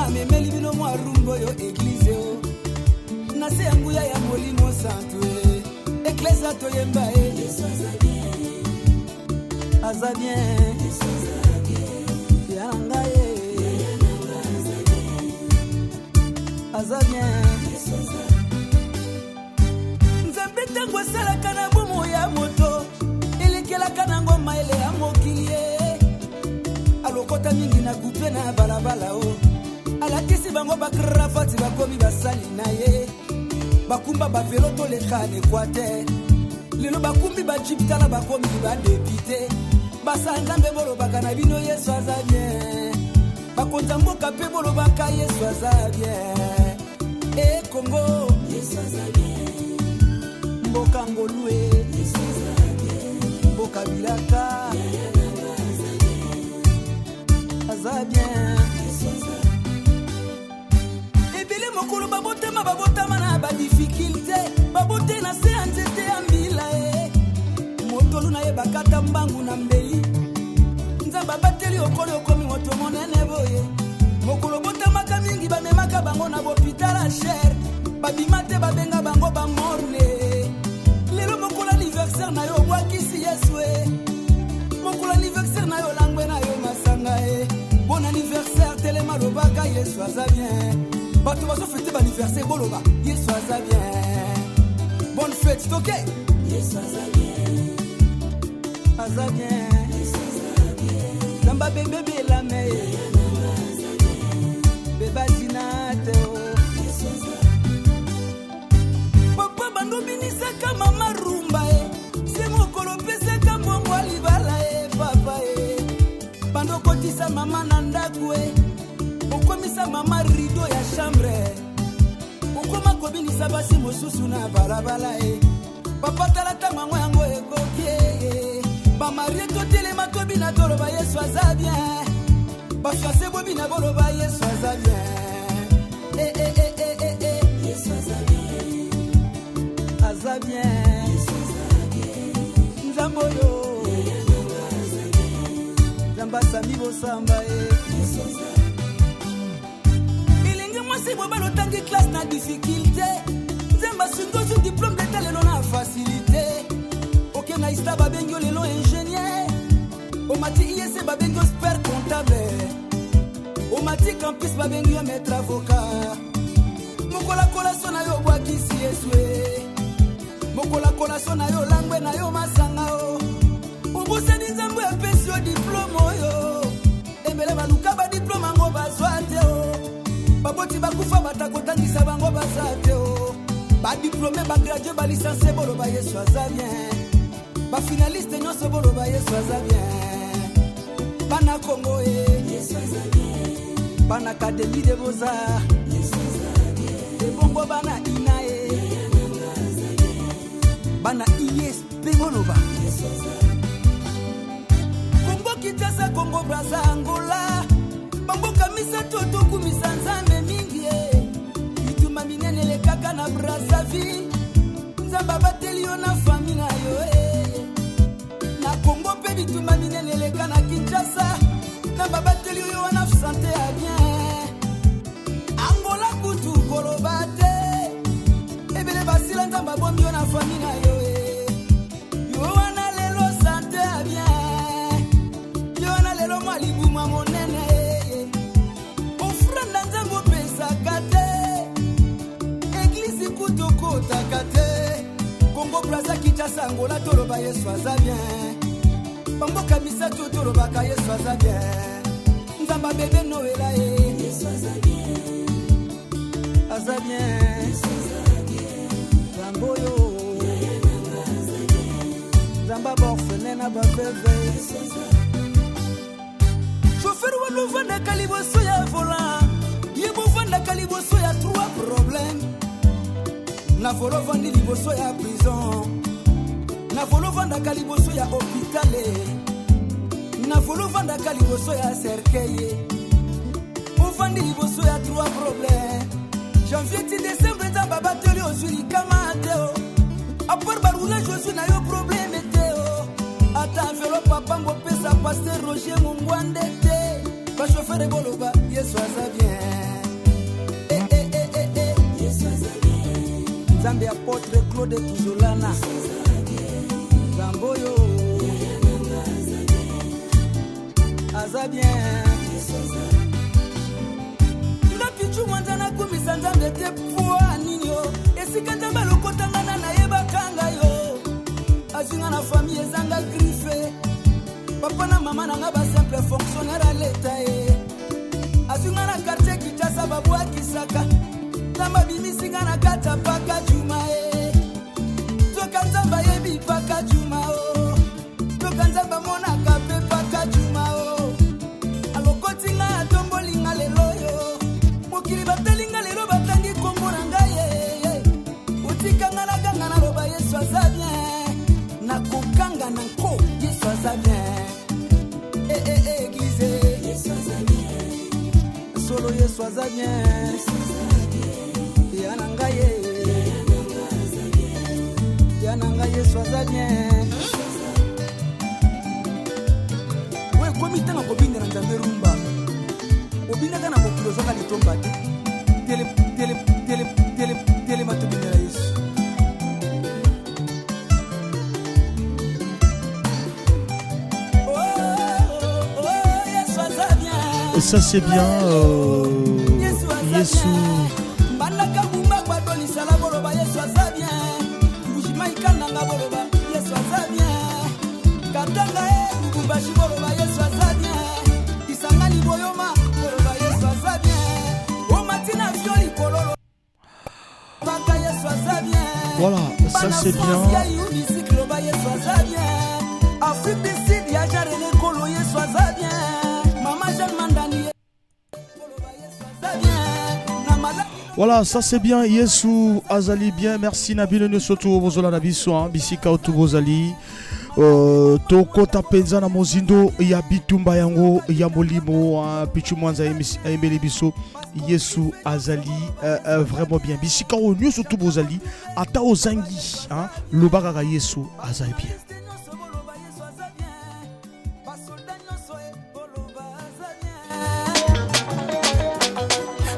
nga memeli bino mwa rumbo yo église yo na se yanguya ya molimo santo église toyemba Yesu aza bien yanga aza bien nzambe tango asalaka na bomo ya moto elekelaka na ngoma ele ya mokili alokota mingi na kupe na balabala o alatisi bango bakrafati bakomi basali na ye bakumba bavelo toleka na Équateur lelo bakumbi bajiptala bakomi badepite basa nzambe bolobaka na bino Yesu aza bien bakonza mboka mpe bolobaka Yesu aza bien Congo Yesu aza bien mboka ngolue Yesu aza bien mboka bilaka aza bien ebele mokolo babotama na badifficulté babote na se ya nzete ya mbila motolu na ye bakata mbangu na mbeli nzambe abateli okolo okomi moto monene boye mokolo botamaka mingi bamemaka bango na bopitala chere babima te babenga bango bamorne lelo mokolo anniversaire na yo obwakisi Yesu mokolo anniversaire na yo langwe na yo masanga bon anniversaire telema lobaka Yesu aza bien bato bazofete baanniversaire boloba Yesu aza bien bonne fête toke Yesu aza bien aza bien namba bebe belame beba dinate papa bandobinisaka mama rumba se mokolo pesaka mbongo alibala papa bandokotisa mama na ndako okomisa mama rideau ya chambre okoma kobinisa basi mosusu na balabala papa talata mango yango ekoki bamarie totelema tobina toloba Yesu aza bien bafiase bobina boloba Yesu aza bien Yesu aza bien aza bien nzambo yo nzamba sami bosamba ilingi mwasi bobalo tangi classe na difficulté nzamba sungozu diplôme d'état lelo na facilité oke na ista babengi lelo ingénieur omati IEC babengi expert comptable omati campus babengi maître avocat mokola kolaso na yo bwakisi Yesu mokola kolaso na yo langwe na yo masanga obosani nzambe apesi yo diplôme oyo ebele baluka badiplôme yango bazwa te baboti bakufa batakotangisa bango baza te badiplôme bagradue balisanse boloba Yesu aza bien bafinaliste nyonso boloba Yesu aza bien bana Congo Yesu aza bien bana académie de Beaux-Arts Yesu aza bien ebongo bana ina bana ISP boloba Yesu aza Congo Kinshasa Congo Brazza Angola bamboka misato tokumisa nzambe mingi bituma minene lekaka na Brazzaville nzamba bateli yo na fami na yo na Congo mpe bituma minene leka na Kinshasa nzamba bateli yo wana santé ya bien Angola kutu koloba te ebele basila nzamba bombi yo na fami na yo yo wana lelo santé ya bien yo wana lelo malibuma monene ofranda nzambo pesaka te église kutokotaka te Congo Brazza Kinshasa Angola toloba Yesu aza bien bamboka misato tolobaka Yesu aza bien nzamba bebe noela Yesu aza bien aza bien nzambo yo nzamba borfene na baveve chauffeur walovandaka liboso ya volant ye bovandaka liboso ya 3 problème na volovandi liboso ya prison na volovandaka liboso ya hôpital na volovandaka liboso ya cercueil ovandi liboso ya 3 problème janvier ti décembre nzamba bateli ozwi likama te apart baroulage ozwi na yo problème te ata enveloppe papango pesa pasteur Roger Mungwande te bachauffeur boloba Yesu aza bien Nzambe apôtre Claude Tuzolana Zamboyo aza bien Ndapichu mwanzana kumisa Nzambe te poa nini yo esika Nzambe lokotangana na yeba kanga yo azinga na famille ezanga griffe papa na mama na nga ba simple fonctionnaire à l'état azinga na quartier Kitasa babu akisaka Nzamba bimisinga na kata paka juma Toka Nzamba yebi paka juma Toka Nzamba mona kape paka juma Alokoti nga atomboli nga lelo yo Mokili batali nga lelo batangi kombo na ngaye Utika nga na ganga na loba Yesu aza bien Na kokanga na nko Yesu aza bien Église Yesu aza bien Solo Yesu aza bien Yananga Yesu aza bien we komi tanga kobinda na Nzambe rumba obinaka na mokilo zaka litomba tele matobinela Yesu Yesu aza bien ça c'est bien Yesu Banaka bumba kwa doli sala boloba Yesu aza bien Bujima ikandanga boloba Yesu aza bien Katanga bumba shi boloba Yesu aza bien Isangani boyoma boloba Yesu aza bien O matina fioli kololo Baka Yesu aza bien Voilà, ça c'est bien Yesu aza bien Afrique du Sud ya jarele kolo Yesu aza bien Mama Jeanne Mandani boloba Yesu aza bien Namala Voilà, ça c'est bien. Yesu azali bien. Merci Nabilo Nyosoto Bozola Nabiso, Bisika Otubozali. Toko tapenza na mozindo ya bitumba yango ya molimo pichu mwanza embele biso Yesu azali vraiment bien. Bisika o Nyosoto Bozali ata ozangi lobaka Yesu azali bien.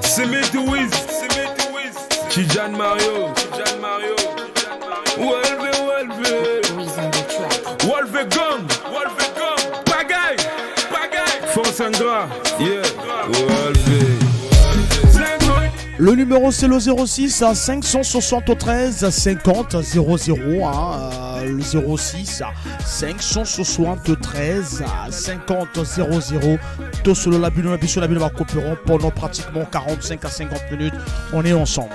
C'est mes Wiz, Chijan Mario, Wolve Gong, Pagaille, Force Ingra, yeah, Wolve. Le numéro c'est le 06 à 573 50 00 le 06 à 573 50 00 tout sur la bulle va coopérons pendant pratiquement 45 à 50 minutes on est ensemble.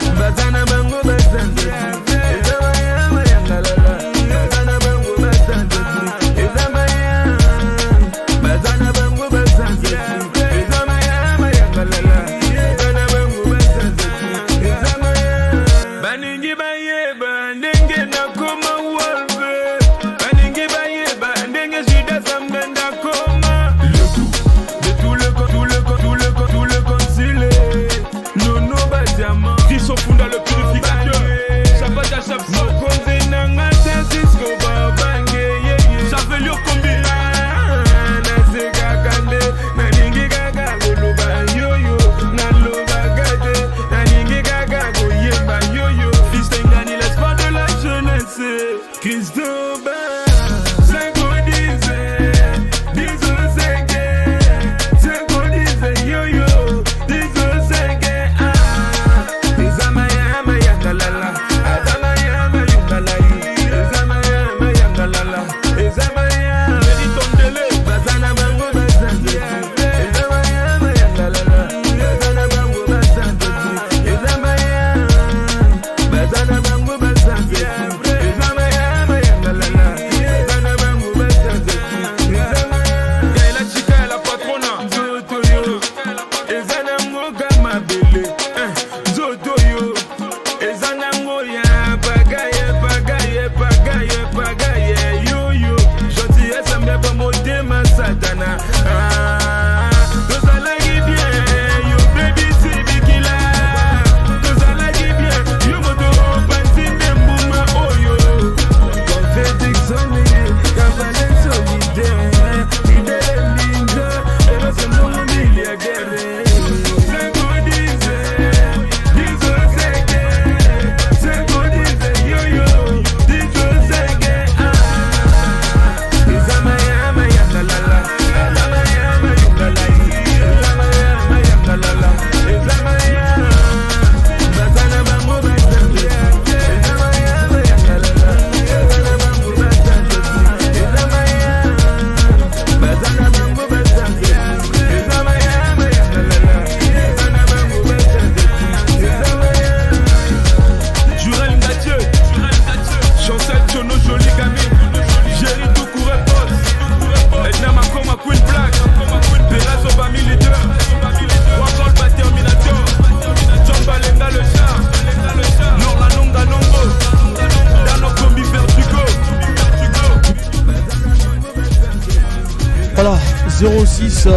06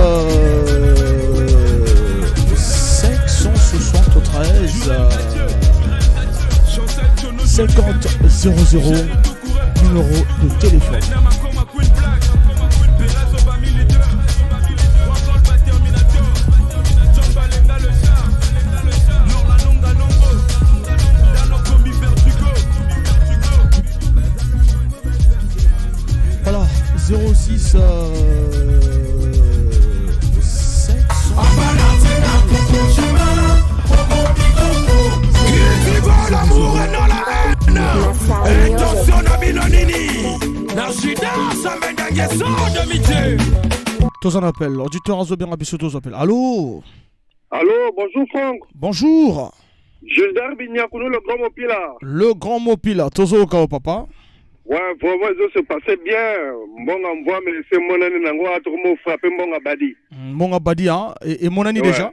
573 50 00, numéro de téléphone. Voilà, 06 L'amour et non la haine. Attention à Binonini. Tous en appel, auditeur Azobien Abissou, tous appel. Allô? Allô, bonjour Franck. Bonjour. Gilbert Bignakounou, le grand Mopila. Le grand Mopila, Tozo Kao papa. Ouais, vraiment, ça se passait bien. Bon envoi, mais c'est mon année nango a trop frappé mon abadi. Mon abadi, hein? Et mon année déjà?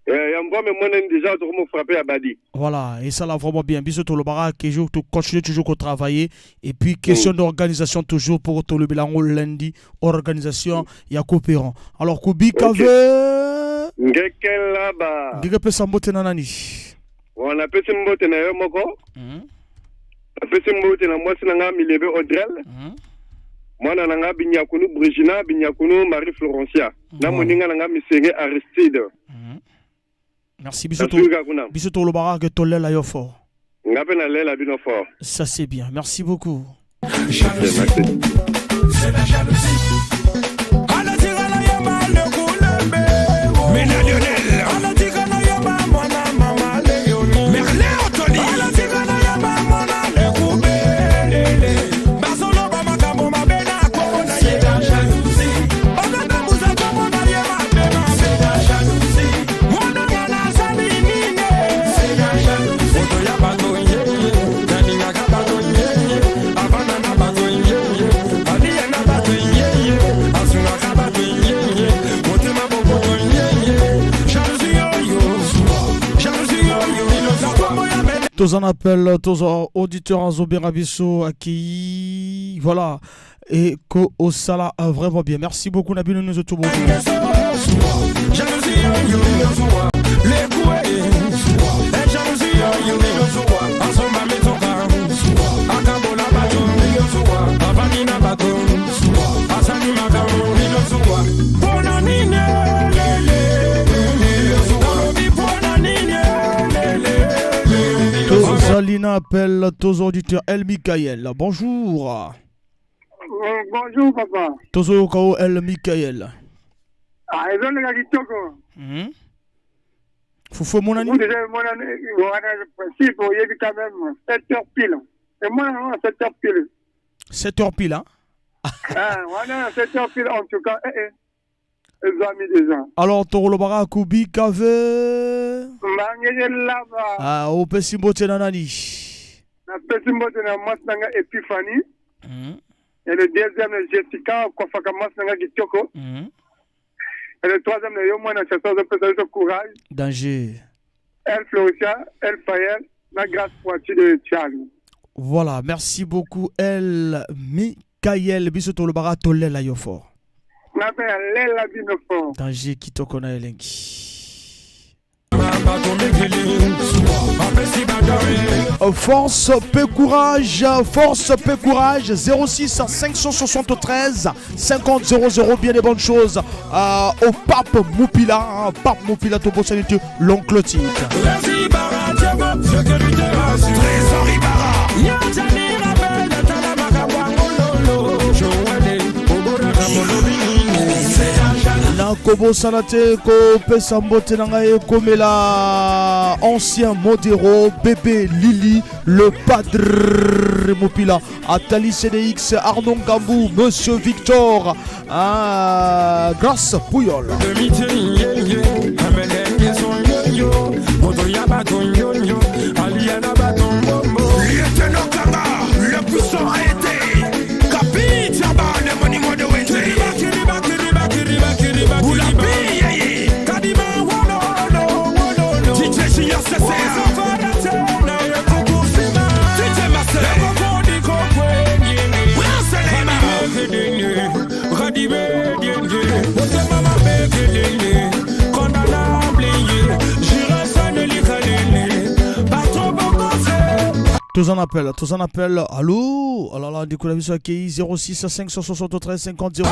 Et envoi, mais mon année déjà a trop frappé abadi. Voilà, et ça là vraiment bien. Bisous tout le barak, que je continue toujours à travailler. Et puis, question d'organisation toujours pour tout le bilan lundi. Organisation, il y a coopérant. Alors, Kubi Kave. Ngeken là-bas. Diga Sambote Nanani. On a fait un mot na moko. Apesi mbote na mwasi na nga Milebe Audrel. Mwana na nga Bignakounou Brigina, Bignakounou Marie Florencia. Na moninga na nga Misenge Aristide. Merci Bisoto le barak to lela yo fort. Ngape na lela bino fort. Ça c'est bien. Merci beaucoup. C'est la jalousie. Ala tirana ya mal le coulembe. Mina Lionel. Ala tirana ya mal mwana mama Léonie. Merlé Otoni. Ala tirana ya mal mwana le coubele. Basolo ba makambo mabena kona c'est la jalousie. Oganda muza kona ye mabena c'est la jalousie. Mwana mwana salini ne. C'est la jalousie. Oto ya bato yeye. Nani ngaka bato yeye. Abana na bato yeye. Aliya na bato yeye. Asunga ka bato yeye. Motema bobo yeye. Jalousie yo yo. Jalousie yo yo. Iloza kwa ya mene. Tous en appel, tous auditeurs en Zoberabisso accueillis. Voilà. Et Ko Osala a vraiment bien. Merci beaucoup, Nabil Nuzoto. Jalousie yo yo. Les couilles. Jalousie yo yo. Asoma metoka. Akambola bato. Avanina bato. Asani makamo. Bona nine. Zalina appelle tous auditeurs El Mikael. Bonjour. Bonjour papa. Tozo Kao El Mikael. Ah, ils ont le gars qui toque. Foufou mon ami. Vous déjà mon année, si vous y êtes quand même 7 heures pile. Et moi non 7 heures pile. 7 heures pile, hein? Ah, voilà 7 heures pile en tout cas. Ils ont mis des gens. Alors, Toro Bara Kubi Kave. Mangé là-bas. Ah, au Pessimbo Tenanani. La personne qui est moi c'est Epiphanie. Et le deuxième est Jessica, Kofaka Masnanga Gitoko. Et le troisième est Yomana, c'est ça, de courage. Danger. Elle Floria, elle Fayel, la grâce pointue de Charlie. Voilà, merci beaucoup, El Mikael. Bisous le bara Tolé la Yofor. Danger qui te connaît, Elenki. Force, paix, courage, 06 573 50 00, bien des bonnes choses. Au pape Moupila, pape Moupila, Tobo Sanité, l'oncle Tique. Kobo Sanate, ko Pesambote Nangaye, Komela, ancien Modero, bébé Lili, le padre Mopila, Atali CDX, Arnon Gambou, Monsieur Victor, Grâce Pouyol. Lieutenant Kanga, le puissant a été Capi, Tchaba, le monument de Wende. Mama Tous en appel. Allô? Alors là, du coup, la mission accueillie 06 573 50 00.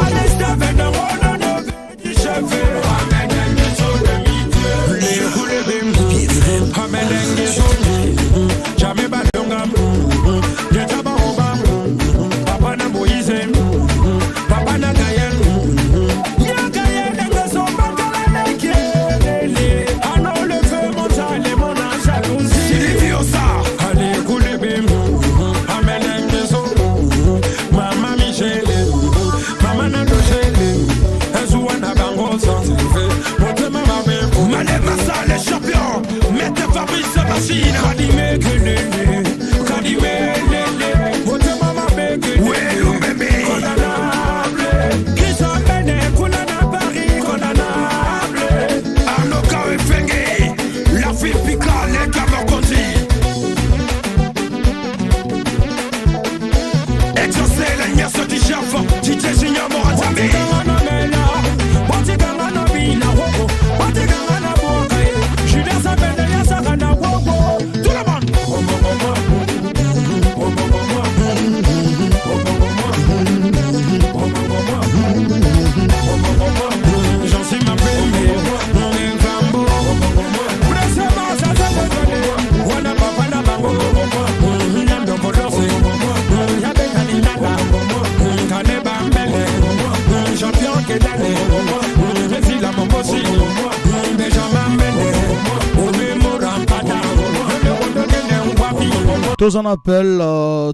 Tous en appel,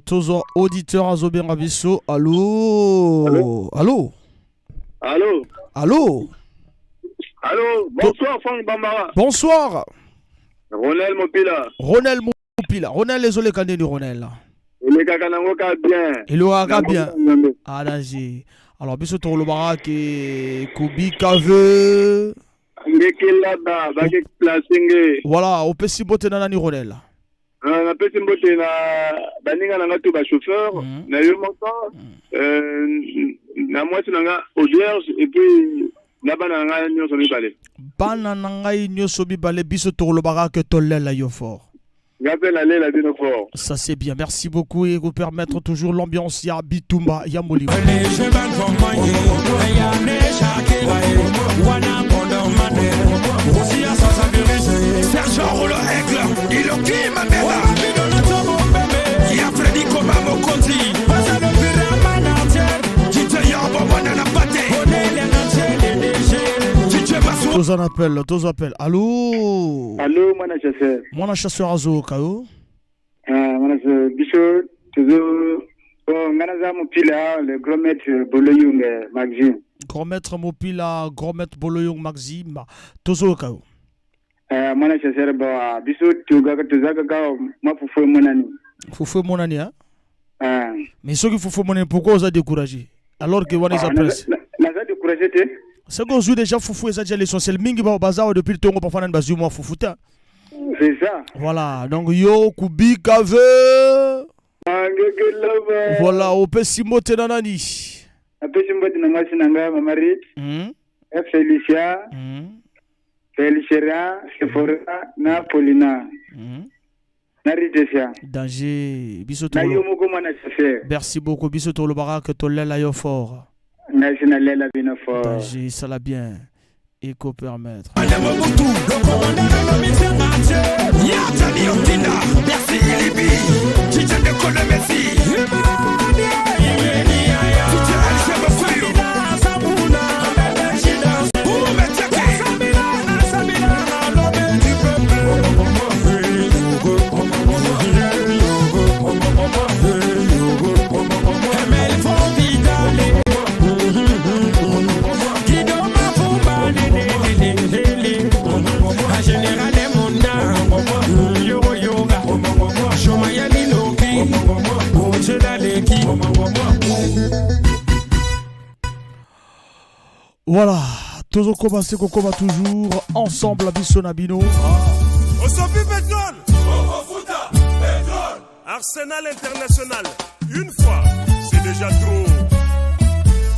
tous auditeurs à Zobien Rabisso. Allô? Allô? Allô? Allô? Allô? Bonsoir, Franck Bambara. Bonsoir. Ronel Mopila. Ronel Mopila. Ronel, désolé, quand est Ronel? Il est bien. Il est bien. Ah, danger. Alors, biso to lobara ke Kubi Kave. Là-bas, voilà, au petit boté dans la Ronel. Na pesi mbote na baninga na ngatu ba chauffeur na yo moko na mwati na auberge et puis na bana nga nyoso mibale bana ngai nyoso mibale biso to lobara ke tolela yo fort. Gapel aller la dino fort. Ça c'est bien, merci beaucoup et vous permettre toujours l'ambiance ya Bitumba ya Molimo. Sergent Rolo Aigle, il ok ma mère. Il a Freddy comme un mokonzi. Passa le pyramide, DJ Yabo, banana pâté. Tous en appel. Allô? Allô, mon chasseur. Mon chasseur Azo, Kao. Mon bicho, toujours. Nganaza Mopila, le grand maître Boloyung Maxime. Grand maître Mopila, grand maître Boloyung Maxime. Tozo Kao. Mon chasseur, bicho, tu gagnes ma foufou monani. Foufou monani, hein? Mais ceux qui foufou monani, pourquoi vous avez découragé? Alors que vous avez presse. N'a pas découragé, tu? C'est qu'on joue déjà foufou et ça déjà l'essentiel. Mingi va au bazar depuis le temps qu'on parfois n'a pas moi foufouta. C'est ça. Voilà, donc yo Kubi Kave. Voilà, au Pessimo Tenanani. A Pessimo Tenananga, ma marie. Felicia. Felicia, Sephora, Napolina. Naritesia. Danger. Bisoto. Merci beaucoup. Bisoto le barak, Tolela yo fort. National bien fort. Danger, ça l'a bien. Éco permettre. Merci Ilibi. Chicha de Colomesi. Voilà, toujours commencer qu'on combat toujours ensemble à Bissonabino. Osofi Pétrole, Ofofuta Pétrole, Arsenal International. Une fois, c'est déjà trop.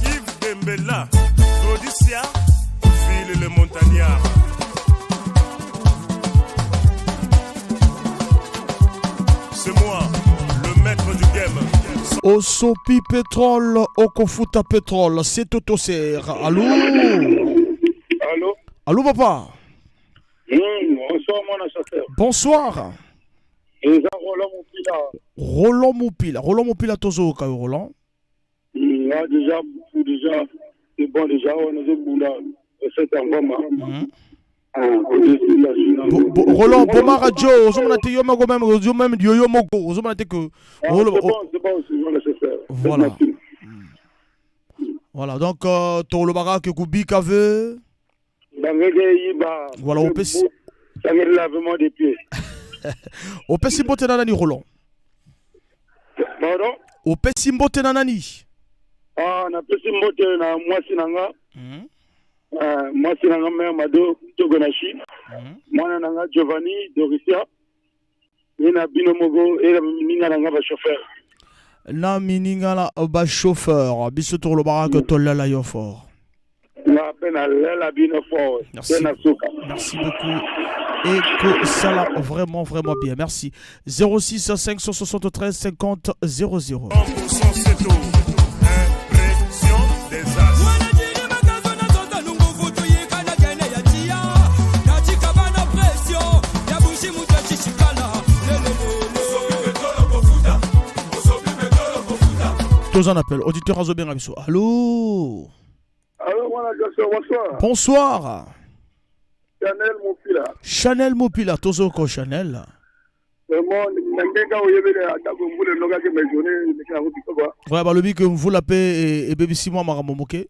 Yves Dembella, Rodicia, Phil le Montagnard. C'est moi. Osopi pétrole, Okofuta pétrole, c'est Totoser. Allô? Allô? Allô, papa? Bonsoir, mon chasseur. Bonsoir. Et ça, Roland Moupila. Roland Moupila. Roland Moupila, Tozo, Roland. Déjà, c'est bon, déjà, on a des boulas. C'est un bon moment. Roland, Boma Radio, Ozomanate Yomago même, Ozomem Yoyomogo, Ozomanate que. C'est bon, c'est bon, nécessaire. Voilà. Voilà, donc, Tolobara, Kubi Kave. Voilà, on peut. Ça veut dire lavement des pieds. On peut s'y botter dans Roland. Pardon? On peut s'y botter dans Nani. Ah, on a pu s'y botter dans moi, Sinanga. Moi, Sinanga, mère Mado, Togonashi. Moi, Nanga, Giovanni, Dorisia. Nina Binomogo, et Nina Nanga, va chauffeur. Na Mininga, la chauffeur. Bissotour le barak, Tolla la Yofor. Merci. Merci beaucoup. Et que ça l'a vraiment bien. Merci. 06 573 50 00. 100% c'est tout. Impression des as. Tous en appel. Auditeur Azobé Rabiso. Allô? Allô, mon bonsoir. Bonsoir. Chanel Moupila. Chanel Moupila. Tozoko Chanel. Ouais, bah le but que vous l'appelez et bébé Simon Maramomoke.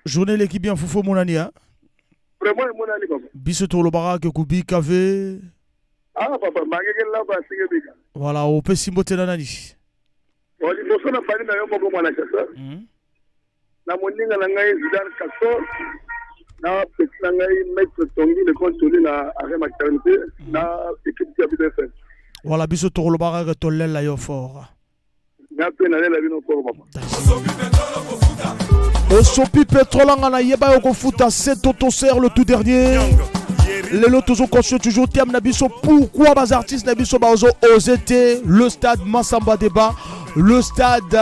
Journée l'équipe bien Foufou Monani hein. Bisous le barak Kubi Kave. Ah papa, magagel là bas singebika. Voilà, on peut simboter dans nani. Oli boso na bani na yo moko mwana chasa. Na moninga na ngai Zidane Kasso. Na petit na ngai Maître Tongi le contrôler na arrêt maternité na équipe de BFM. Voilà, bisous le barak Tollel la yo fort. Na pe na la bino ko papa. Osopi pétrole ngana yeba yo futa c'est Totoser le tout dernier. Les lots toujours conscients, toujours thème Nabiso. Pourquoi les artistes Nabiso Baozo osé le stade Massamba Débat, le stade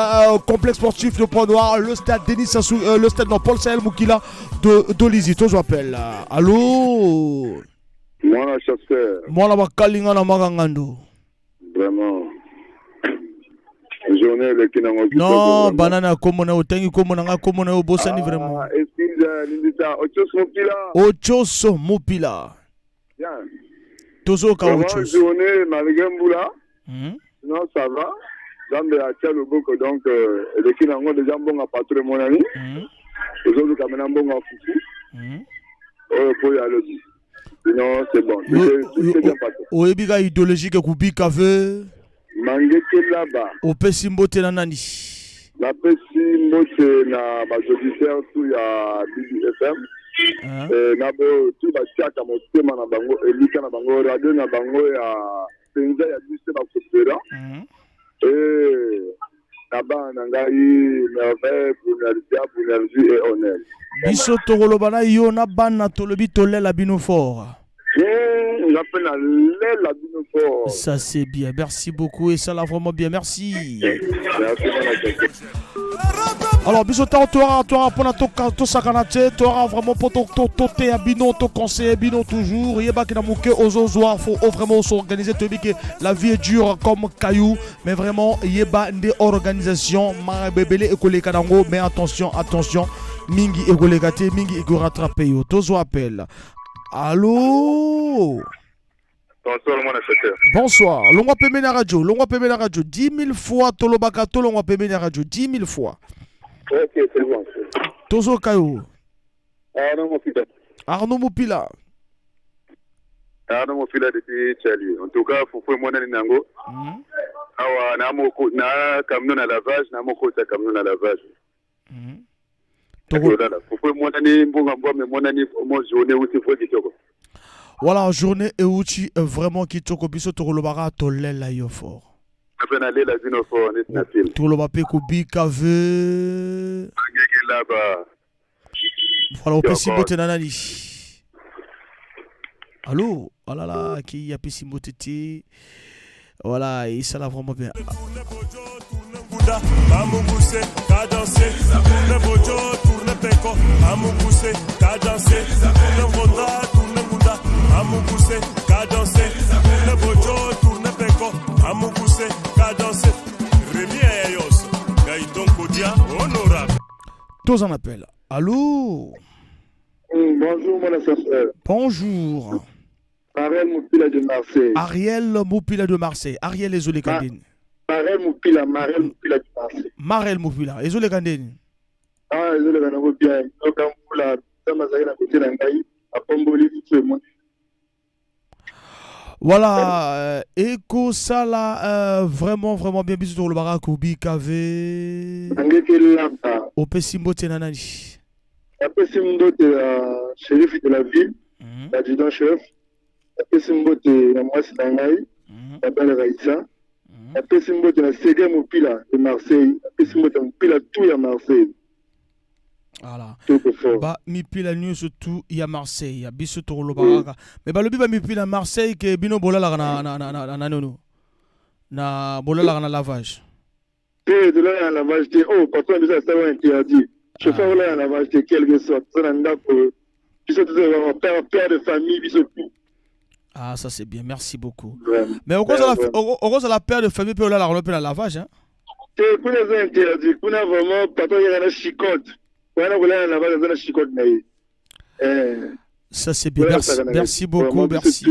complexe sportif de Pont-Noir, le stade Denis Sassou, le stade Paul Sahel Moukila de Lizy. Je appelle. Allô? Moi, chasseur. Moi, la Kalinga na Magangando. Vraiment. Journée le kinango. Non, banana comme na otengi comme na comme na obosani vraiment. Excuse Lindita, Ochos Moupila. Ochos Moupila. Bien. Tozo ka Ochos. Journée Malgemboula. Non, ça va. Zambe a tia le boko donc le kinango déjà bon à patrouiller mon ami. Les autres kamena bon à fufu. Pour y aller. Sinon c'est bon. C'est bien passé. Oebiga idéologique kubi kave. Mangeke là-bas. Au Pessimbote na nani? La Pessimbote na auditeur sous ya BFM. Na bo tu ba chaka motema na bango elika na bango radio na bango ya penza ya bise ba kopera. Na ba ngai merveille pour énergie et honneur. Biso tokolo bana yo na bana tolobi tolela bino fort. Ça c'est bien, merci beaucoup et ça l'a vraiment bien, merci. Alors biso toi pour to sakanate, toi vraiment pour to à bino to conseiller bino toujours, yeba ki na muke ozozoa faut vraiment s'organiser te que la vie est dure comme caillou mais vraiment yeba des organisations ma bebele école kanango mais attention mingi école gate mingi école rattraper yo tozo appel. Allô? Bonsoir, mon acheteur. Bonsoir. Longwa peme na radio. 10 000 fois. Tolobaka to longwa peme na radio. 10 000 fois. Ok, c'est bon. Tozo Kayo. Arnaud Moupila. Arnaud Moupila depuis Tchali. En tout cas, il faut moi dans Nango. Awa na moko na camion à lavage, na moko ta camion à lavage. Voilà, journée et outil vraiment qui toko biso to lobara to lela yo fort. Après, aller la ville au fond, on est natif. Tout le monde ko BKV. Là-bas. Voilà, au Pessimbo Tenanani. Allô? Oh là là, qui y a Pessimbo Tété. Voilà, et ça l'a vraiment bien. Tous en appel. Allô? Bonjour, mon assesseur. Bonjour. Ariel Moupila de Marseille. Ariel Moupila de Marseille. Ariel Ezole Kandeni. Marel Moupila de Marseille. Marel Moupila. Ezole Kandeni. Ah, Ezole Kandeni bien. Donc, on l'a fait à côté d'un gars, à Pomboli, tout le monde. Voilà, Eko Sala, vraiment, vraiment bien, bisous sur le barak, Obi KV. Au Pessimbo Tenanani. Après, Simbo, tu es shérif de la ville, l'adjudant-chef. Après, Simbo, tu es la moitié d'Angaï, la belle Raïssa. Après, Simbo, tu es la Ségué Moupila de Marseille. Après, Simbo, tu es Moupila tout à Marseille. Voilà. Bah, mi pila news surtout il y a Marseille, il y a biso to lo baraka. Mais ba le biba mi pila Marseille que bino bola la na nono. Na bola la na lavage. De là à lavage de oh patron de ça ça va interdit. Chauffeur là à lavage de quelque sorte. Ça n'a pas biso tout père de famille biso tout. Ah ça c'est bien, merci beaucoup. Vraiment. Mais au cause de la père de famille peut là la lavage hein. C'est pour les interdits, pour vraiment patron il y a la chicote. Ça c'est bien, merci beaucoup, merci.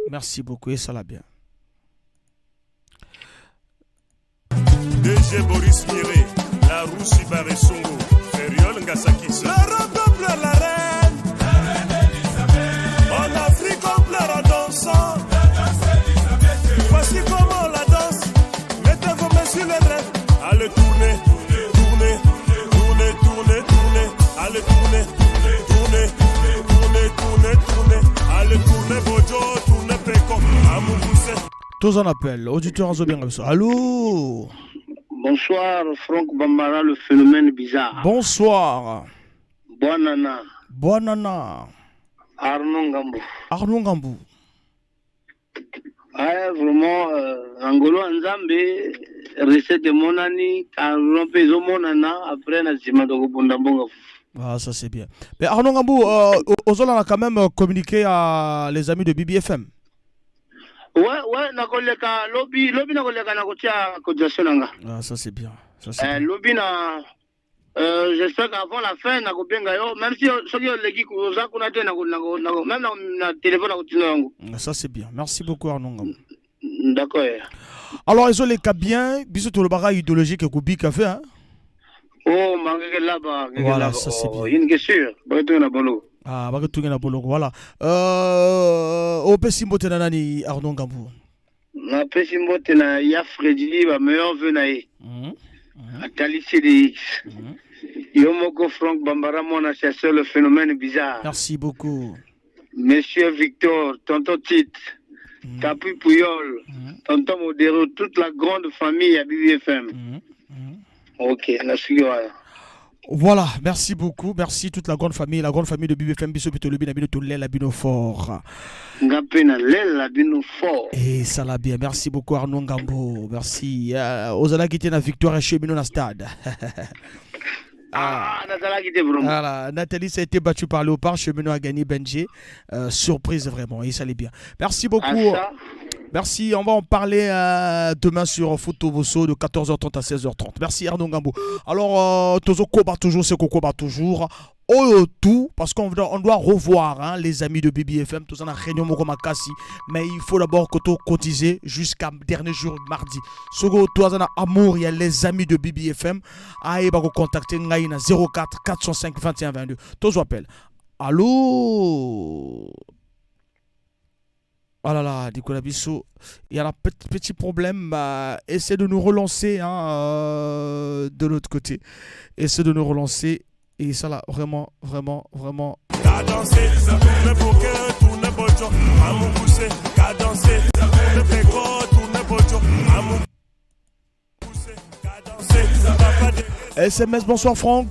Merci beaucoup et ça l'a bien. DG Boris Miré, la Roussi Baressongo, Feriol Ngasakis. Le peuple la reine. En Afrique on pleure en dansant. Voici comment la danse. Mettez vos mains sur les rêves. Allez tourner, tourner, tourner, tourner, tourner. Allez tourner, tourner, tourner, tourner, tourner. Allez tourner Bojo, tourner Peko. Amouboussé. Tous en appel, auditeur en Zobien. Allô? Bonsoir Franck Bambara, le phénomène bizarre. Bonsoir. Bonana. Bonana. Arnaud Ngambou. Arnaud Ngambou. Ah, vraiment, Angolo Nzambe, recette de Monani, Carlon Peso Monana, après Nazima Dogobundambonga. Ah, ça c'est bien. Mais Arnaud Ngambou, Ozola a quand même communiqué à les amis de BBFM. Ouais, nakoleka lobby nakoleka nakotia cotisation nanga. Ah, ça c'est bien. Lobby na j'espère qu'avant la fin nakobenga yo, même si soki leki kuza kuna te même na téléphone nakotina yango. Ça c'est bien. Merci beaucoup Arnaud Ngambou. D'accord. Alors ils ont les cas bien, bisous tout le bagage idéologique que Kubi a fait hein. Oh, mangeke là-bas. Voilà, ça c'est bien. Une question, bato na bolo. Ah, baga tunga na boloko, voilà. Au Pessimbo Tenanani, Arnaud Ngambou. Na Pessimbo Tena, ya Freddy, va meilleur vœu naïe. A Tali CDX. Yomoko Franck Bambara, mon assesseur, le phénomène bizarre. Merci beaucoup. Monsieur Victor, tonton Tite, Capu Pouyol, tonton Modero, toute la grande famille à BBFM. Ok, merci. Voilà, merci beaucoup, merci toute la grande famille de BBFM, Biso Bitolobi, Nabino Tolé, Labino Fort. Ngapena Labino Fort. Et ça l'a bien, merci beaucoup Arnaud Ngambou, merci. Ozala qui tient la victoire à Chemino dans le stade. Voilà, Nathalie, ça a été battu par Léopard, Chemino a gagné Benji. Surprise vraiment, et ça allait bien. Merci beaucoup. Merci, on va en parler demain sur Photo Bosso de 14h30 à 16h30. Merci Arnaud Ngambou. Alors, Tozo Koba toujours, c'est Koba toujours. Tout, parce qu'on doit revoir hein, les amis de BBFM, tout ça dans la réunion Mokomakasi. Mais il faut d'abord cotiser jusqu'à dernier jour mardi. Sogo, toi, dans amour, il y a les amis de BBFM. Aïe, bah, contacter Ngaïna 04 405 21 22. Tozo appelle. Allô? Oh là là, Nicolas Bissot, il y a un petit problème. Essaie de nous relancer de l'autre côté. Essaie de nous relancer. Et ça là, vraiment. Cadencer, tourne bouquet, tourne bojo, à mon poussé, cadencer, tourne péco, tourne bojo, à mon poussé, cadencer, papa de... SMS, bonsoir Franck,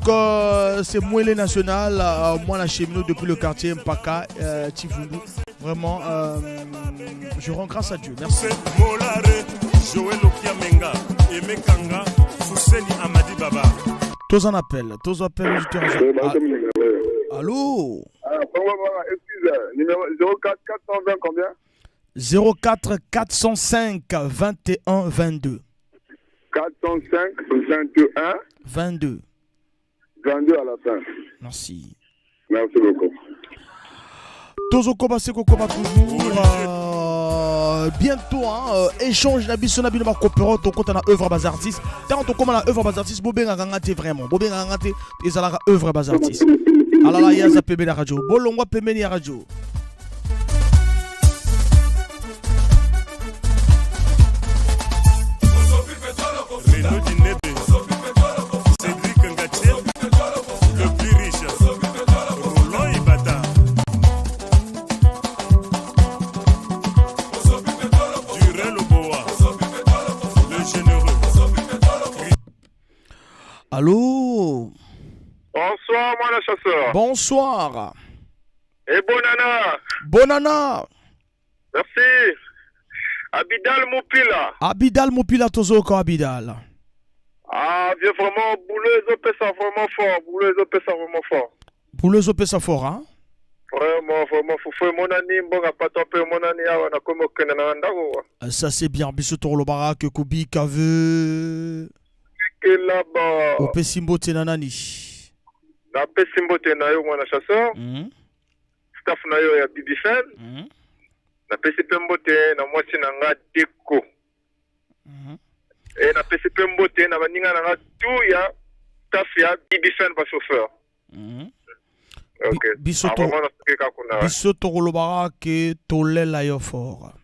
c'est Mouélé National, moi la cheminot depuis le quartier Mpaka, Tifundou. Vraiment, je rends grâce à Dieu, merci. Molare, Joël Okiamenga, Aimé Kanga, Fousseni Amadi Baba. Tous en appel, allô? Excuse, numéro 04 420 combien? 04 405 21 22. 405 21 22. 22 à la fin. Merci. Merci beaucoup. Tozoko Baseko Koba toujours. Bientôt, échange d'habits, on a bien coopéré ton compte à œuvre bas artiste. Tant qu'on commence à œuvre bas artiste, Bobé a gagné vraiment. Bobé a gagné et ça la œuvre bas artiste. Alors là, il y a Zapébé la radio. Bolongwa Pémeni la radio. Renaud Dinebe, Cédric Ngatier, le plus riche, Roland Ibata, Durel Oboa, le généreux. Allô? Bonsoir, moi le chasseur. Bonsoir. Et bonana. Bonana. Merci. Abidal Moupila. Abidal Moupila Tozoko Abidal. Ah, viens vraiment, bouleux, ils ça vraiment fort. Bouleux, ils ça vraiment fort. Bouleux, ils ça fort, hein? Vraiment, faut mon ami, bon, pas topé mon ami, on a comme aucun anda. Ça c'est bien, Bissot Torlobara, que Kobi Kave. Que là-bas. Au Pessimbo Tenanani. Na Pessimbo Tenayo, moi, le chasseur. Staff Nayo, ya Bibifel. Na Pessimbo Ten, na moi, c'est Nanga Deko. Et na Pessimbo Ten, na Baninga Nanga tout, ya staff ya Bibifel, pas chauffeur. Ok. Bissot Torlobara, que Tolé la yo fort.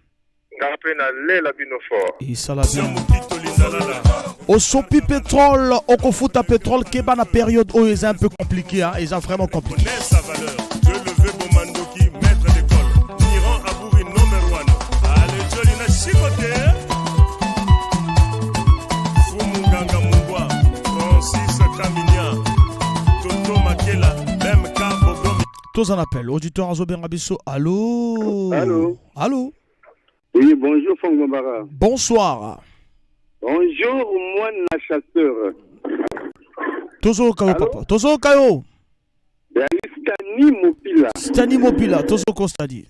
Ngape na le la bino fort. Et ça la bien. Au Sopi Pétrole, au Kofuta Pétrole, qui est dans la période où ils sont un peu compliqués, hein, ils sont vraiment compliqués. Sa valeur, je le veux Bomandoki, maître d'école, Niran Abouri numéro 1. Allez, Jolina Chicoté, Fumuganga Mungwa, Francis Kaminia, Toto Makela, même Bogomi. Tous en appel, auditeur Azoben Rabisso, allô? Allô? Allô? Oui, bonjour Franck Bambara. Bonsoir. Bonjour, moi, la chasseur. Tozo Kayo, papa. Tozo Kayo. Stani Mopila. Stani Mopila, Tozo Kostadi.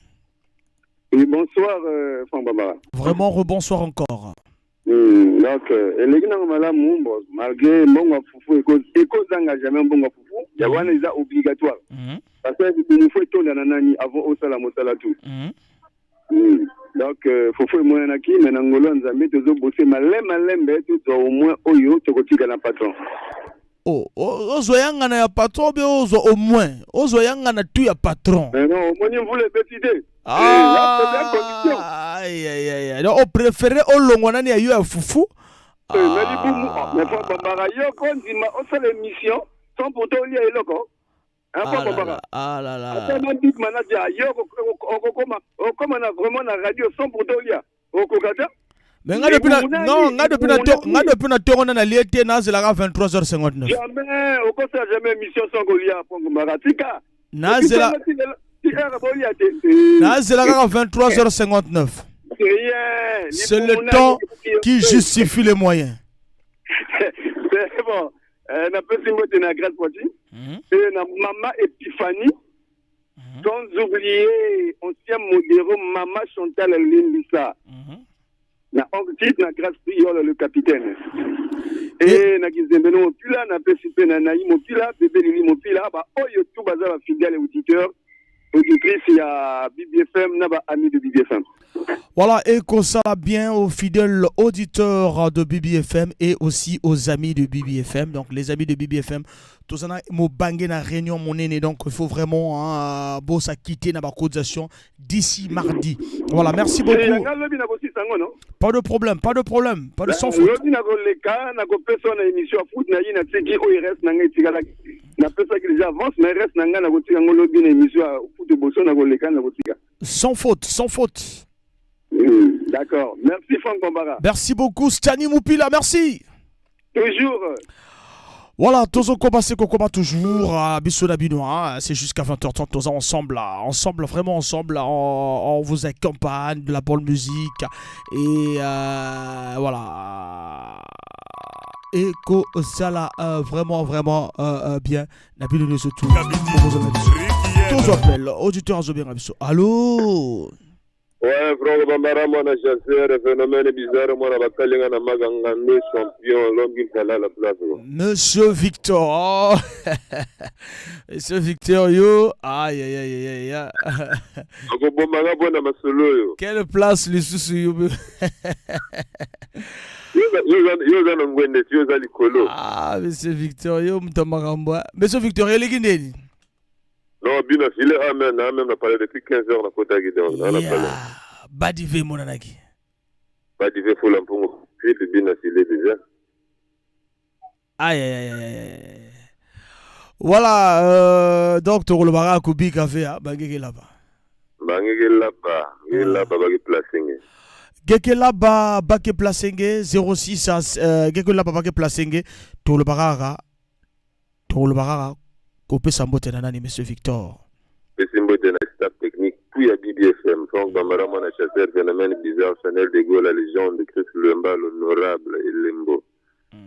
Oui, bonsoir, Franck Bambara. Vraiment, rebonsoir encore. Donc, les gens malgré mon foufou et cause d'engagement, bon foufou, il y a un obligatoire. Parce que nous faut tourner avant au salamotala tout. Donc, faut faire moins naki, mais n'angolo nzambe tozo bosser malembe tout au moins oyo tokotika na patron. Oh, ozoyanga na ya patron be ozo au moins. Ozoyanga na tu ya patron. Mais non, au moins vous voulez décider. Aïe. Donc, on préférait au longwana ni ya yo fufu. Mais faut Bambara yo quand dima on fait l'émission sans pourtant lier loko. Ah là là. Attends, un big manager, comme on a vraiment la radio sans pour Dolia. Au Kokata. Mais depuis na tourne na liété na zela 23h59. Jamais, au contraire, jamais émission sans Golia pour Maratika. Na zela 23h59. C'est le temps qui justifie les moyens. C'est bon. Na Pessimbo na grâce pour et na Maman Epiphanie, sans oublier ancien modéré Maman Chantal Limbissa. Na oncle na grâce priole le capitaine. Et na Gizembeno Mopila, na Pessimbo na Naïm Mopila, bébé Lili Mopila, bah oyo tout bazar fidèle auditeur. auditrice il y a BBFM naba ami de BBFM. Voilà, et qu'on ça bien aux fidèles auditeurs de BBFM et aussi aux amis de BBFM. Donc les amis de BBFM, tout ça mo bangé na réunion mon aîné, donc il faut vraiment ça quitter na cotisation d'ici mardi. Voilà, merci beaucoup. Pas de problème, pas de problème, pas de sans faute. Sans faute, sans faute. D'accord. Merci Franck Bambara. Merci beaucoup Stani Moupila, merci. Toujours. Voilà, Tozo Kobase Kokoba toujours à Bissona Binois, c'est jusqu'à 20h30, tous ensemble, vraiment ensemble, on vous accompagne de la bonne musique et voilà. Et que ça là, vraiment bien. Nabil nous surtout. Tous appellent, auditeur Azobien Abisso. Allô? Ouais, Franck Bambara, moi, na chasseur, phénomène bizarre, moi, na bakalinga na magangande champion, l'homme qui est là la place. Monsieur Victor, Monsieur Victor, yo, aïe. Quelle place le sous yo? Ah, Monsieur Victor, yo, mtamaramba. Monsieur Victor, il est guinéen. Non, bien filé, amen, on a parlé depuis 15 heures, on a côté à Guidon. Badivé, mon anaki. Badivé, faut l'empongo. Puis, le bien filé déjà. Aïe. Voilà, donc, tu roules Kubi Café, Bangé là-bas. Bangé là-bas, Bangé Placing. Geke là-bas, Baké Placing, 06 Geke là-bas, Baké Placing, tu roules Kopé Sambote Nanani, Monsieur Victor. Sambote na staff technique, tout y a BBFM, Franck Bambara, mon chasseur, phénomène bizarre, Chanel de Gaulle, la légende de Chris Lumba, l'honorable et Limbo.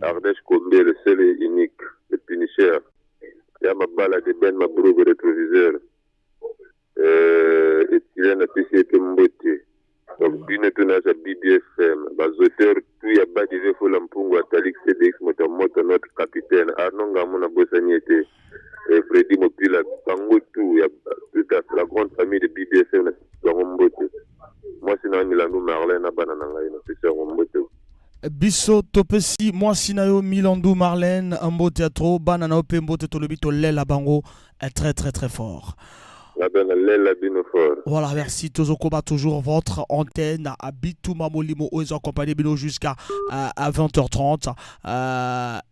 Ardèche Kombe, le seul et unique, le punisher. Il y a ma balle de Ben, ma brogue rétroviseur. Et il y a un PC qui Mbote. Donc, d'une étonnage à BBFM, bas auteurs, tout y a bas de Vefo Lampungo, Talix CDX, Motomoto, notre capitaine, Arnon Gamona Bossaniete. Et Freddy Mopila, Tango tout, il y a toute la grande famille de BBFM, moi c'est Milanou Marlène, c'est ça, Bisso Topesi, moi Sinayo Milandou Marlène, Ambo Teatro, Banana Ope Mbote Tolobito Lela Bango, est très fort. Voilà, merci Tozo Koba, toujours votre antenne à Bitouma Molimo, aux accompagnés Bino jusqu'à 20h30.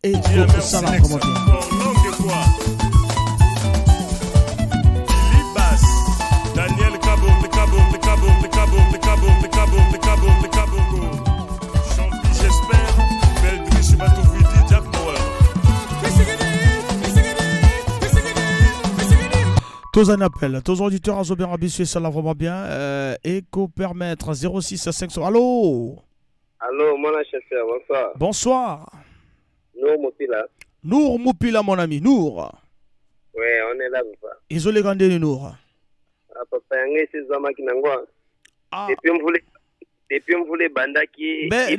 Et ça va vraiment bien. Daniel Kabongo. Champi, j'espère. Beltriche, Batouvidi, Jack Moore. Tous un appel, tous auditeurs à Zobien Rabissu, ça l'a vraiment bien. Éco permettre 06 à 500. Allô? Allô, mon chasseur, bonsoir. Bonsoir. Nour Moupila. Nour Moupila, mon ami, Nour. Oui, on est là, papa. Isolé Gandé de Nour. Papa, il y a ces hommes qui n'ont pas. Depuis on voulait bandaki. Mais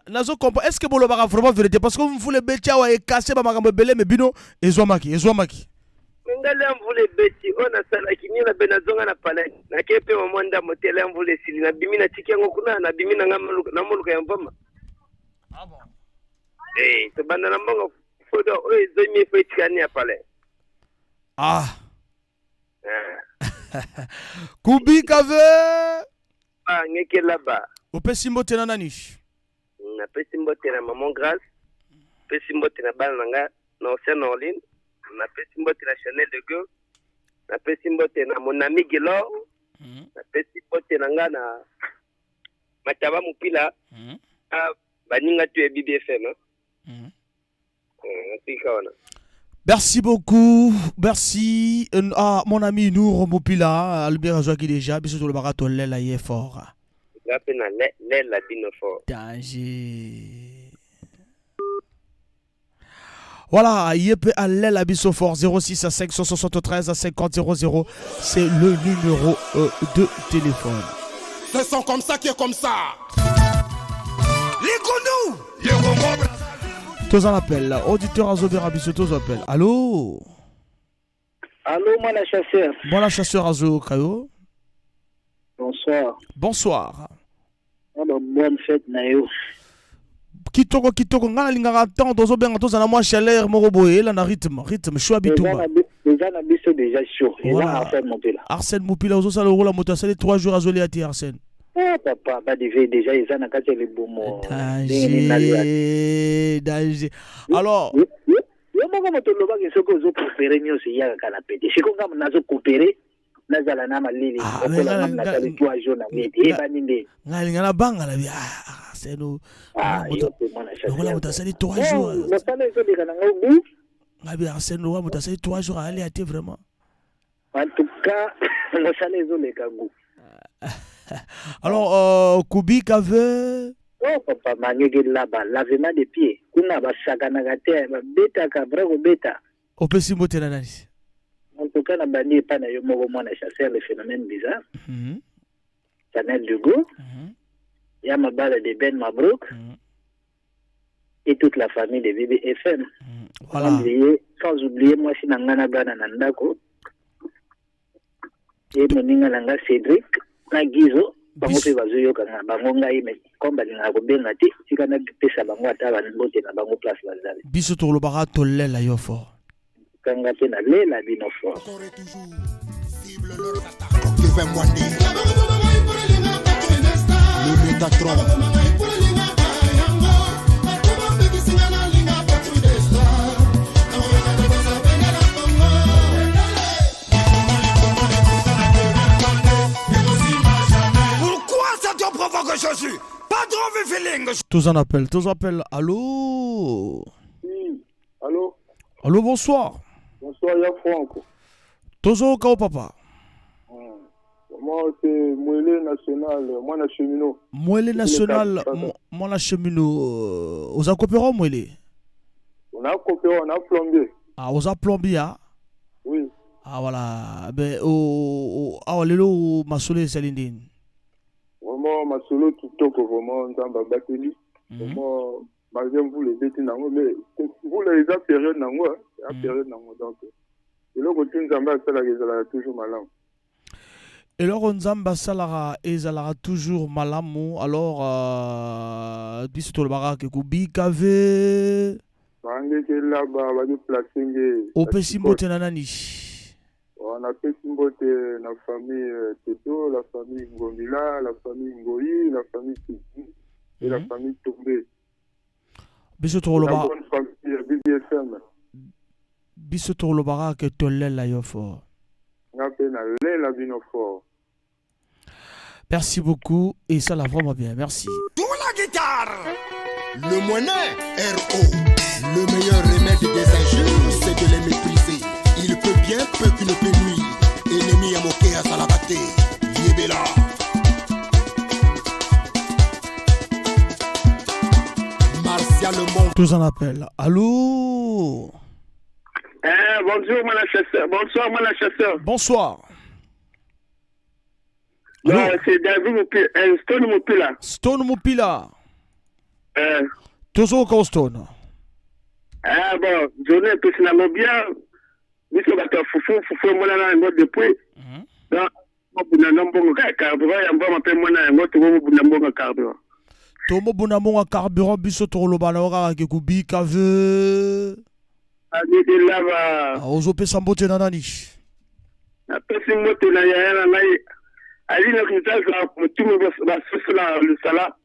nazo comprend. Est-ce que vous l'avez vraiment vérité? Parce que vous voulez Betcha et casser ma maman belé, mais bino et Zouamaki. Ngale on voulait Betty, on a ça qui ni la benazonga na palais. Na kepe au monde motel on voulait sili na bimina tiki ngokuna na bimina ngamuluka ya mboma. Ah bon. Eh, to banda na mbongo fodo o zomi fetikani ya palais. Ah. Kubi kave. Ah, ngeke là-bas. Au Pessimbo tena nani? Na Pessimbo tena maman grâce. Pessimbo tena balanga na Océan Orline. Na Pessimbo tena Chanel de Gaulle. Na Pessimbo tena mon ami Gilor. Na Pessimbo tena nga na Mataba Mupila. Ah, baninga tu e BBFM. Merci beaucoup, merci à mon ami Nour Moupila, Albert Joaki déjà, bisous le barato Lela y est fort. Lela bino fort. Danger. Voilà, Yep à Lela biso fort 06 à 573 à 50 00, c'est le numéro de téléphone. Ce sont comme ça qui est comme ça. Les Gondou. Tous en appel, auditeur Azobé Rabisso, tous appel. Allô? Allô, moi la chasseur. Moi la chasseur Azo Kayo. Bonsoir. Bonsoir. Alors, bonne fête Nayo. Kitoko ngana lingaka temps tozo benga toza na moi chaleur moko boye là na rythme choix bitumba. Déjà na biso déjà chaud. Voilà Arsène Moupila. Arsène Moupila ozo sala rola moto sala 3 jours azoli ati Arsène. Ah papa ba devait déjà ils en a katé les bomo. Danger. Alors yo moko moto loba ke soko zo coopérer nyo se ya kala pété. C'est comme na zo coopérer. Nazala na malili. Okola na tali 3 jours na midi. Eba ninde. Ngali ngala banga la bi c'est nous. Rola moto sala 3 jours. Na sala zo de kana ngou. Ngabi Arsène rola moto sala 3 jours aller ati vraiment. En tout cas, na sala zo le kangou. Alors, Kubik avait... Oh, papa, manyoge là-bas, lavement des pieds. Kuna ba sakana gate, ba beta ka bravo beta. Opesi mote na nani? En tout cas, na bandi pas na yo moko mwana chasser le phénomène bizarre. Chanel Dugo. Ya mabala de Ben Mabrouk. Et toute la famille de BBFM. Voilà. Sans oublier moi si nangana bana nandako. Et moninga nanga Cédric. Na gizo bango pe bazoyo kanga bango ngai me komba linga ko benga ti sikana pesa bango ata ba mbote na bango place bazali biso to lo bara to lela yo fort kanga pe na lela bino fort cible leur attaque Kevin Mwandi le Métatron tous en appellent. Allô? Oui, allô? Allô, bonsoir. Bonsoir, il y a Franck. Tozo Kao Papa. Moi, c'est Moëlé National, moi, la cheminot. Moëlé National, moi, la cheminot. Aux acopérons, Moëlé? On a coopéré, on a plombé. Ah, aux a plombé, hein? Oui. Ah, voilà. Ben, ah, lelo, ma soleil, Salindine. Vraiment, ma solo tout vraiment dans ma batterie. Vraiment, malgré vous les bêtises, mais vous les avez période nango, la période nango donc. Et là, quand on zamba ça la toujours malin. Et là, on zamba ça la toujours malamu. Alors, dis tout le barak que kubi kave. Bange que là-bas, va nous placer. Opesimbo tenanani. On a fait la famille Teto, la famille Ngomila, la famille Ngoyi, la famille Titi et la famille Tombé. Bisoto la bonne famille BBFM. Bisoto le bara que tolle la yofo. La binofort. Merci beaucoup et ça la vraiment bien. Merci. Tout la guitare. Le monnaie RO. Le meilleur remède des injures, c'est de les mépriser. Il peut bien, peu qu'il ne peut nuire. Ennemi à moquer à Salabate. Yébela. Martial le monde. Tous en appellent. Allô? Bonjour, mon chasseur. Bonsoir, mon chasseur. Bonsoir. C'est David Moupila. Stone Moupila. Stone Moupila. Tozo Stone. Ah bon, journée, tout finalement bien. Biso bata fufu mwana na ngo depuis. Donc, buna mbongo carburant ya mboma pe mwana ngo to buna mbongo carburant. Tomo buna mbongo carburant biso to lobana ora ke kubika ve. Ani de lava. Ozo pesa mbote na nani? Na pesa mbote na ya na ali na kintaza mutumu ba sosala le sala.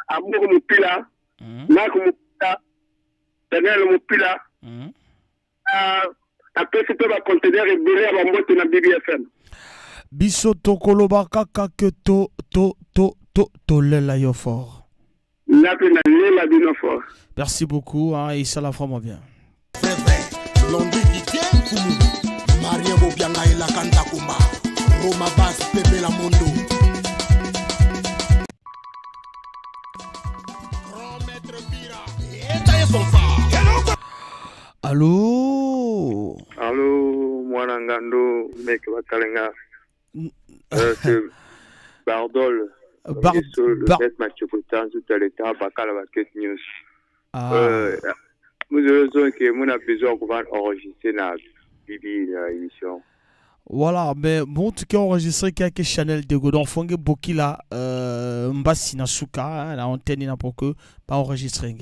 Amu Moupila. Na ko Moupila. Daniel Moupila. Après, c'est pas conteneur et belé à la moitié de la BBFM. Biso tokoloba kaka ke to lela yo fort. La bino fort. Merci beaucoup hein, et ça la vraiment bien. Londi Didier Koumou, Maria Bobianga et la Kanta Kumba, Roma Bass Pepe la Mondo. Grand maître Bira, et taille son phare. Allô? Allô, mwana ngando, mec bakalenga. C'est Bardol. Le net Mathieu Cotin, tout à l'état, Bakala Basket News. Nous avons besoin que mon a besoin qu'on va enregistrer Bibi na émission. Voilà, mais bon, tu as enregistré quelques Chanel de Godon Fongue Bokila Mbassi Nasuka, la antenne n'a pas que pas enregistré.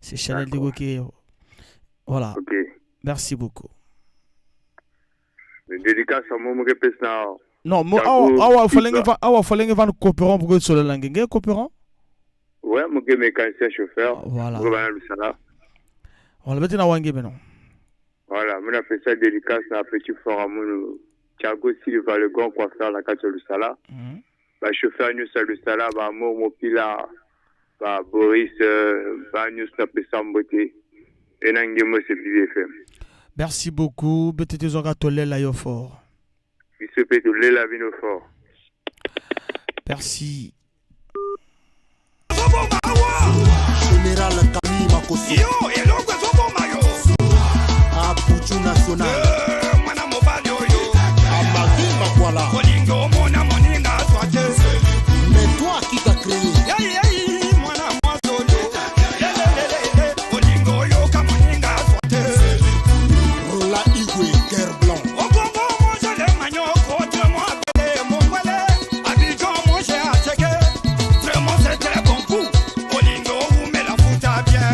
C'est Chanel de Godon. Voilà. Ok. Merci beaucoup. Une dédicace à mon répète na. Non, moi, fallait que coopérant pour que sur la langue. Coopérant? Ouais, mon mécanicien chauffeur. Voilà. On va mettre dans Wangé maintenant. Voilà, on a fait ça dédicace à un petit forum. Thiago Silva, le grand coiffeur, la carte du Sala. Chauffeur News du Sala, mon pila, Boris, News Samboté. Et Nangemo, c'est BFM. Merci beaucoup. Peut-être que tu as là fort. Il se peut de la vie fort. Merci. Général Camille Makoso. Yo, et l'on va au mayo. À Bouchou National. Mwana mobali oyo. À Magimba, voilà. Kolingo mona moninga soite. Mais toi qui t'as créé. Mwana mwa solo. Kolingo yo ka moninga soite. Rola Igwe, Guerre Blanc. Okongo monje le manyo kote mo apele mongwele. Abidjan monje ateke. Vraiment c'est très bon coup. Kolingo ou met la fouta bien.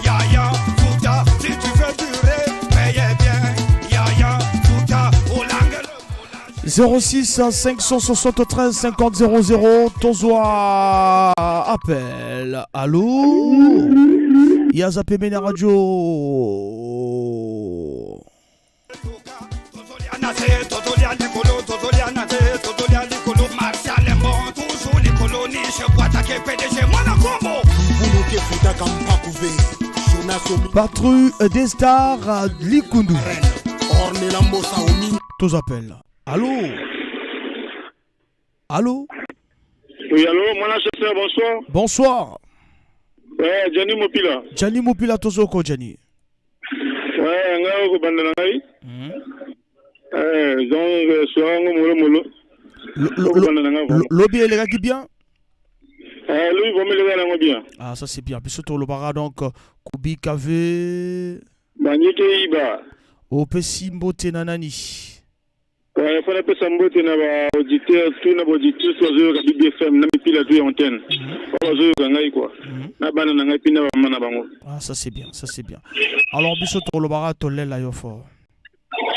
Yaya, fouta, si tu veux durer, payez bien. Yaya, fouta, au langue. 06 573 50 00 Tozoa appel. Allô? Yazapé Mena Radio. Patrouille des stars Likundu. Tous appels. Allô? Allô? Oui, allô, mon chasseur, bonsoir. Bonsoir. Ouais, Gianni Mopila. Gianni Mopila Tozoko, Gianni. Ouais, nga ko bandana ngai. Donc soir molo. Lobby les gars qui bien? Lui va me le gars bien. Ah, ça c'est bien. Puis surtout le bara donc Kubi Kave. Banyeke iba. Opesimbo tenanani. Ouais, faut appeler ça mbote na ba auditeur, tout na ba auditeur sur zo ka BFM na mipila tu antenne. Pas zo ka ngai quoi. Na bana na ngai pina ba mana bango. Ah, ça c'est bien, ça c'est bien. Alors biso to le bara to le la yo fort.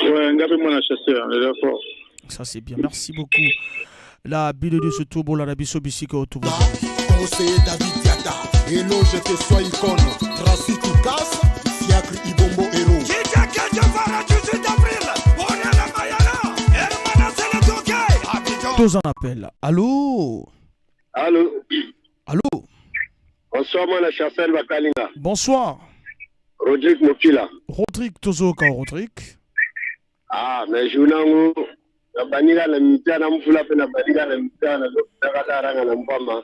Ouais, ngape mon chasseur, le fort. Ça c'est bien. Merci beaucoup. La bille de ce tour la biso bisika au tour. Conseiller David Diata. Hello, je te sois icône. Tracy Toukas, Fiacre Ibombo Héros. Tous en appel. Allô? Allô? Allô? Bonsoir, mon chasseur Bakalinga. Bonsoir. Rodrigue Mokila. Rodrigue Tozoka, Rodrigue. Ah, mais je n'ai pas banira la mita na mfula pe na banira la mita na dokata ranga na mbama.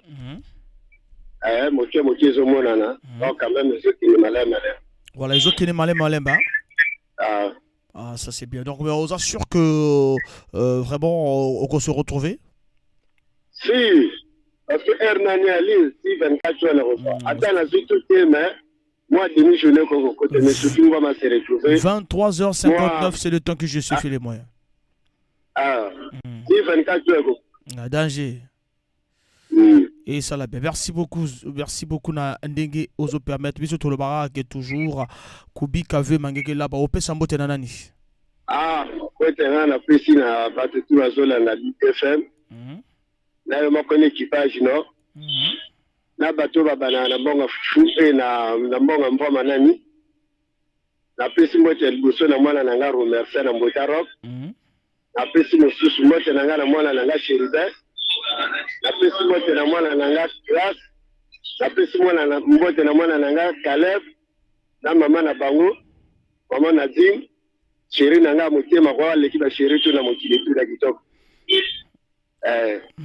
Moke zo monana. Donc quand même ceux qui malais. Voilà, les autres qui ne malais bah. Ah, ça c'est bien. Donc, on vous assure que vraiment, on va se retrouver. Si, parce que Hernani Ali, si 24 heures, attends, la vie tout est, mais moi, demi-journée, côté, mais surtout, on va se retrouver. 23h59, c'est le temps que je suis fait les moyens. Ah, si 24 heures. Ah, danger. Et ça l'a bien. Merci beaucoup, na Ndenge Ozo permettre. Biso to le bara qui est toujours Kubi Kave mangeke là-bas. Ope sambote nanani. Ah, ouais, t'es là, na pesi na batu tu azola na BFM. Là, je m'en équipage, non? Na batu babana na bonga fufu et na bonga mboma nani. Na pesi mote liboso na mwana na nga remercier na Mbotarok. Na pesi mosusu mote na nga na mwana na nga Sheridan. Na pesi mote na mwana na nga Classe. Na pesi mote na mwana na nga Caleb. Na mama na bango. Mama na Dim. Chéri na nga motema kwa l'équipe de chéri tout na mokili tout la kitoko.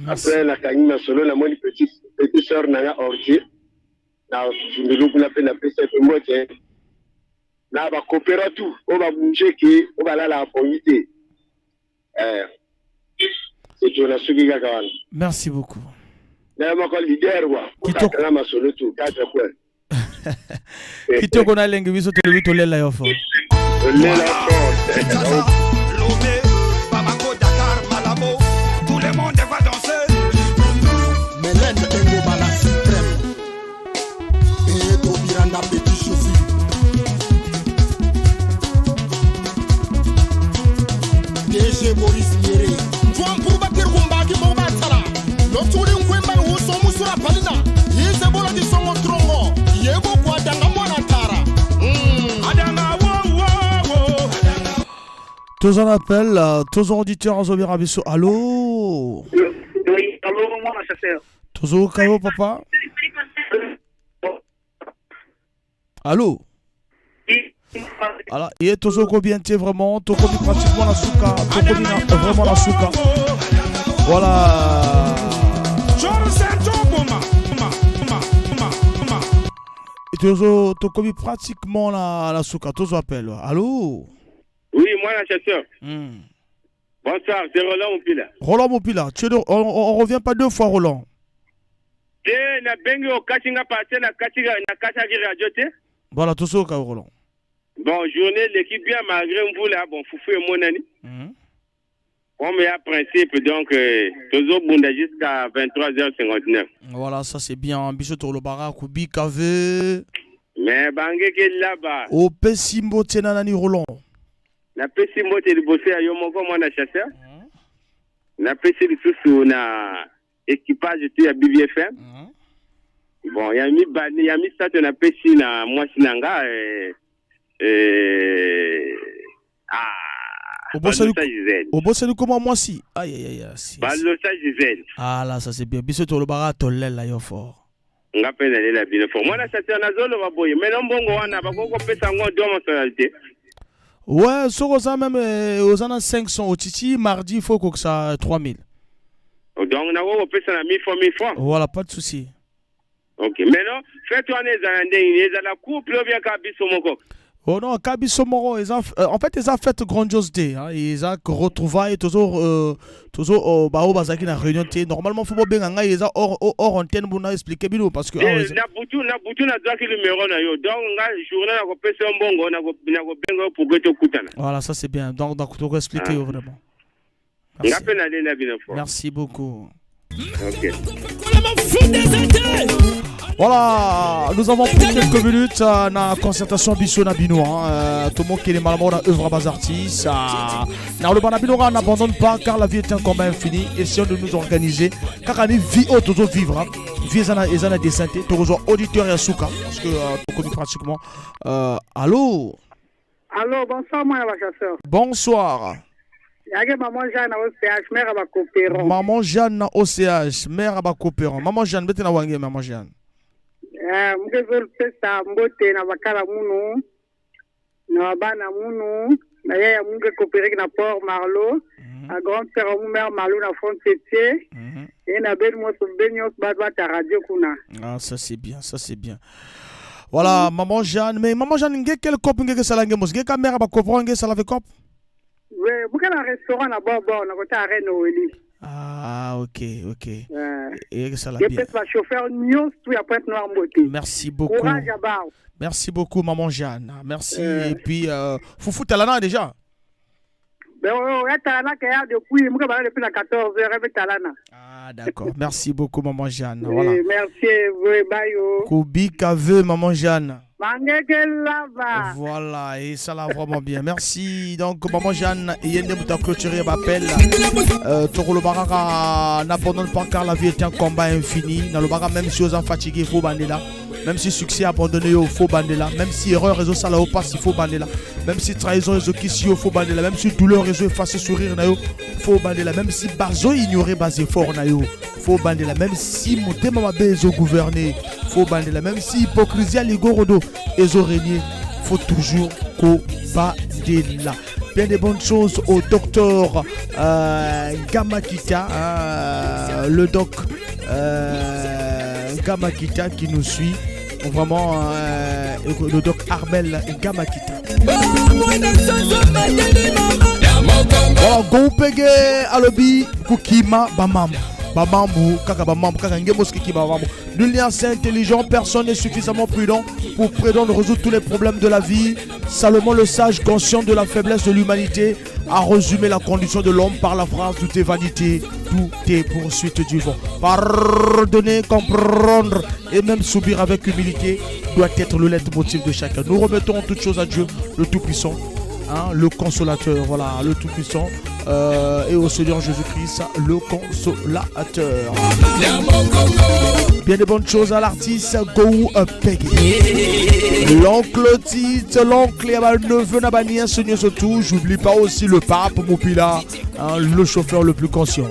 Après la kangi na solo na moni petite sœur na nga Orji. Na fundulu kuna pe na pesi mote. Na ba coopéra tout. On va bouger qui on va là la appointité. Merci beaucoup. Kitoko na lengi biso to le la yo fo. Kinshasa, Lomé, Bamako, Dakar, Malabo, tout le monde va danser. Mélène Engoba la suprême. Et Tobiranda Petit Chauffeur. DG Boris Yere. Tuan Pouba Kirkumbaki Boba Tala. Loturi Nkwemba Uso Musura Palina. Yese Bola di Songo Trongo. Yego kwa Danga Mwana Tara. Adanga, wow, wow, wow. Tous en appel, tous en auditeurs en Zobir Abisso. Allô? Oui, allô, moi, la chasseur. Tous au Kayo, papa? Allô? Alors, il est tous au combien t'es vraiment? Tout comme pratiquement la souka. Tout comme vraiment la souka. Voilà. Et tout comme pratiquement la souka. Tous appel. Allô? Oui, moi, la chasseur. Bonsoir, c'est Roland Moupila. Roland Moupila, on revient pas deux fois, Roland. Na bengi au Kachinga parti na Kachagi Radio te. Voilà, tout ça au cas, Roland. Bon, journée, l'équipe bien malgré vous là, bon, Foufou et mon ami. Comme il y a principe, donc, toujours Bunda jusqu'à 23h59. Voilà, ça c'est bien. Bichot Olobara, Koubi, Kave. Mais Bangé qui est là-bas. Au Pessimbo, Tienanani, Roland. Na Pessimbo, tu es bossé à Yomoko, moi, na chasseur. Na Pessimbo, sous na équipage, tu es à BBFM. Bon, il y a mis ça, tu as Pessimbo, na moi, Sinanga, au boss, comment moi si? Aïe. Balosa Gisèle. Ah là, ça c'est bien. Bichot Olobara, Tolel, là, yo fort. On appelle la ville fort. Moi, la chasseur, na zone, va boyer. Mais non, bon, on a pas qu'on peut s'en deux mensualités. Ouais, sur aux même aux années 500 au Titi, mardi, il faut que ça 3000. Donc, on a fait ça 1000 fois. Voilà, pas de souci. Ok, maintenant, fais-toi les la couple ou bien Kabisomoko. Oh non, Kabisomoko, en fait, ils ont fait grandiosité. Hein. Ils ont retrouvé toujours au Bazaki dans la réunion. Normalement, il faut bien qu'ils aient hors antenne pour nous expliquer parce que. Na butu na doit le numéro na yo. Donc, la journée, on a fait un bon, on a bien pour que tu écoutes. Voilà, ça c'est bien. Donc, tu peux expliquer vraiment. Merci beaucoup. Ok. Voilà, nous avons pris quelques minutes dans la concertation Bissot Nabino. Tout le monde qui est malheureusement dans l'œuvre bas artistes. Dans le Banabino, on n'abandonne pas car la vie est un combat infini. Essayons de nous organiser. Car on est vie toujours vivre. Vie est en décente. Toujours auditeur et souka. Parce que tu connais pratiquement. Allô? Allô, bonsoir, moi, la chasseur. Bonsoir. Maman Jeanne au CH, mère à Bakopéron. Maman Jeanne au CH, mère à Bakopéron. Maman Jeanne, bête na wange, maman Jeanne. Mugezol pesa mbote na bakala munu. Na bana munu. Na yaya munge kopéré na Port Marlo. A grand-père ou mère Marlo na Font-Tétier. Et na ben mo so benyos badwa ta radio kuna. Ah, ça c'est bien, ça c'est bien. Voilà, maman Jeanne, mais maman Jeanne, quel cop nge salange mos, nge mère à Bakopéron nge salave cop? Oui, beaucoup de restaurants à Bobo, on a côté à Rennes. Ah, ok. Et ça l'a bien. bien. Chauffeur Nios, tout y a pas de noir beauté. Merci beaucoup. Courage à Bar. Merci beaucoup, maman Jeanne. Merci. Et puis, Foufou Talana déjà. Ben, on est Talana qui est depuis, moi, depuis la 14h, avec Talana. Ah, d'accord. Merci beaucoup, maman Jeanne. Voilà. Merci, oui, bye. Koubi Kave, maman Jeanne. Là-bas. Voilà, et ça l'a vraiment bien. Merci. Donc, maman Jeanne, Yende Mouta clôturé m'appelle. Toro le Baraka n'abandonne pas car la vie est un combat infini. Dans le Baraka, même si aux enfants fatigués, il faut bander là. Même si succès abandonné, il faut bander là. Même si erreur, réseau ça là au passe, il faut bander là. Même si trahison, réseau qui si il faut bander là. Même si douleur, réseau effacer sourire, il faut bander là. Même si bazo ignorer basé fort, il faut bander là. Même si monter ma bézo gouverner, il faut bander là. Même si hypocrisie, les gorodo, ils ont régné, il faut toujours bander là. Bien des bonnes choses au docteur Gamakita, le doc Gamakita qui nous suit. Vraiment, le doc Armel Gamakita. Voilà, Goupege Alobi Kukima Bamam. Bamambu, kaka bamambu, kaka ngemoski ki bamambu. Nul n'est assez intelligent, personne n'est suffisamment prudent pour prétendre résoudre tous les problèmes de la vie. Salomon le sage, conscient de la faiblesse de l'humanité, a résumé la condition de l'homme par la phrase: tout est vanité, tout est poursuite du vent. Pardonner, comprendre et même subir avec humilité doit être le leitmotiv de chacun. Nous remettons toutes choses à Dieu, le Tout-Puissant, le Consolateur, voilà, le Tout-Puissant, et au Seigneur Jésus-Christ, le Consolateur. Bien de bonnes choses à l'artiste Go Peggy. L'oncle Tite, l'oncle et le neveu Nabania, Seigneur surtout. J'oublie pas aussi le pape Moupila, le chauffeur le plus conscient.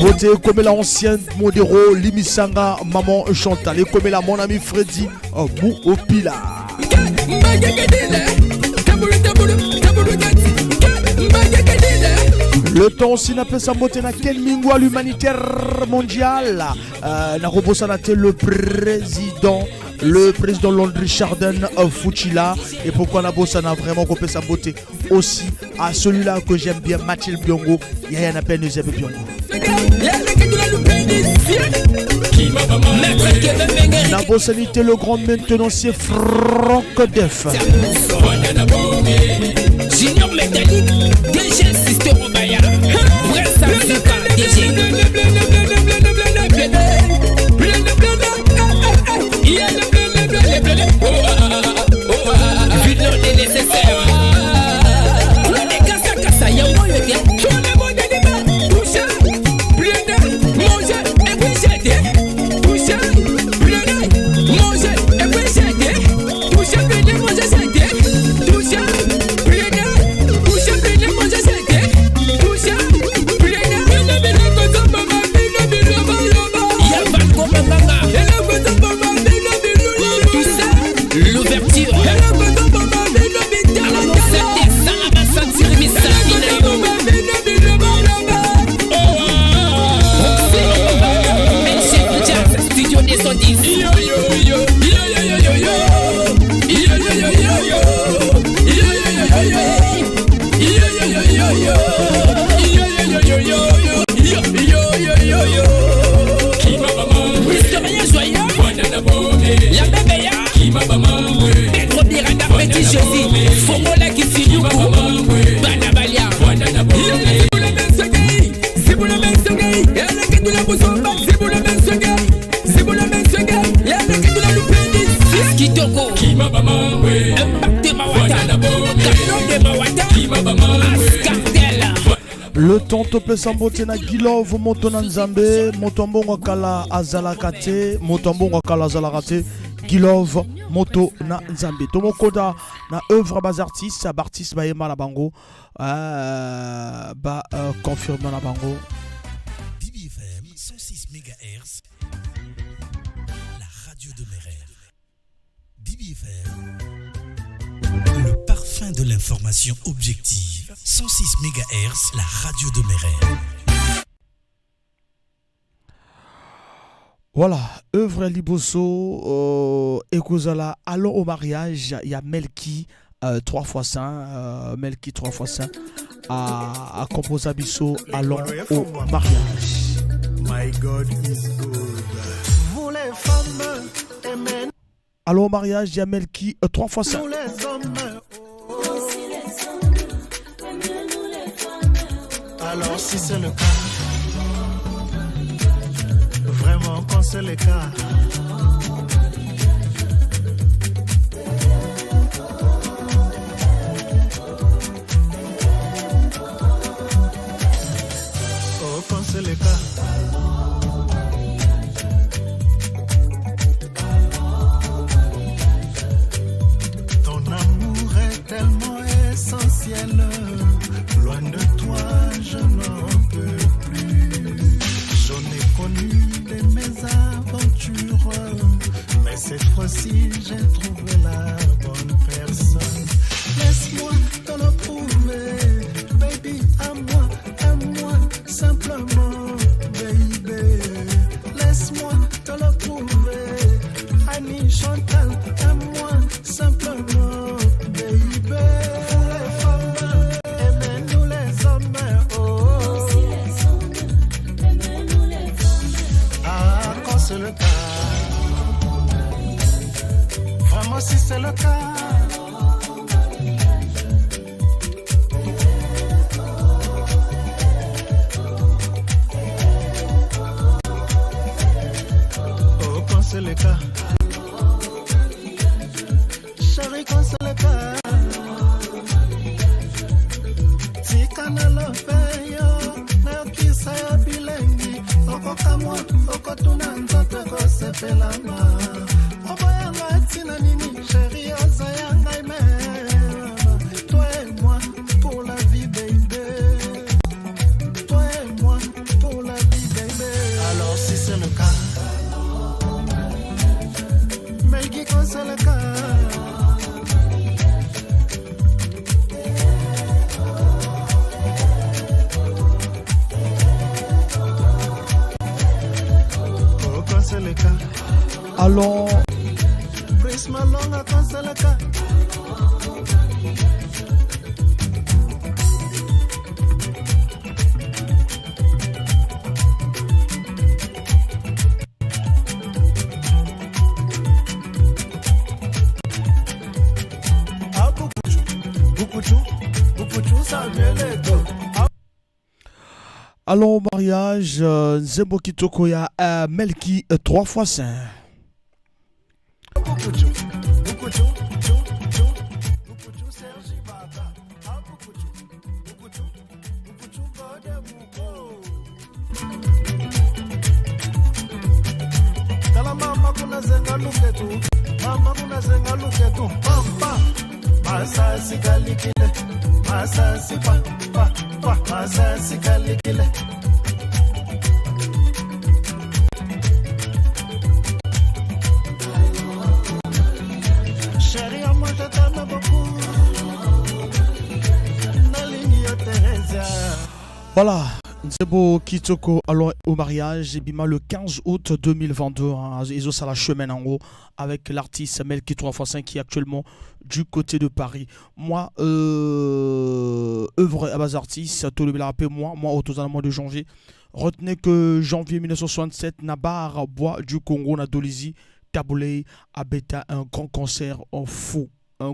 Beauté comme la ancienne Modero, Limisanga, Maman Chantal. Et comme la mon ami Freddy, Moupila. Le temps aussi n'a pas sa beauté na quel mingwa l'humanitaire mondial. Na robossanate le président Landry Chardin Fouchila. Et pourquoi na bossa n'a vraiment coupé sa beauté aussi à celui-là que j'aime bien, Mathilde Biongo. Yaya n'a pas Eusebe Biongo. Na bossanité le grand maintenancier Franck Def. Junior métallique, DG Sister Obaya, vrai Sansika, DG. Vite le nécessaire. Le kasa kasa, y'a un moyen bien. Tout le monde est libre. Toucher, pleurer, manger et puis jeter. Toucher, pleurer, manger et puis jeter. Toucher, pleurer, manger, jeter. Toucher. L'ouverture. Studio des 110. La bébé ya Pedro Miranda Petit Jésus Fongola qui finit au bout Banabalia C'est pour la même songay Et la quête de la bousson C'est pour la même songay C'est pour la même songay Et la quête de la loupénis Askitoko Impact Mawata Canon de Mawata Ascartel. Le tonto pesambote na Gilov moto na Nzambe motombongo kala azalakate motombongo kala azalakate Gilov moto na Nzambe tomokoda na œuvre bas artiste Bartis Bayema na bango confirme na bango DBFM 106 MHz la radio de mes rêves. DBFM le parfum de l'information objective. 106 MHz, la radio de mes rêves. Voilà, œuvre Liboso, Ekozala, allons au mariage. Il y a Melki 3 x 5, Melki 3 x 5 à composer Abisso, allons au mariage. My God is good. Vous les femmes aimez. Allons au mariage, il y a Melki 3 x 5. Nous les hommes. Alors si c'est le cas, vraiment quand c'est le cas, oh quand c'est le cas, ton amour est tellement essentiel. Loin de toi, je n'en peux plus. J'en ai connu de mes aventures, mais cette fois-ci, j'ai trouvé la bonne personne. Laisse-moi te le prouver, baby, à moi, simplement, baby. Laisse-moi te le prouver, Annie Chantal, à moi, simplement, baby. c'est le cas. Vraiment si c'est le cas. Oh quand c'est le cas. Chérie quand c'est le cas. Tikana lo feyo. Neokisa ya bilengi. Oko kamwa. Oko tuna nzote ko sepelama. Oboyanga tina nini. Chérie ozayanga ime. Toi et moi pour la vie baby. Toi et moi pour la vie baby. Alors si c'est le cas. Mais qui quand c'est le cas. Allons. Allons au mariage, Nzembo Kitoko ya Melki 3x5. Kala mama kuna zenga luketu, mama kuna zenga luketu, papa. Masa sikalikile, masa sipa, pa, masa sikalikile. Chérie, moi je t'aime beaucoup. Nalingi Teresa. Voilà. Nzembo Kitoko, alors au mariage, Bima le 15 août 2022, ils ont ça la chemin en haut avec l'artiste Melki 3x5 qui est actuellement du côté de Paris. Moi, œuvre à base artiste, tout le monde rappelle moi, autour mois de janvier. Retenez que janvier 1967, Nabar, Bois du Congo, Nadolizi, Taboulé, Abeta, un grand concert en fou en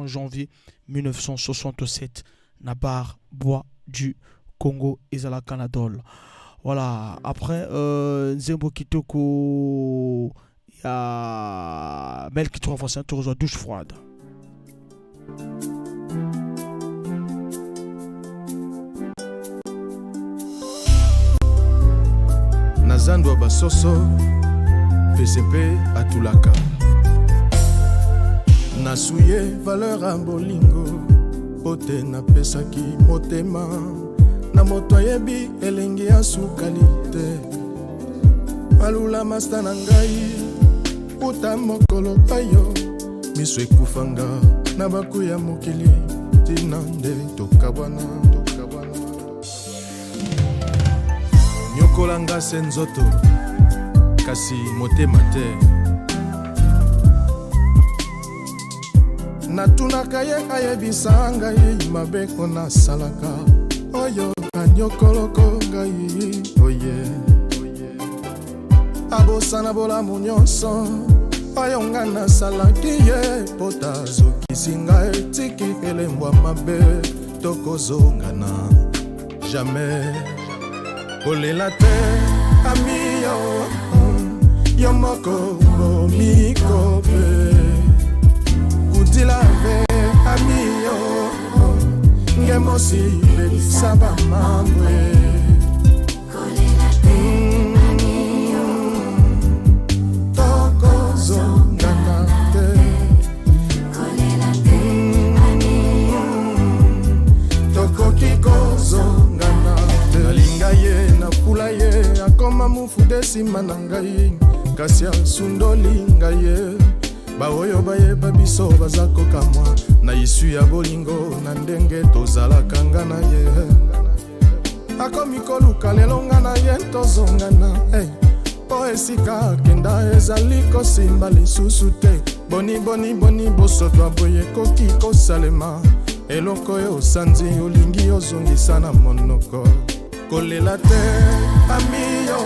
janvier 1967. Nabar, Bois du Congo et Zala Canadol. Voilà. Après, Nzembo Kitoko, il y a Melki 3x5, tu reçois douche froide. Nazando Basoso, PCP Atulaka. Nasuye valeur à bolingo, pote na pesaki motema. Na moto yebi elengi ya sukalite alula masta na ngai uta mokolo payo miso ekufanga na baku ya mokili tina nde tokabwana nyokolanga se nzoto kasi motema te natunaka ye ayebisa ngai mabeko nasalaka oyo kanyokoloko ngai oye abosana bolamu nyonso oyo nga nasalaki ye po tazokisi ngai tiki elembwa mabe tokozongana jamais kolela te ami yo moko bomikope kutila ve ami yo ngemosi belisaba mambwe tokozongana te tokoki kozongana te nalinga ye napula ye akoma mufude nsima na ngai kasi asundoli ngai ye baoyo bayeba biso baza kokamwa na isu ya bolingo na ndenge tozalaka nga na ye akomi koluka lelo nga na ye tozongana po esika akenda ezali kosimba lisusu te boni bosoto aboye koki kosalema eloko oyo osanzi olingi ozongisa na monoko kolela te ami yo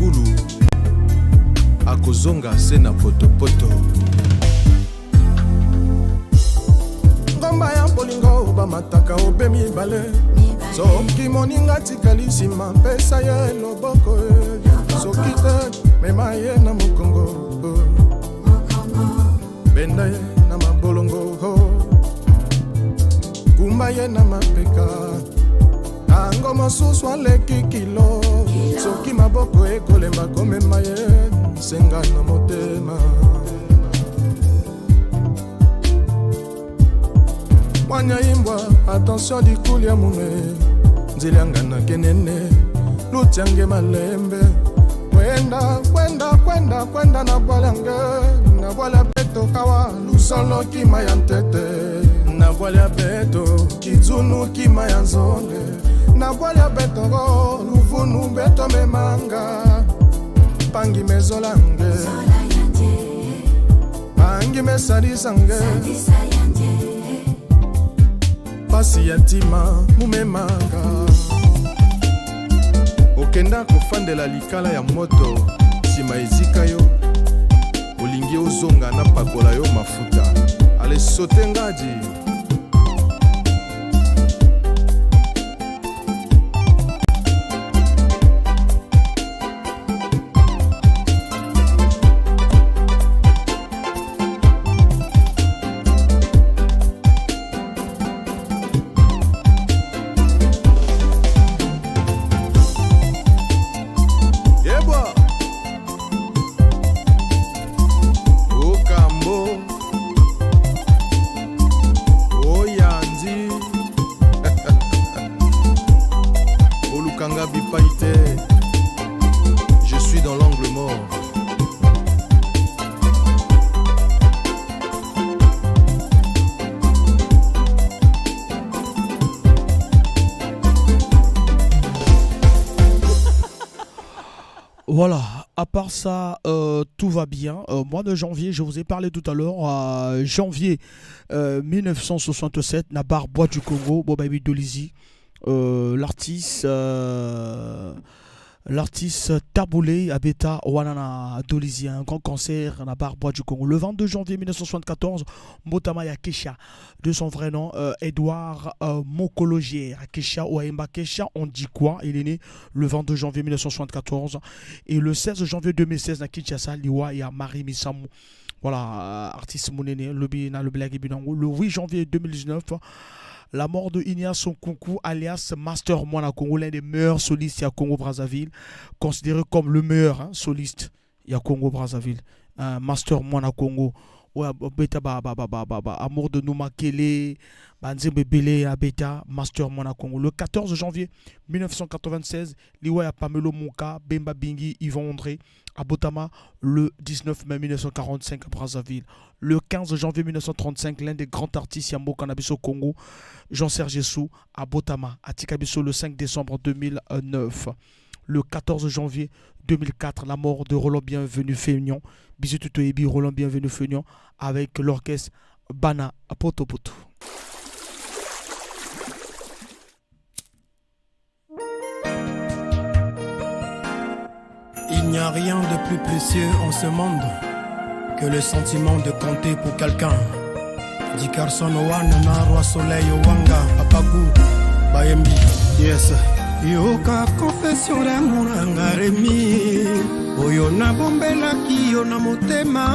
fulu akozonga se na potopoto ngomba ya bolingo bamataka obe mibale soki moninga tikali nsima pesa ye loboko soki te mema ye na mokongo benda ye na mabolongo kumba ye na mapeka tango mosusu aleki kilo soki maboko ekolemba komema ye senga na motema mwanya imbwa attention dikuli ya mume nzilianga na kenene lutiange malembe kwenda na bwala peto kawa lusolo kima ya ntete na bwala peto kizunu kima ya nzonde na bwala peto luvunu beto memanga pangi mezolange pangi mesalisange pasi ya ntima mumemanga okenda kofandela likala ya moto nsima ezika yo olingi ozonga na pakola yo mafuta ale sote ngadi Voilà, à part ça, tout va bien. Mois de janvier, je vous ai parlé tout à l'heure, janvier 1967, Nabar Bois du Congo, Bobabi Dolizi, l'artiste Taboulé Abeta Wanana Dolizi, un grand concert Nabar Bois du Congo. Le 22 janvier 1974, Motamaya Kesha, de son vrai nom, Edouard Mokologier. Kesha Oaimba Kesha, on dit quoi? Il est né le 22 janvier 1974. Et le 16 janvier 2016, na Kinshasa, Liwa et Marie Misamou. Voilà, artiste Mounene, le blague binango. Le 8 janvier 2019, la mort de Ignace Sonkunku, alias Master Mwana Congo, l'un des meilleurs solistes à Congo-Brazzaville, considéré comme le meilleur soliste à Congo-Brazzaville. Master Mwana Congo. Amour de Nouma Kele, Banzembe Bele, Abeta, Master Mwana Congo. Le 14 janvier 1996, Liwa Pamelo Mouka, Bemba Bingi, Yvon André, à Botama. Le 19 mai 1945 à Brazzaville. Le 15 janvier 1935, l'un des grands artistes Yambo Canabiso Congo, Jean-Serge Sou, à Botama, à Tikabiso le 5 décembre 2009. Le 14 janvier 2004, la mort de Roland Bienvenu Feignon, Bisou Tutoyebi, Roland Bienvenu Feignon, avec l'orchestre Bana Poto Poto. Il n'y a rien de plus précieux en ce monde que le sentiment de compter pour quelqu'un. Di Carson Owana, Roi Soleil Owanga, Apaku, Bayembi. Yes. Yoka confession d'amour angaremi oyo nabombelaki yo na motema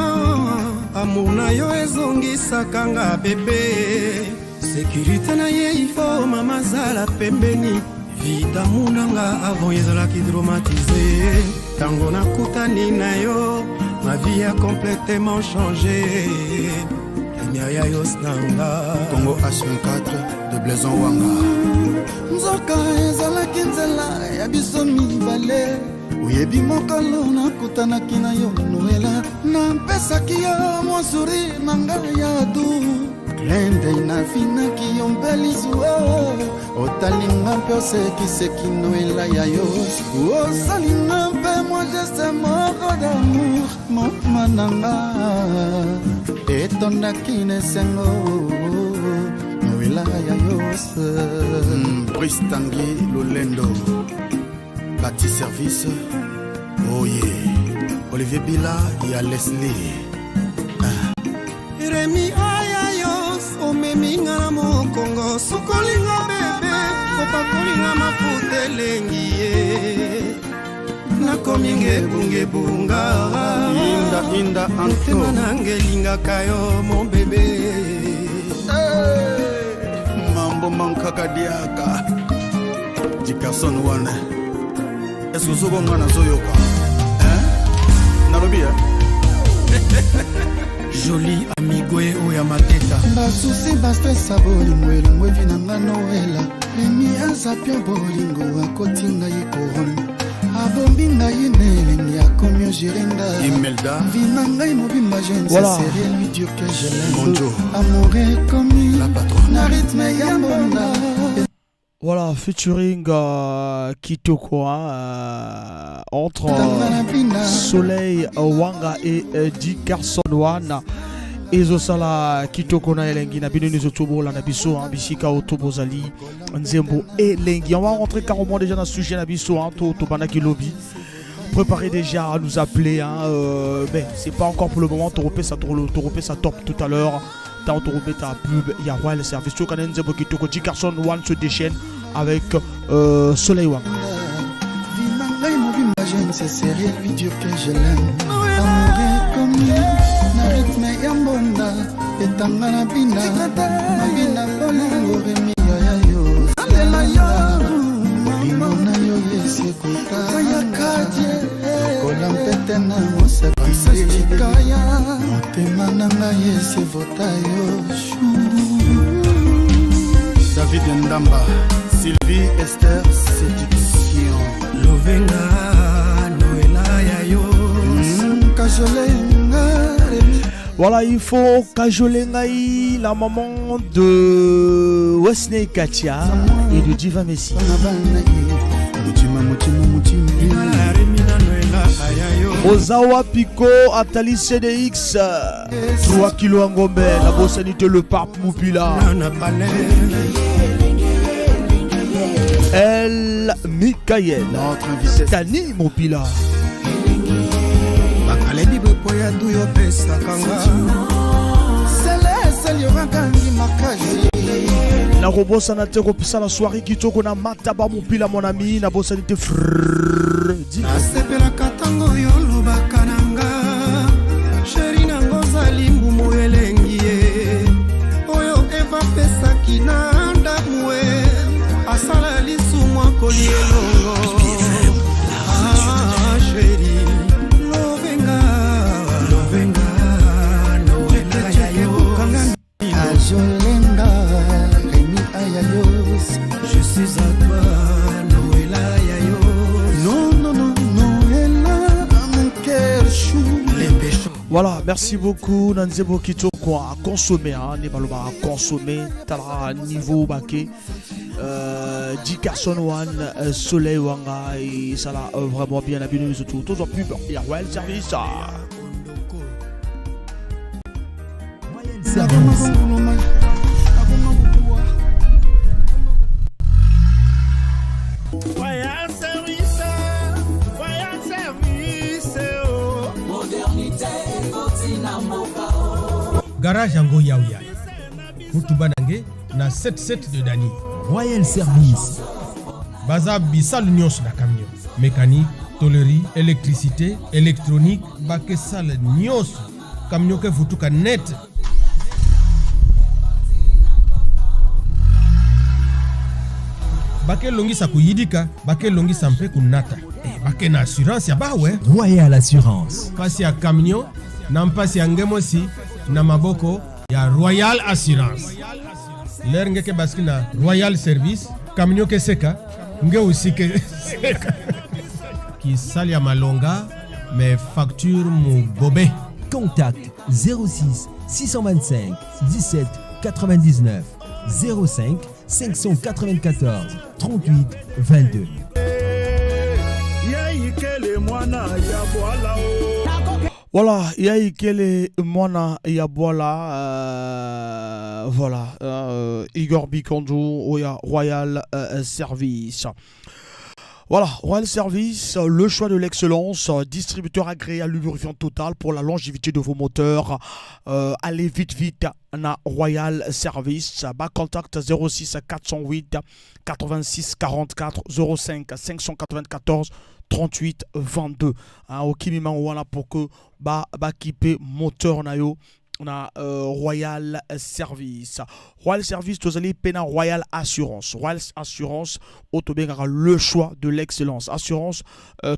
amour na yo ezongisaka nga bebe sécurité na ye ifo mama zala pembeni vie d'amour nanga avant ezalaki dramatisé tango nakutani na yo ma vie a complètement changé Emiaya Yosnanga Congo H24 de Blaison Wanga Nzoka ezalaki nzela ya biso mibale oyebi mokolo nakutanaki na yo noela napesaki yo mosuri na ngai ya du klende nafinaki yo mbelisuo otalinga mpe osekiseki noela ya yo osalinga mpe mwa geste moko d'amour motema na nga etondaki nesengo Brice Tanguy Lolendo Bati Service Oye, Olivier Bila, il y a Leslie. Remi ayayos, omeminga na mokongo, sukolinga bebe, opakolinga mafuta elengi ye. Nakominge bunge bunga, Inda motema nangelinga kayo mon bébé. Mambo mankaka diaka. Dickerson wana. Est-ce que vous avez un zoyoka? Nalobi, Joli amigwe oyamateta. Basusi bastresa bolingo elongo evinanga noela. Lemi azapia bolingo akotinga ye korona. Abombi ngai nelengi akomi ogirenda. Imelda. Vina ngai mobimba jeune, Voilà. c'est sérieux lui dire que je l'aime. Monjo. Amoureux commis. La patronne. Na rythme ya mbonda. Voilà, featuring Kitoko entre Soleil Wanga et Dickerson One. Ezosala Kitoko na elengi na bino nizotobo la na biso bisika otobozali nzembo elengi. On va rentrer carrément déjà dans le sujet na biso to banaki lobby. Préparez déjà à nous appeler mais c'est pas encore pour le moment. Toropé ça top tout à l'heure. Tant Toropé ta pub, il y a Royal Service. Tu connais nzembo Kitoko Dickerson One se déchaîne avec Soleil Wanga. Vina ngai mobimba jeune, c'est sérieux lui dire que je l'aime. Amoureux commis. Na rythme ya mbonda etanga na bina bolingo remi yayo alela yo bolingo na yo yesekota kola mpete na mosakikaya motema na ngai esevota yo David Ndamba, Sylvie Esther Séduction. Lovenga Noela yayo kajolenga. Voilà, il faut cajoler Naï, la maman de Wesley Katia et de Diva Messi. Ozawa Pico, Atali CDX, 3 kilos en Gombe, la bossanité le pape Moupila. El Mikael, Tani Moupila. Bakalebi boya duyo pesa kanga Celeste yorangangi makaji Na robosa na te kopisa la soirée kitoko na mataba Moupila mon ami na bossanité frrrr. Nasepela katango yolo bakananga Sheri nango zali mbumu elengi ye Oyo eva pesa kinanda mwe Asala lisu mwa koli elongo Sheri Ajolenga, Rémi Ayayos, je suis à toi, Noëlla Ayayos. Non, Noëlla, mon cœur chou. Les péchés. Voilà, merci beaucoup Nanzebo Kitoko à consommer, ne baloba à consommer, tala niveau baké. Dickerson One, Soleil Wanga, et ça l'a vraiment bien abîmé les autres. Tous en pub, il y a Royal Service. Royal Service, Royal Service, modernité, Garage Yango Yaouya. Kutubanange na 77 de Dani. Royal Service. Baza Bissal Nyos na camion. Mécanique, tôlerie, électricité, électronique, Bakesal Nyos. Camion ke futuka net. Bake longi sa kuyidika, bake longi sampe kunata. Bake na assurance ya bawe. Royal Assurance. Pasi ya camion, na mpasi ya ngemosi, na maboko ya Royal Assurance. Ler ngeke baski na Royal Service, camion ke seka, nge usike seka. Ki sali ya malonga, mais facture mu gobe. Contact 06 625 17 99 05 594 38 22. Voilà, Yaikele Mwana Yaboala, voilà, Igor Bikondo, Oya Royal Service. Voilà, Royal Service, le choix de l'excellence, distributeur agréé à lubrifiant total pour la longévité de vos moteurs. Allez vite, na Royal Service. Bas contact 06 408 86 44 05 594 38 22. Au Kimima wana pour que ba kipe moteur na yo. On a Royal Service. Royal Service, vous allez payer Royal Assurance. Royal Assurance, le choix de l'excellence. Assurance,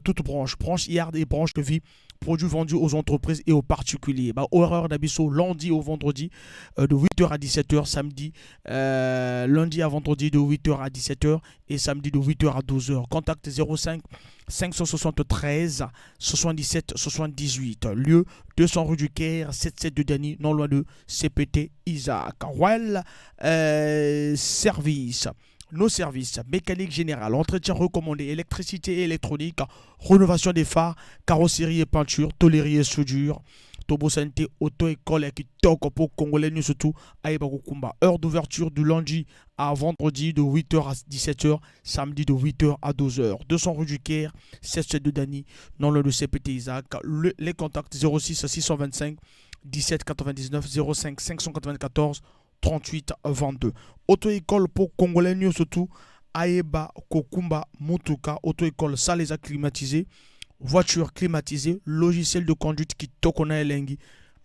toute branche IARD et branche de vie. Produits vendus aux entreprises et aux particuliers. Horaire d'abisso lundi au vendredi de 8h à 17h, samedi lundi à vendredi de 8h à 17h et samedi de 8h à 12h. Contact 05 573 77 78. Lieu 200 rue du Caire, 77 de Dany, non loin de CPT Isaac. Royal Service. Nos services, mécanique générale, entretien recommandé, électricité et électronique, rénovation des phares, carrosserie et peinture, tôlerie et soudure, Tobo Santé, auto-école et qui toque pour Congolais, nous surtout, Aïba Kukumba. Heure d'ouverture du lundi à vendredi de 8h à 17h, samedi de 8h à 12h. 200 rue du Caire, 77 de Dany, non loin de CPT Isaac. Les contacts 06 625 17 99 05 594 38 22. Auto-école pour Congolais, nous surtout, Aeba Kokumba Mutuka, auto-école Salesa climatisée, voiture climatisée, logiciel de conduite qui tokona elengi,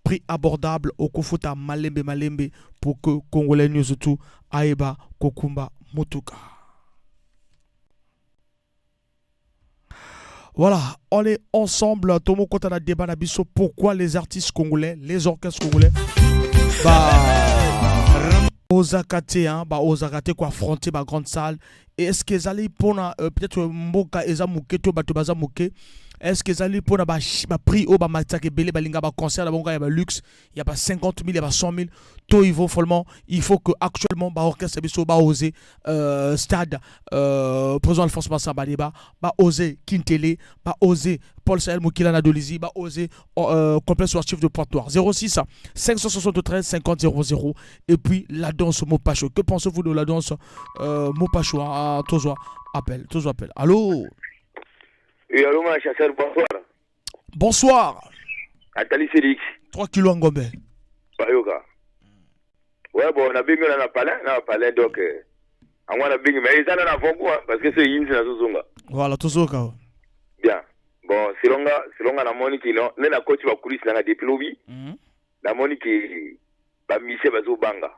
prix abordable au Kofuta Malembe pour que Congolais, nous surtout, Aeba Kokumba Mutuka. Voilà, on est ensemble. Tomo Kotana débat nabiso pourquoi les artistes congolais, les orchestres congolais, Ozakate, Ozakate quoi affronter ma grande salle. Et est-ce qu'ils allaient pour peut-être Mboka Ezamuke, to Batobaza Mouke. Est-ce qu'ils allaient pour ma prix au Bamatake Belé Balinga concert, il y a luxe, il y a pas 50 000, il y a pas 100 000. Tout il faut follement, il faut que actuellement orchestre Bisso ba oser stade président Alphonse Massa Badeba, ba oser Kintele, ba oser Paul Sahel Moukila Nadolizi, ba oser complexe sportif de Pointoir. 06 573 50 00. Et puis la danse Mopacho. Que pensez-vous de la danse Mopacho? Tozo appelle. Allô? Oui, allô, ma chasseur, bonsoir. Bonsoir. Atali Félix. 3 kilos en Gombe. Bayoka. Ouais, bon, on a bien on a parlé, donc, on a bien, mais ils en ont quoi, parce que c'est une na Zuzunga. Voilà, Tozoka. Bien. Bon, Silonga na moni qui non, na coach va coulisses na depuis lobby. Na moni qui ba mise bazo banga.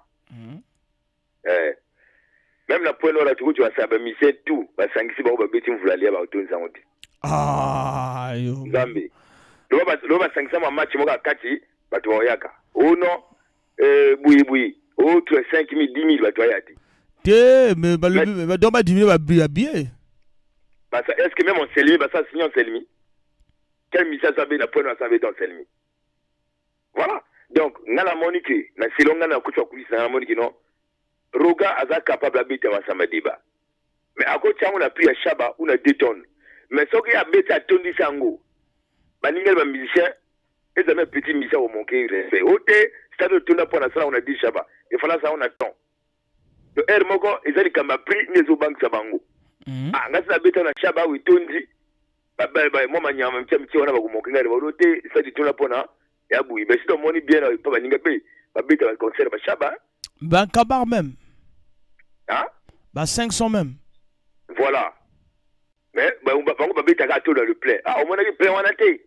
Même la pointe là, tu vois, ça ba mise tout, ba sangisi ba beti mvulalia ba utonzi sangote. Ah, yo. Zambi. Loba sangisa ma match moka kati batu oyaka. Oh non, bouyi. Oh, tu as 5 000, 10 000 batu oyati. Mais dans ma 10 000 va bien. Est-ce que même on s'élime, ça signe en Selmi? Quel message ça veut la pointe ça veut dans Selmi? Voilà. Donc, na monique, na silonga na kuchwa kulisa na monique non. Roga aza capable d'habiter à Samadiba. Mais à côté on a pris à Shaba, on a 2 tonnes. Mais ce qui a bêté à Tony Sango, Maningel va musicien, et ça met petit musicien au manquer respect. Oté, ça de tourner pour la salle, on a dit Shaba. Il fallait ça, on attend. Le R Mogo, ils ont dit qu'on a pris les banques Sabango. Ah, on a bêté à Shaba, oui, Tony. Moi, mania, même si on a beaucoup manqué, oté, ça de tourner pour la et à Boui. Mais si ton money bien, pas Maningapé, va bêter à concert à Shaba. Ben, Kabar même. Hein? Ben, 500 même. Voilà. Mais on va pas bêter à tout dans le plein. Ah, au moins, il plein en athée.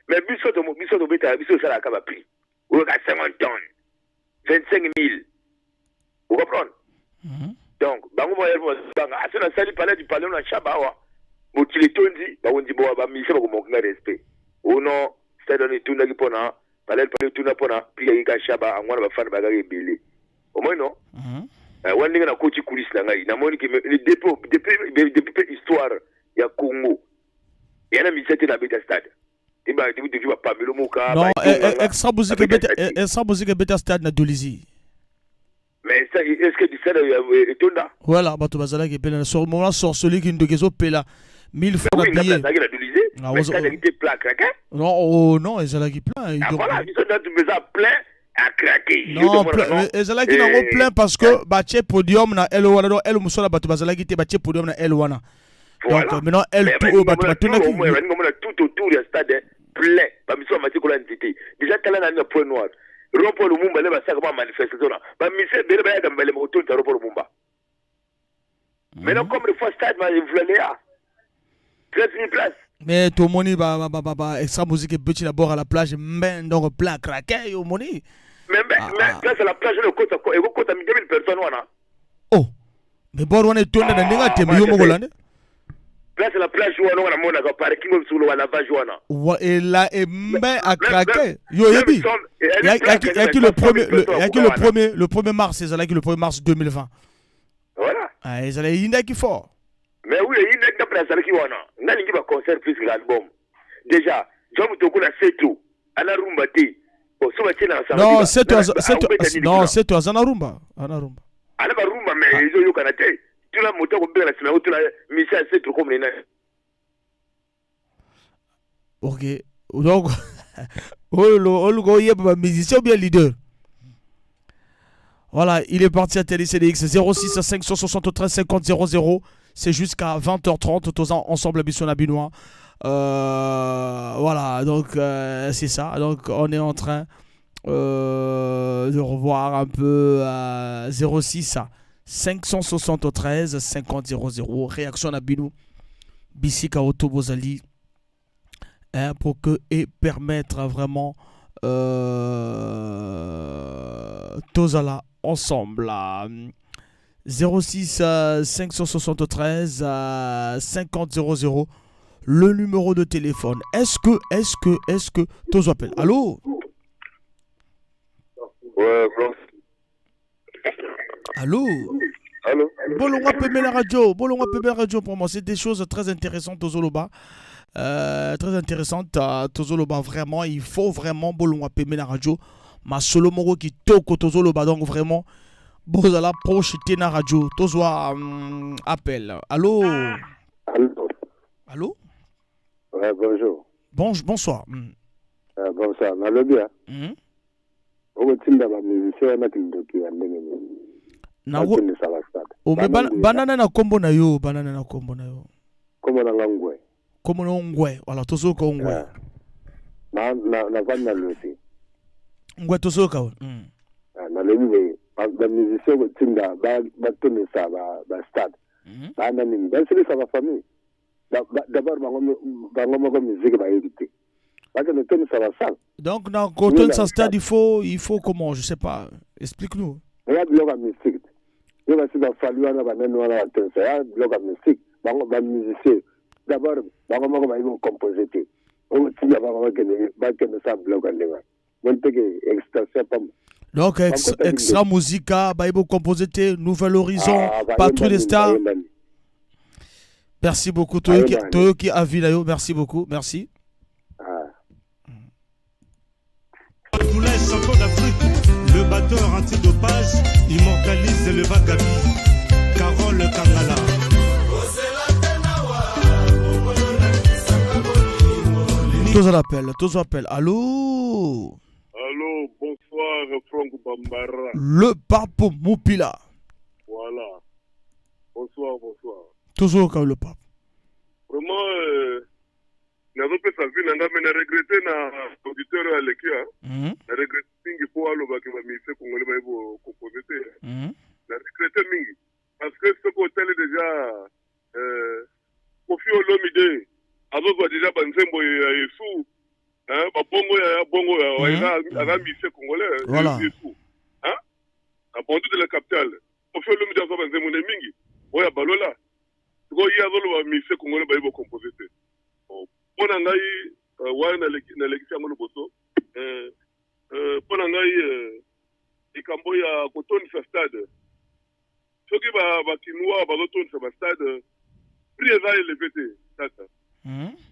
Mais biso to bêter, biso ça la caba prix. Ou à 50 tonnes. 25 000. Vous comprenez? Donc, bango moyen banga. Ah, c'est la salle du palais, on a chabawa. Motile tondi, on dit bon, bah, mise au manque de respect. Ou non, c'est donné tout n'a pas na. Palais tout n'a pas na. Puis il y a chaba, on va faire bagarre belé. Au moins non. On est dans la côte coulisse là, na moni qui le dépôt depuis histoire ya Congo. Il y a un ministère de la bêta stade. Il va dire pas le moka. Non, extra musique bêta stade na Dolizi. Mais ça est-ce que tu sais le tonda? Voilà, bato bazala qui pela sur moment sorcelé qui ndogezo pela 1000 francs na billet. Mais ça a été plein craqué? Non, oh non, ezala qui plein. Voilà, ils sont dans tout ça plein. À craquer. Non, ezala qui n'ont plein parce que bache podium na L1 no L musola bato bazala qui te bache podium na L1. Voilà. Donc maintenant elle tout au moins tout autour du stade plein. Ba mission mati ko l'entité. Déjà tala na point noir. Rompo Lumumba le ba saka ba manifestation là. Ba mission bele ba ya gambele mo tout Rompo Lumumba. Maintenant comme le fois stade va voulait là. 13 000 places. Mais tout moni extra musique et petit d'abord à la plage mais donc plein craqué au moni. Mais là c'est la plage le côté et vous côté 2000 personnes wana. Oh. Mais bon on est tourné dans ninga temo yo mogolane. Là c'est la plage où on a mona ka parking sur le lavage wana. Et là et mais à craquer. Yo yebi. Il y a qui le 1er mars, c'est là qui le 1er mars 2020. Voilà. Ah, ils allaient inda qui fort. Mais oui, il y a une place qui wana. Nani qui va concert plus l'album. Déjà, Jean Mutoko na setu. Ana rumba ti. Non, c'est toi, Zanarumba. Anarumba. Ana rumba mais ils ont kana te. Tu la moto ko bela sina tu la Michel c'est trop comme les nains. OK. Donc Olgo yeba musicien ou bien leader. Voilà, il est parti à TéléCDX 06 573 50 00. C'est jusqu'à 20h30. Tous ensemble à Bisson Abinois. Voilà, donc c'est ça. Donc on est en train de revoir un peu 06 573 50 00. Réaction à Binou. Bissika Otobozali. Pour que et permettre vraiment Tozala ensemble. 06 573 50 00. Le numéro de téléphone. Est-ce que Tozo appelle? Allô? Ouais, allô? Allô? Bolonga Pebe la radio. Bolonga Pebe la radio pour moi. C'est des choses très intéressantes, Tozo Loba. Très intéressantes, Tozo Loba. Vraiment, il faut vraiment Bolonga Pebe la radio. Ma solo moro qui toko Tozo Loba. Donc vraiment, Bozala proche na radio. Tozo appelle. Allô? Allô? Ouais, bonjour. Bonsoir. Bonsoir. Na le bien. Banana na kombo na yo. Kombo na ngwe. Kombo na ngwe. Voilà, tozo ko ngwe. Na vanda losi. Ngwe tozo ka. Na le bi ba musicien ko tinda ba tone sa ba stade. Ba na ni ba sili sa ba famille. D'abord bango ko musique ba éviter. Donc dans quand ça stade il faut comment, je sais pas, explique-nous. Regarde la musique. Il va se fallu na baneno na tensa ya la musique. Bango ba musicien. D'abord bango ba ils composer. On tient bango que ne ça bloc ndema. Monteke extension pam. Donc extra musica ba ils composer Nouvel Horizon, Patrouille des Stars. Merci beaucoup Toyoki Avilayo, merci beaucoup, merci. Poulet champion d'Afrique, le batteur antidopage immortalise le vagabi. Carole Kangala. Tozo appelle. Allô? Allô, bonsoir Franck Bambara. Le pape Moupila. Voilà. Bonsoir. Tozo le pape. Vraiment, nazo pesa vie nanga mena regretter na auditeur à l'équipe na regretter mingi po aloba ke ba mise congolais ba ebo composer na regretter mingi parce que ce hôtel déjà Kofi Olomide azo ba déjà banzembo ya Yesu ba bongo ya aga mise congolais Yesu à Bondu de la capitale Kofi Olomide azo banzembo ne mingi oya balola ko yi azo lo ba mise congolais ba ebo composer pona ngai wana na lekisa ngolo boso pona ngai ikambo ya kotonisa stade soki ba kinwa ba kotonisa ba stade prix eza élevé te tata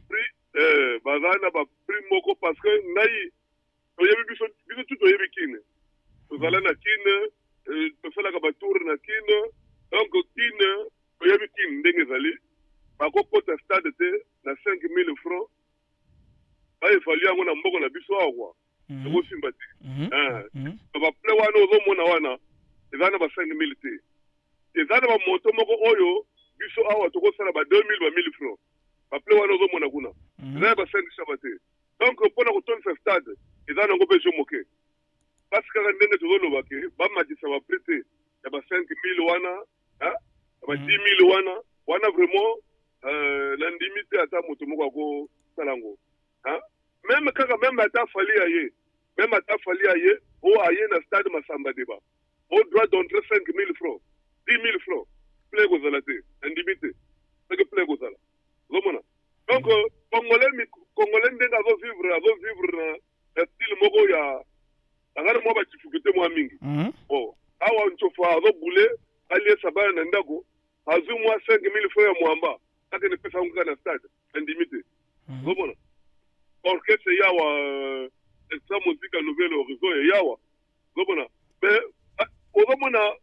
prix bazana ba prix moko parce que ngai oyebi biso tout oyebi kine tozala na kine tosalaka batour na kine donc kine oyebi kine ndenge ezali bakokota stade te na 5000 francs aefali yango na mboko na biso awa ekosimba te baple wana ozomona wana eza na ba 5000 te eza na bamoto moko oyo biso awa tokosala ba 2000 ba 1000 francs baple wana ozomona kuna eza ya ba 5 shaba te donc mpona kotonisa stade eza nango mpe jo moke parce kaka ndenge tozoloba ke bamatisa bapre te ya ba 5000 wana ya ba 10000 wana vraiment na ndimi te ata moto moko akosala yango même kaka même ata fali aye o aye na stade Masamba Deba au droit d'entrer 5000 francs 10 000 francs plein kozala te na ndimi te seke plein kozala ozomona donc congolais ndenge azovivre na style moko ya angana mwa badifficulté mwa mingi awa ntsofa azobule aliesa bana na ndako azwi mwa 5000 francs ya mwamba akende pesa ngo na stade na ndimi te ozomona orchestre yawa extra musique nouvelle horizon yawa ozomona mais ozomona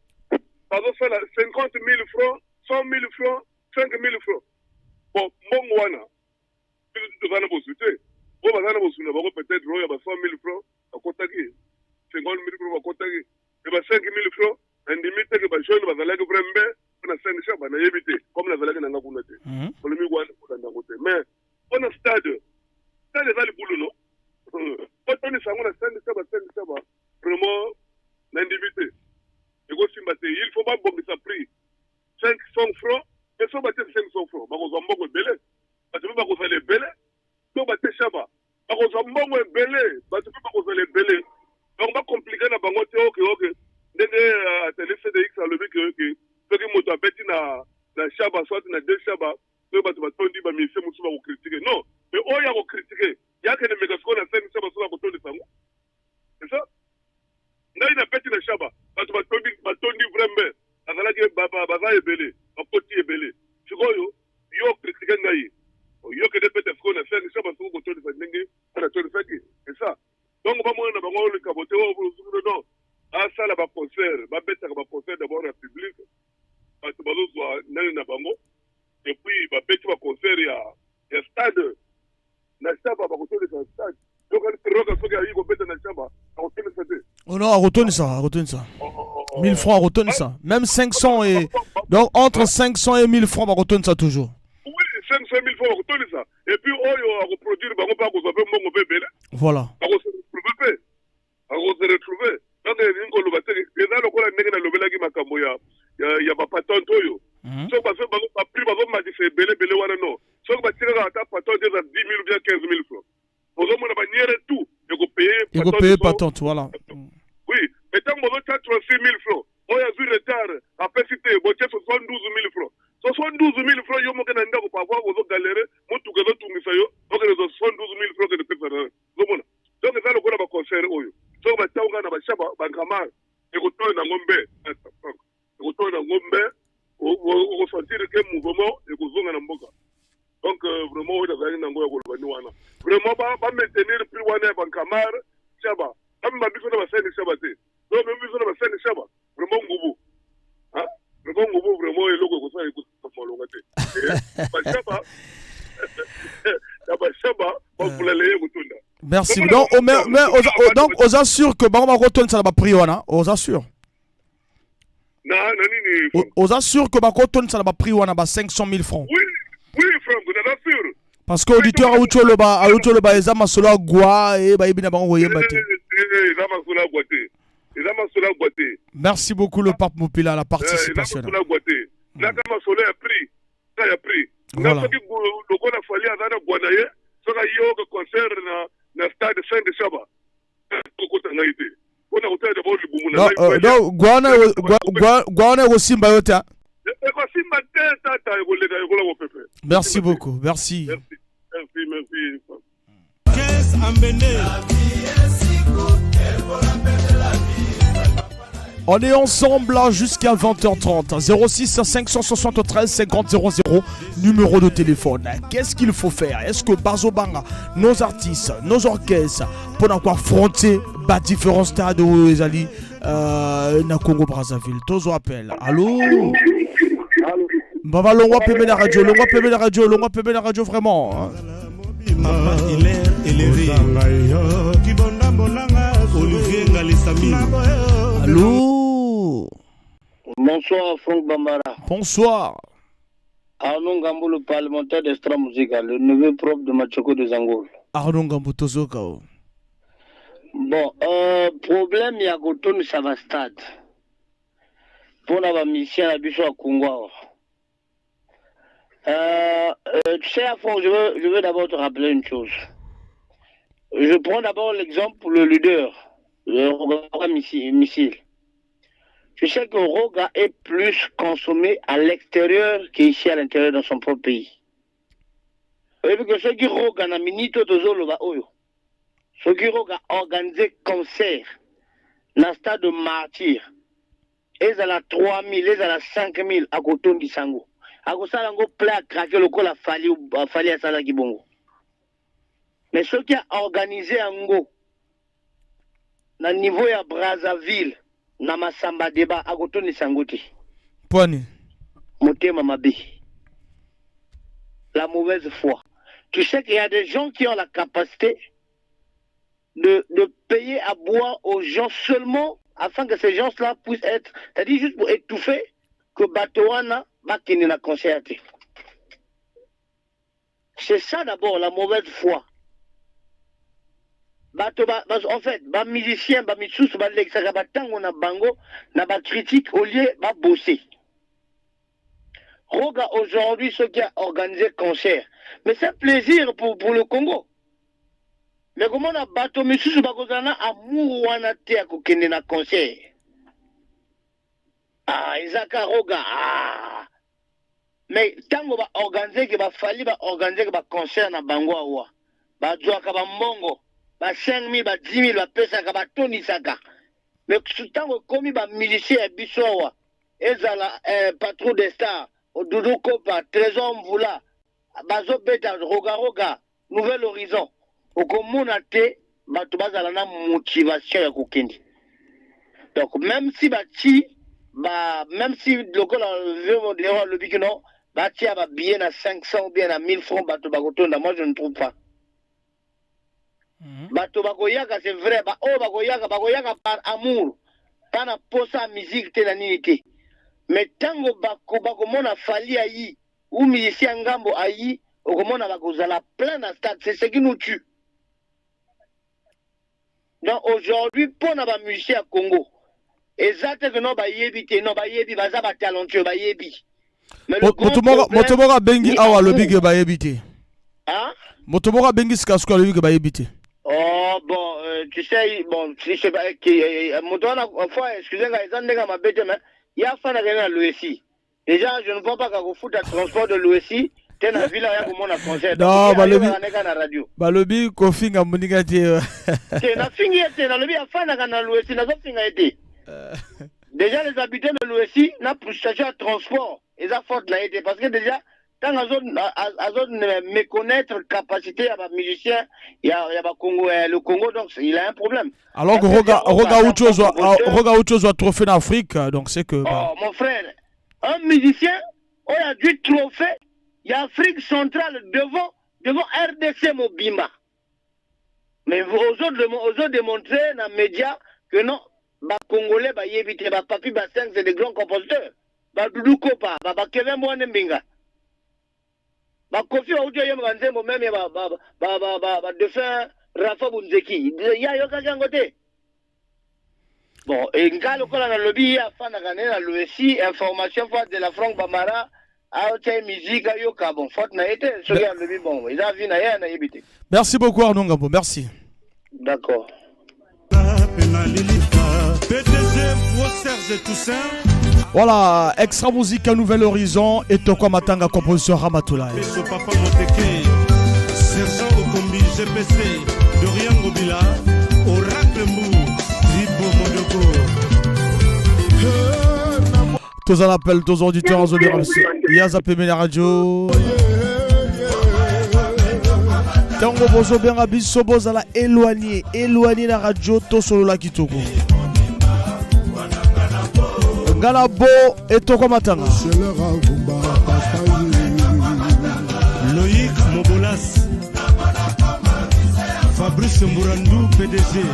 bazosala 50 000 francs 100 000 francs 5 000 francs bon mbongo wana tozana bosu te o bazana bosu na bango peut-être oyo ba 100 000 francs akotaki 50 000 francs akotaki e ba 5 000 francs ndimi te ke ba jeune bazalaki vraiment na 5 chaba na yebite comme nazalaki na ngakuna te polémique wana kutanda ngote mais on a stade za libulu no otoni sango na stade chaba vraiment na ndimi te ego simba te il faut pas bongisa prix 500 francs et so bate 500 francs bakozwa mbongo ebele bato mpe bakozala ebele to bate shaba bakozwa mbongo ebele bato mpe bakozala ebele donc bacomplike na bango te oke ndenge atelier CDX alobi ke soki moto abeti na shaba soit na deux shaba soki bato batondi bamise mosusu bakokritike non mais oyo akokritike yakende mekasiko na 5 shaba soki akotondisa yango c'est ça ngai na beti na shaba bato batondi vraiment azalaki baza ebele bakoti ebele sikoyo yo kritike ngai yo kende pete sikoyo na 5 shaba soki okotondisa ndenge na tondisaki c'est ça donc bamona na bango likabote non asala baconcert babetaka baconcert d'abord na public bato bazozwa nani na bango et puis babeti baconcert ya stade na shaba bakotondisa stade yoka soki ayi kobeta na shaba akotondisa te non akotonisa 1000 francs akotonisa même 500 et donc entre 500 et 1000 francs bakotonisa toujours oui 500 000 francs bakotonisa et puis oyo akoproduire bango mpe akozwa mpe mbongo mpe ebele voilà akose retrouve donc ngoloba te eza lokola ndenge nalobelaki makambo ya bapatante oyo soki bapris bazomatisa ebele wana no soki batiraka ata patante eza 10 000 ou bien 15 000 francs ozomona baniere tout ekopeye patente voilà oui mais ntango bozotia 36 000 francs oyo azwi retard apesi te botie 72 000 francs 72 000 francs yo moke na ndako parfois ozogalere motuka ezotungisa yo okende 72 000 francs kende pesa ozomona donc eza lokola baconcert oyo soki batiaonga na bashaba bankamar ekotoyo nango mbe okosentire ke mouvement ekozonga na mboka donc vraiment oyo nazalaki nango ya koloba ni wana vraiment bamaintenir prix wana ya bankamar shaba bamema biso na basene shaba te so meme biso na basene shaba vraiment ngubu vraiment ngubu vraiment eloko ekosala ekosamalonga te bashaba na bashaba bakulala ye kotunda. Merci. Donc, aux assure que Baroma retourne ça va prier wana. Aux assure. Aux assure que Baroma retourne ça va prier wana 500 000 francs. Oui, francs, vous êtes sûr. Parce que auditeur auto le ba ezama solo gwa et ba ibina bango yemba te. Merci beaucoup le pape Mopila la participation. Voilà. Na stade saint de shaba kokota ngaite ona kutenda boli bumu na gwana osimba yote ekosimba te tata ekoleka ekola ko pepe. Merci beaucoup, merci. Qu'est-ce ambene On est ensemble là jusqu'à 20h30. 06 573 50 00, numéro de téléphone. Qu'est-ce qu'il faut faire? Est-ce que Bazobanga, nos artistes, nos orchestres, pour affronter différents stades où ils allaient na Congo Brazzaville? Tozo appelle. Allô? Baba l'on va payer la radio, vraiment. Allô? Bonsoir Franck Bambara. Bonsoir. Arnaud Ngambo, le parlementaire d'Extra Musical, le neveu propre de Machoko de Zangol. Arnaud Ngambo Tozoka. Bon, problème, il y a Goton, ça va stade. Pour la mission à Bissau à Congo. Tu sais, à fond, je veux d'abord te rappeler une chose. Je prends d'abord l'exemple pour le leader, le Roga missile. Tu sais que Roga est plus consommé à l'extérieur qu'ici à l'intérieur dans son propre pays. Et puis que ceux qui Roga na minito tozolo ba oyo. Ceux qui Roga organisé concert dans stade de martyr. Ils à la 3000, ils à la 5000 à Coton d'Isango. À Kosala ngo plat à craquer le col à Fali à Sala Kibongo. Mais ceux qui a organisé Ango, na niveau ya Brazzaville, na Masamba débat à Coton d'Isango. Poani. Motema Mabe. La mauvaise foi. Tu sais qu'il y a des gens qui ont la capacité de payer à boire aux gens seulement afin que ces gens-là puissent être, c'est-à-dire juste pour étouffer que Batoana va qu'il n'a concerté. C'est ça d'abord la mauvaise foi. En fait, les musiciens, les mitsous, les tango na bango, na ba critique au lieu de bosser. Roga aujourd'hui ceux qui ont organisé concert, mais c'est un plaisir pour le Congo. Mais comment on a bateau mitsous bakozana amour wana te ya kokende na concert. Ah, Isaka Roga. Ah. Mais tango ba organiser que ba fali ba organiser que ba concert na bango awa. Ba joaka ba mbongo, ba 5000 ba 10000 ba pesa ka ba toni saka. Mais tango komi ba musicien ya biso awa. Ezala patron des stars, Doudou Kopa, Trésor Mvula, bazo beta Roga, Nouvel Horizon. Okomona te bato bazala na motivation ya kokende. Donc même si le col veut le big non, bati a bien à 500 ou bien à 1000 francs bato bakotonda, moi je ne trouve pas. Bato bakoyaka c'est vrai, bakoyaka par amour, pas na posa musique te na nini te. Mais tango bakomona fali ayi ou musicien ngambo ayi, okomona bakozala plein na stade, c'est ce qui nous tue. Donc aujourd'hui, pour nos musiciens à Congo, exactement, ba yebi, baza ba talentueux, ba yebi. Mais le Motomora bengi awa le big ba yebi. Hein? Motomora bengi skasko le big ba yebi. Oh bon, tu sais, bon, si je sais pas Motomora fois, excusez-moi, ils ont déjà ma bête, mais il y a fan à l'OSI. Déjà, je ne vois pas qu'on fout à transport de l'OSI. Non, balobi kofinga muninga te. Na fingi te na lobi afana kana l'Ouest na zo finga été. Déjà les habitants de l'Ouest na station de transport, ils a forte là été parce que déjà tant azone méconnaître capacité à musicien, il y a Congo le Congo donc il a un problème. Alors que Roga autre chose trophée en Afrique donc c'est que oh mon frère, un musicien on a du trophée. Il y a Afrique centrale devant RDC Mobimba. Mais aux autres démontrer dans les médias que non, les Congolais, les Yébité, les Papi Basseng, c'est des grands compositeurs. Les Doudou Kopa, les Kevin Mouanembinga. Les Kofi Aoudia Yamganze, même les défunts Rafa Bounzeki. Il y a un côté. Bon, et quand le col a le lobby, il y a l'OSI, information forte de la Franck Bamara. Merci beaucoup Arnaud Ngambo, merci. D'accord. Voilà, Extra Musique à Nouvel Horizon et Toko Matanga composition Ramatoulaye. Sergent Okombi GPC, Dorian Mobila, Oracle Mou, Ribo Modoko. Tous en appel, tous auditeurs en zone RMC. Yaza Pemé la radio. Tango bozo bien abisso bozala éloigné la radio to solo la kitoko. Galabo et Toko Matanga. Loïc Mobolas, Fabrice Mourandou PDG.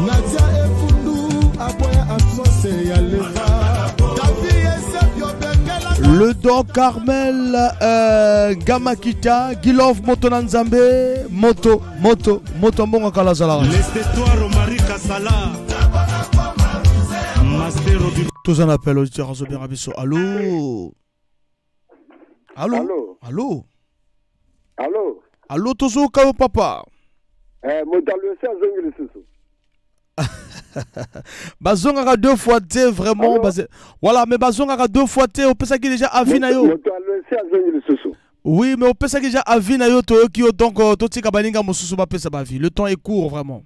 Nadia Efundu Aboya Absose Yaleva. Le Don Carmel Gamakita Gilov Moto Nanzambe Moto Mbongo Kalazala. L'estétoire Romari Kassala. Tous en appel auditeur Azobien Rabisso. Allô? Allô, Tozo Kao Papa. Bazonga 2 fois T vraiment voilà mais Bazonga 2 fois T on peut ça qui déjà avinayo. Oui mais on peut ça qui déjà avinayo to qui donc toti kabaninga mosusu ba pesa ba vie. Le temps est court vraiment.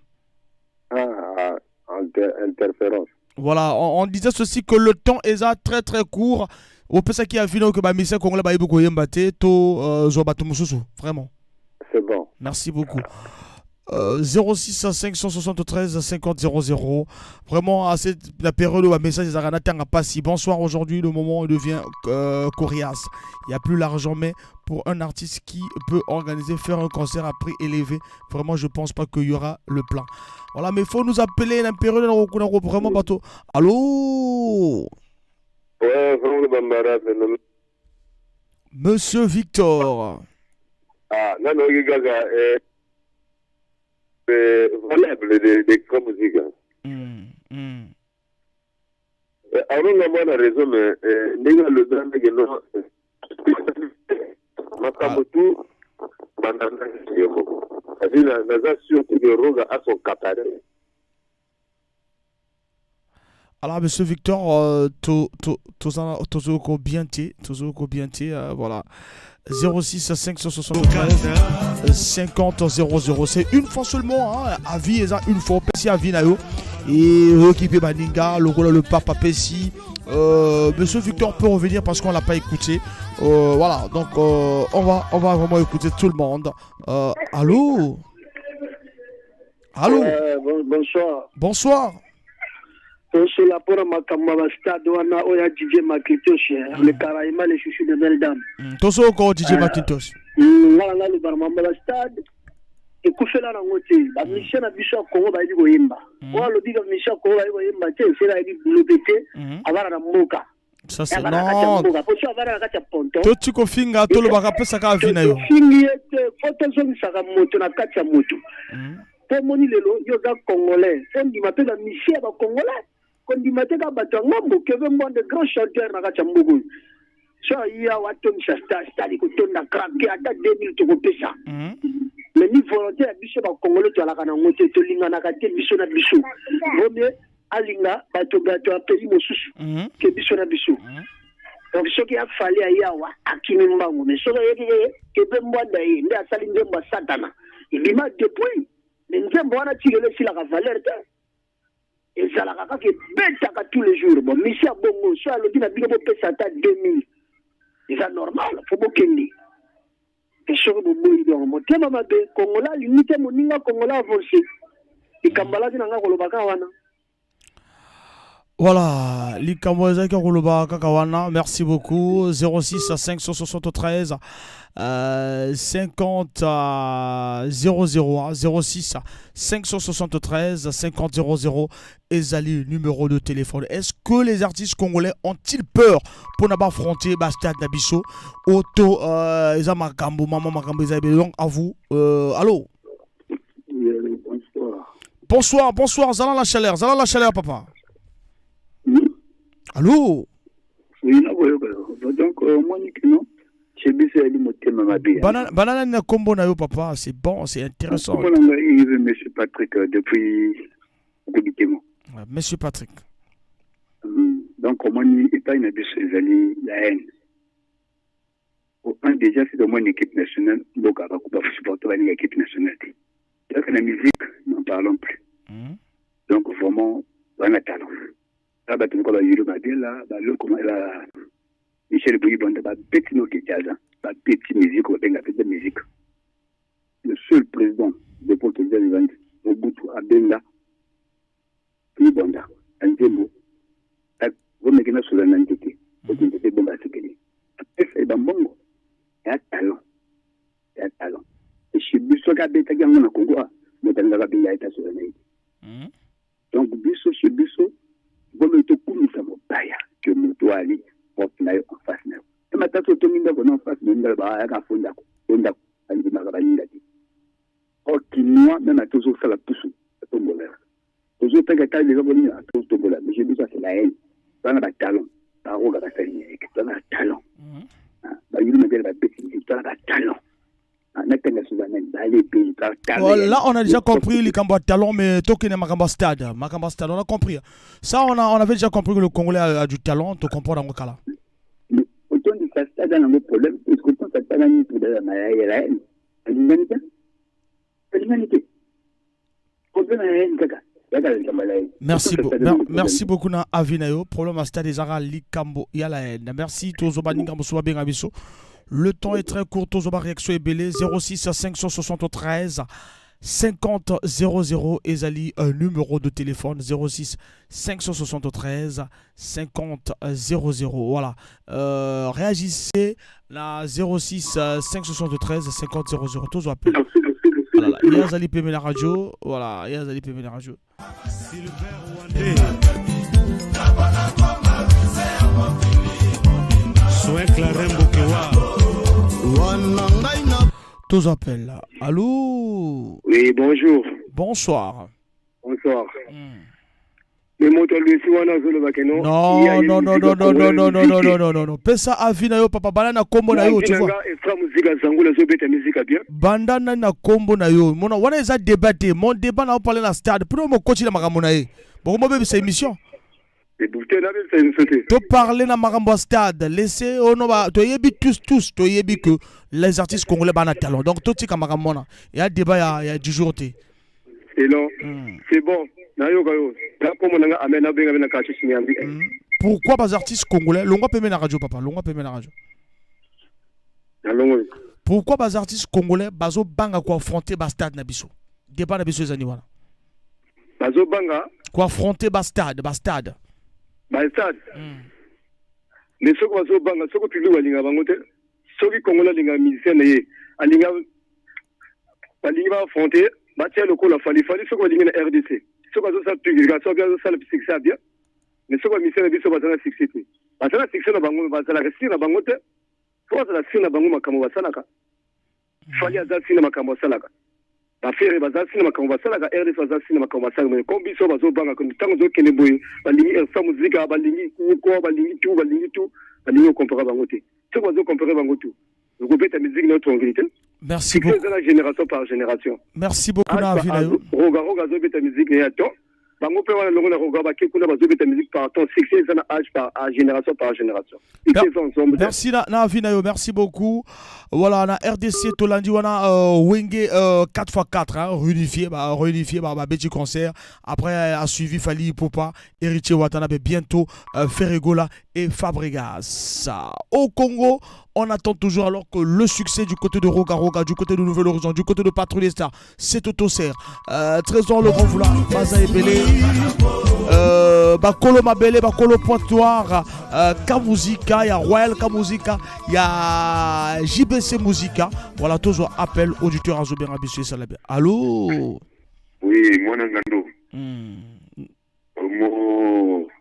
Interférence. Voilà, on disait ceci que le temps est très très court. On peut ça qui avinayo que ba mission congolais ba ibuko yembate to zo bato mosusu vraiment. C'est bon. Merci beaucoup. 06 573 50 00. Vraiment, à la période où un message n'a pas si. Bonsoir, aujourd'hui, le moment devient coriace. Il n'y a plus l'argent, mais pour un artiste qui peut organiser, faire un concert à prix élevé, vraiment, je ne pense pas qu'il y aura le plan. Voilà, mais il faut nous appeler la période où vraiment bateau. Allô? Monsieur Victor. Ah, non, Gaga valable des grandes musiques. Alors, on a raison, mais nous le drame que nous Makamotu, Bandana, la surtout de Roga à son caparet. Alors, monsieur Victor, toujours bien, voilà. 06 573 50 00. C'est une fois seulement, hein. Avis, une fois, Pessi Avis Nayo. Et équipé Baninga, le Papa Pessi. Monsieur Victor peut revenir parce qu'on ne l'a pas écouté. Voilà, donc on va vraiment écouter tout le monde. Allô? Bonsoir. Bonsoir. C'est la pour ma camarade stade wana oya DJ Macintosh le Caraïma les chouchous de belle dame. Toso ko DJ Macintosh. Ngala le barmamba la stade et kufela na ngote ba mission na biso ko ba di boyemba. Wa lo diga mission ko ba di boyemba te c'est la di bulobete avara na mboka. Ça c'est non. Toi tu kofinga to lo baka pesa ka vina yo. Fingi ete photo zone saka moto na kacha moto. Pour moni lelo yo ga congolais, on dit ma pe la mission ba congolais. Quand il m'a dit que de grands chanteurs na Kachambogo. So ya waton shasta stali ko tonna craquer à 2000 to pesa. Mais ni volonté à biso ba congolais to la kana ngote to linga na ka te biso na biso. Bombe alinga bato a pays mosusu ke biso na biso. Donc ce qui a fallu à wa akimi mbangu mais so yeke ke bembwanda yi nda sali ndemba satana. Il bima depuis mais ndemba wana tirele si la valeur de et ça la kaka ke betaka tous les jours bon mission bongo so alobi na bino pesa ata 2000 c'est normal faut bokendi et so bo boyi donc motema mabe kongola limite moninga kongola avancé ikambala nanga kolobaka wana. Voilà, Likamweza Karoloba Kakawana, merci beaucoup. 06 573 50 00 06 573 50 00 Ezali, numéro de téléphone. Est-ce que les artistes congolais ont-ils peur pour ne pas affronter Bastard Nabiso Auto Eza Makambo, Maman Makambo donc à vous. Allô? Bonsoir, Zala la chaleur, papa. Allô? Oui, donc, moi, non. C'est bien, c'est le mabé. Banana na combo na yo, papa, c'est bon, c'est intéressant. Monsieur Patrick, depuis Goubitemo. Monsieur Patrick. Donc, moi, il n'y a pas une abus, la haine. Déjà, c'est au moins une équipe nationale. Donc, on va supporter une équipe nationale. Donc, la musique, n'en parlons plus. Donc, vraiment, on a talent. Là, bah, tu vois, là, Michel Bouyibonda, petit no Kijaza, petit musique, on a fait de musique. Le seul président de Portugal, Mobutu Abenga, Bouyibonda, Anjembo, vous mettez sur la nantité, vous mettez bon à ce qu'il y a. C'est un bon, il y a talent. Il y a talent. Et chez Bussoka Beta Gamona Congo, mais dans la vie, il y a sur la nantité. Donc, Busso, chez Busso, vous mettez tout ça, mon paya, que mon doigt porte en face. mataso tominda ko non face minda ba ka fonda andi magabalinga ti okinwa même toujours ça la pousse tombola toujours pega ta les abonnés à tout tombola mais je dis ça c'est la haine dans la talent ta roga ka sali dans la talent ba yulu me ba petit dans la talent. Oh, là, on a déjà compris les Cambodgiens talent, mais Tokyo Makamba Stade. Makamba Stade, on a compris. Ça, on avait déjà compris que le Congolais a du talent. Tu comprends dans mon cas là. Autant de ça, stade a un problème. Est-ce que tu as pas mis pour l'humanité? L'humanité. Merci beaucoup na Avinayo. Problème à Stade Zara Likambo Yala. Merci Tozobani Kambosoba Bengabiso. Le temps est très court, Tozoba réaction est belé 06 573 50 00 Ezali, un numéro de téléphone 06 573 50 00. Voilà. Réagissez la 06 573 50 00. Tozo appelle. Voilà. Yazali Pemé la radio. Voilà. Yazali Pemé la radio. Soin Clarem Bokewa. Tous appellent. Allô? Oui, bonjour. Bonsoir. Bonsoir. Le moto lui si wana zolo bakeno. Non. Pesa avina yo papa banana kombo na yo tu vois. Extra musique zangula zo beta musique bien. Bandana na kombo na yo. Mona wana eza débatté. Mon débat na parler na stade. Pour mo coach na makambo na ye. Bon mo bebe sa émission. To parler na makambo stade. Laissez ono ba to yebi tous to yebi que les artistes congolais bana talent. Donc tout tika makambo na. Il y a débat il y a du jour té. Et non. C'est bon. Pourquoi pas artistes congolais? Longa peme na radio papa, longa peme na radio. Pourquoi pas artistes congolais bazo banga ko affronter ba stade na biso? Débat na biso ezani wana. Bazo banga ko affronter ba stade. Ba stade. Mais soko bazo banga soko pilu walinga bangote. Soki congolais linga musicien na ye, alinga balinga affronter, ba tia lokola fali soko linga na RDC. Ce que ça publie, ça le succès bien. Mais ce que mission est sur la succès. Parce que la succès na bango, parce que la réussite na bango te. Faut que la succès na bango makambo basalaka. Fali azasi na makambo basalaka. Ba faire bazasi na makambo basalaka, RD bazasi na makambo basalaka. Mais comme biso bazo banga comme tango zo kene boy, balingi sa musique, balingi ko, balingi tout, balingi comparer bango te. Ce que bazo comparer bango tout. Vous coupez ta musique notre vérité. Merci beaucoup. C'est génération par génération. Merci beaucoup na Avinayo. Roga zo beta musique ne ato. Bango pe wana longo na roga ba kekuna ba zo beta musique par ton succès na âge par génération par génération. Merci na Avinayo, merci beaucoup. Voilà na RDC Tolandi wana Wenge 4x4 hein, réunifié ba petit concert. Après a suivi Fali Popa, Héritier Watanabe bientôt Ferregola et Fabregas. Au Congo, on attend toujours alors que le succès du côté de Roga, du côté de Nouvel Horizon, du côté de Patrouille des Stars, c'est Autocer. Trésor le Grand Voula, Baza Ebele, Bakolo Mabele, Bakolo Pointoir, Kamuzika, il y a Royal Kamuzika, il y a JBC Musica. Voilà, toujours appel auditeur à Zobera Bissou Salabé. Allô? Oui, moi Nangando.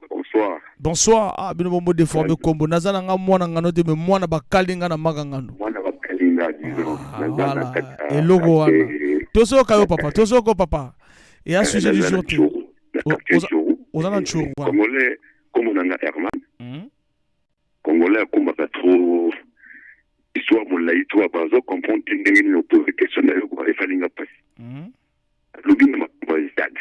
Bonsoir. Bonsoir. Ah, bino bombo déformé combo. Nazana nga mwana ngano te me mwana bakali nga na maga ngano. Mwana bakali nga dizo. Voilà. Et logo wana. Toso kayo papa, toso ko papa. Et à sujet du jour. Ozana nchuru. Congolais comme nanga Herman. Congolais comme pas trop histoire mon la histoire bazo comprendre ndenge ni poser question na yo ko ba falinga passe. Lobby ma stade.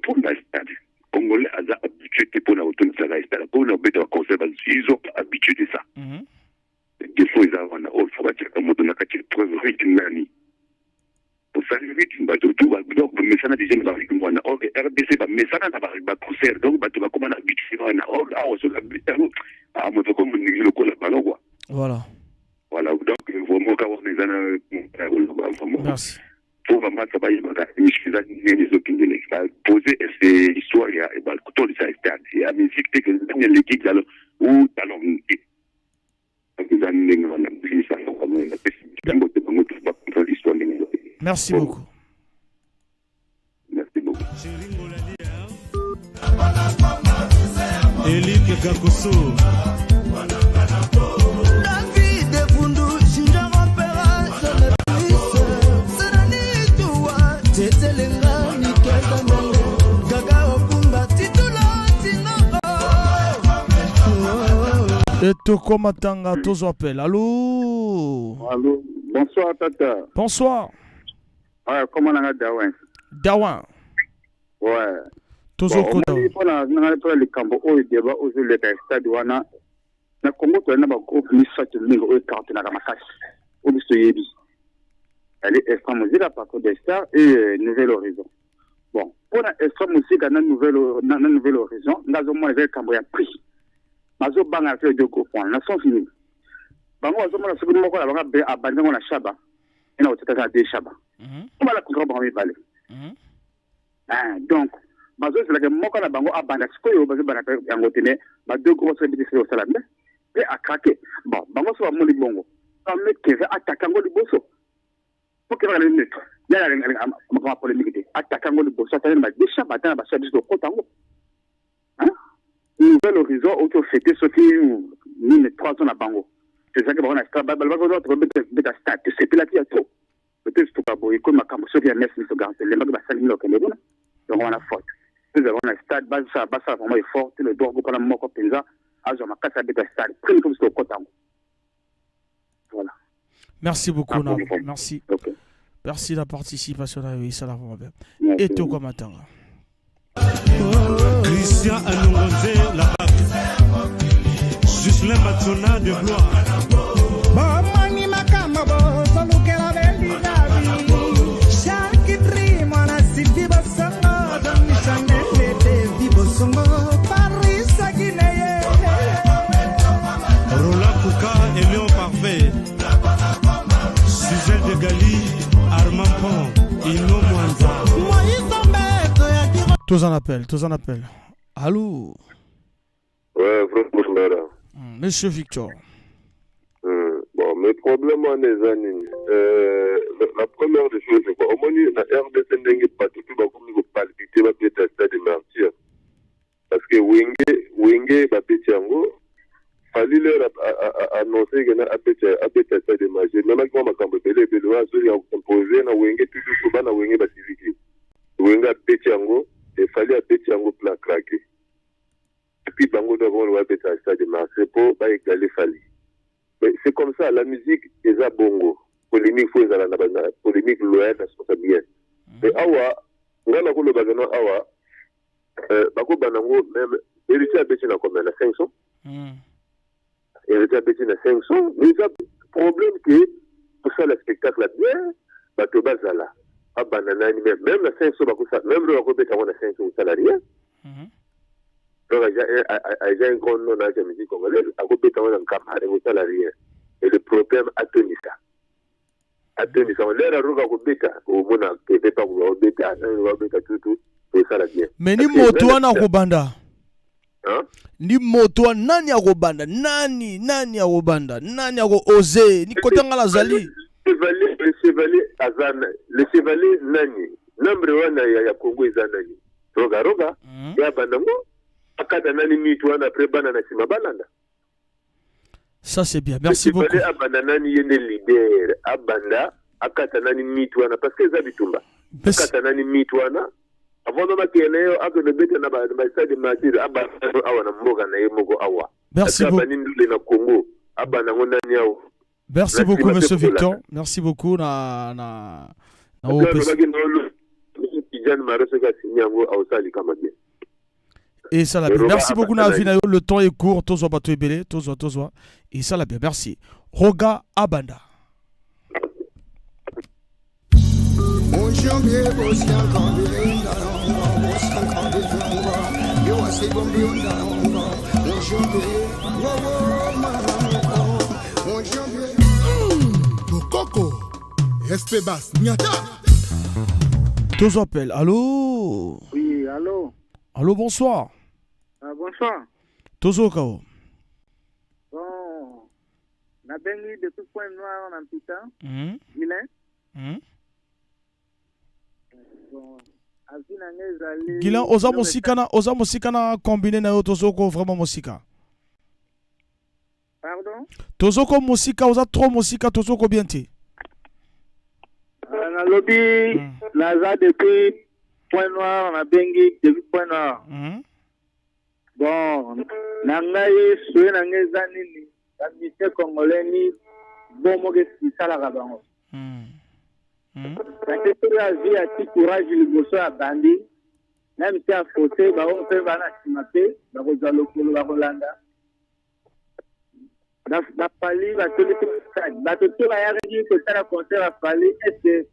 Pour la stade. Congolais a habitué pour la autonomie de la stade. Pour la bête de conservation, ils ont habitué de ça. Des fois, ils ont un autre faut dire que mon nakati preuve rythme pour faire le rythme bah tout donc mais ça n'a déjà pas avec moi na RDC bah mais ça n'a pas avec concert donc bah tu vas comment habitué na on se ah moi comme le cola ballon quoi. Voilà donc vraiment quand on est dans merci. Pour vraiment ça va y avoir les opinions poser ces histoires et bah tout ça stade et la musique que l'équipe alors ou talent merci beaucoup. Merci beaucoup. Elik Gakoso. Sandra Nikeza Nongo Gaga Okumba Titula Tinoko. Et Toko Matanga, tous appellent. Allô? Allô? Bonsoir, Tata. Bonsoir. Ouais, comment on a Dawan? Dawan. Ouais. Tozo Koda. On a les Cambo, au débat, aux les stades, on na Congo, on a un groupe qui s'est mis au quartier de la Makasi, au Bistoyebi. Elle est extra musique à partir des stars et Nouvelle Horizon. Bon, pour la extra musique à Nouvelle Horizon, nous avons moins de Cambo à prix. Mazo banga fait deux groupes, na sont finis. Bango azo mona sekondi moko la banga be abandon na shaba. Ina otata de shaba. On va la comprendre bango balé. Donc mazo c'est la que moko na bango abanda sikoyo bazo bana yango tene ba deux groupes se biti au salamé et a craqué. Bon, bango so ba moni bongo. Ba mettre que attaquer ngo liboso. Pour que va le mettre. Ya la ma polémique attaquer ngo liboso ta na de shaba ta ba shaba do kotango. Nouvel Horizon, auto fêté ce qui mine 3 ans à Bango. C'est ça que on a stade, bah stade, c'est là qui a trop. Peut-être tout pas beau, comme ma campagne, ceux qui a mis ce gars, les mecs va salir le Cameroun. Donc on a faute. Nous avons un stade, bah ça vraiment est fort, le droit pour la mort comme ça, à ma casse à bête stade, pris comme ce côté. Voilà. Merci beaucoup, Nabo. Merci. Merci de la participation à oui, ça la va bien. Et tout comme attendre. Christian Anongonze, la Bague. Juscelin Batsona de gloire. Bomani Makamabo, Salukela Beligabi. Shaki Dream, on a Sylvie Bossongo, Don Michanel, Vivo Songo, Paris Saguineye. Roland Kouka et Léon Parfait. Suzelle de Gali, Armand Pont, Ino Mwanza. Tous en appellent. Allô? Ouais, François. Monsieur Victor. Bon, mes problèmes en les années. La première des choses, c'est quoi? Au moins, la RDC n'est pas tout le monde palpiter la pièce de martyr. Parce que Wenge, Bapetiango, fallait leur annoncer qu'il y a un petit de magie. Même quand on m'a compris, les lois sont composées, na Wenge, toujours souvent, na Wenge, Basilique. Wenge, Bapetiango. Il fallait appeler un plan craqué. Et puis, Bango devant le web à stade de Marseille pour égaler Fali. Mais c'est comme ça, la musique est à Bongo. Polémique, faut la polémique loin, ça bien. Mais Awa, on a le bagano Awa, Bako Banango, même, héritier à Bétina combien? À 500? Héritier à Bétina 500? Mais il y a un problème que, pour ça, le spectacle là bien, Bato Bazala. Même la 500, même le Robert a 500 salariés. Donc, il y a un grand nom dans la musique congolaise, à côté de un camarade aux salariés. Et le problème a tenu ça. On l'a à Robeta, au Mona, qui n'était pas Robeta, tout, et salariés. Mais ni moto na Robanda. Ni moto nani ya Robanda, nani ya Robanda, nani ya Oze, ni kotanga la zali. Le chevalier Nani, nombre wana ya Congo is Nani. Roga, ya banango, akata Nani mitwana après banana simabalanda. Ça c'est bien, merci beaucoup. Le chevalier Abananani yende leader, Abanda, akata Nani mitwana, parce que Zabitumba. Akata Nani mitwana, avant de mettre les actes de bête na ba stade de martyr, Abanda awana mboga na yemogo awa. Merci beaucoup. Abanindule na Congo, Abanango Nani awa. Merci beaucoup, monsieur Victor. Merci beaucoup. Et ça l'a bien. Merci beaucoup, Navina. Le temps est court. Tozo bateau belé. Tozo. Et ça l'a bien. Merci. Roga Abanda. Coco, SP Bass, Nyata. Tous appellent. Allô? Oui, allô? Allô, bonsoir. Bonsoir. Tozo Kao. Bon, on a béni de tout point noir en Pita. Guilain. Bon, Guilain, oza mosikana combiné na yo Tozoko vraiment musika. Pardon? Tozoko musika, oza trop musika Tozoko bien te. Na lobby, naza depuis point noir na bengi depuis point noir. Bon, na ngai souhait na ngai eza nini bamisien congolais ni bomo ke sisalaka bango. Parce que la vie ati courage liboso ya bandi na misi ya fote bango mpe bana nsima mpe bakozwa lokolo bakolanda bafali bato te bayaki kosala concert ya fali ete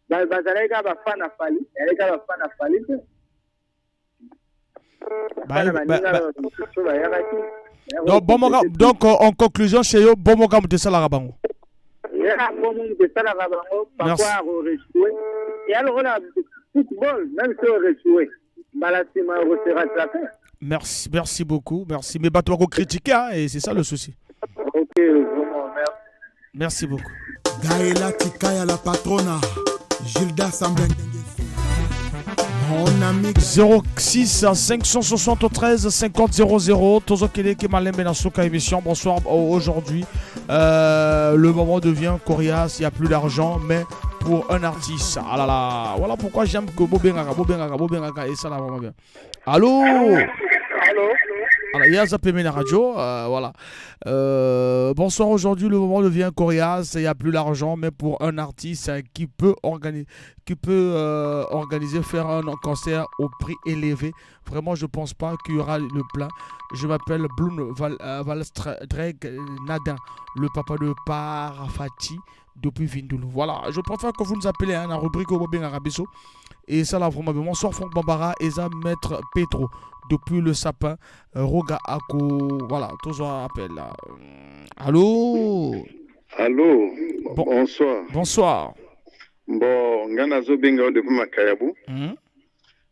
bazalaki kaka bafana fali yalaki kaka bafana fali te donc en conclusion chez yo bomoka moto esalaka bango. Merci beaucoup, merci. Mais tu vas critiquer, hein, et c'est ça le souci. Ok, merci beaucoup. Gaëla Tikaya la patrona, Gilda Sambeng. 06 573 50 00 Tozo Keleke Malembe na Soka émission. Bonsoir. Aujourd'hui le moment devient coriace. Il n'y a plus d'argent, mais pour un artiste, ah là là, voilà pourquoi j'aime que Bobengaka et ça là vraiment bien. Allô. Alors, il y a Zapémé la radio, voilà. Bonsoir, aujourd'hui le moment devient coriace, il n'y a plus d'argent, mais pour un artiste qui peut organiser, faire un concert au prix élevé, vraiment je pense pas qu'il y aura le plein. Je m'appelle Blum Valstreg Nadin, le papa de Parafati depuis Vindoul. Voilà, je préfère que vous nous appelez la rubrique au Bobin Arabiso. Et ça là vraiment bien. Bonsoir Franck Bambara, Eza Maître Petro depuis le sapin, Roga Ako, voilà, toujours appel là. Allô. Bonsoir. Bonsoir. Bon, ngana zo benga depuis Makayabu.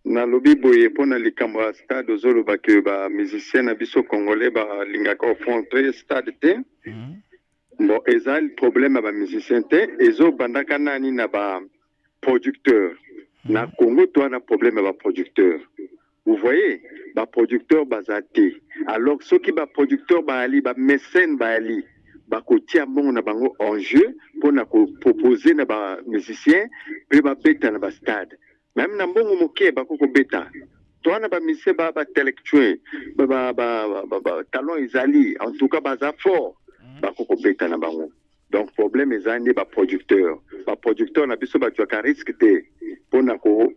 Na lobi boye pona likamba stade zolo ba ke ba musicien na biso congolais ba lingaka au fond très stade te. Bon, eza le problème ba musicien te, ezo bandaka nani na ba producteur. Na Congo toi na problème ba producteur. Vous voyez, ba producteur bazate. Alors ceux qui ba producteur ba ali ba mécène ba ali ba kotia mon na bango en jeu pour na ko proposer na ba musicien pe ba beta na ba stade. Même na mbongo moké ba ko beta. Toi na ba musicien ba intellectuel ba talent izali en tout cas ba za fort ba ko beta na bango. Donc problème ezandi ba producteur. Ba producteur na biso ba tu ka risque te pour na ko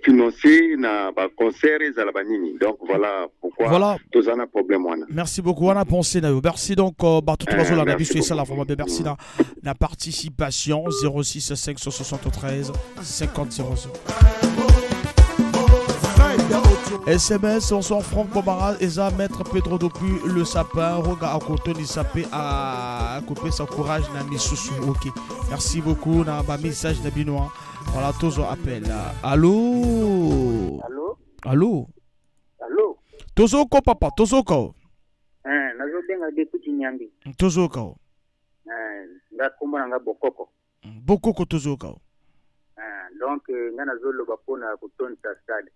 financer na ba concert et la banini. Donc voilà pourquoi tous en a problème wana. Merci beaucoup. On a pensé na. Merci donc tout le monde la biso ça la vraiment merci la participation 06 573 50 00. SMS, bonsoir Franck Bobara, Eza Maître Pedro depuis le sapin, Roga Akotoni Sapé à couper son courage na misusu. Ok, merci beaucoup. Na ba message na binoa. Voilà, tous appel. Allô. Tozoko papa, Tozoko. Nazo benga depuis Nyambi. Tozoko. Ndakomba nga Bokoko. Bokoko Tozoko. Donc ngana zo loba pona kutoni sa stade.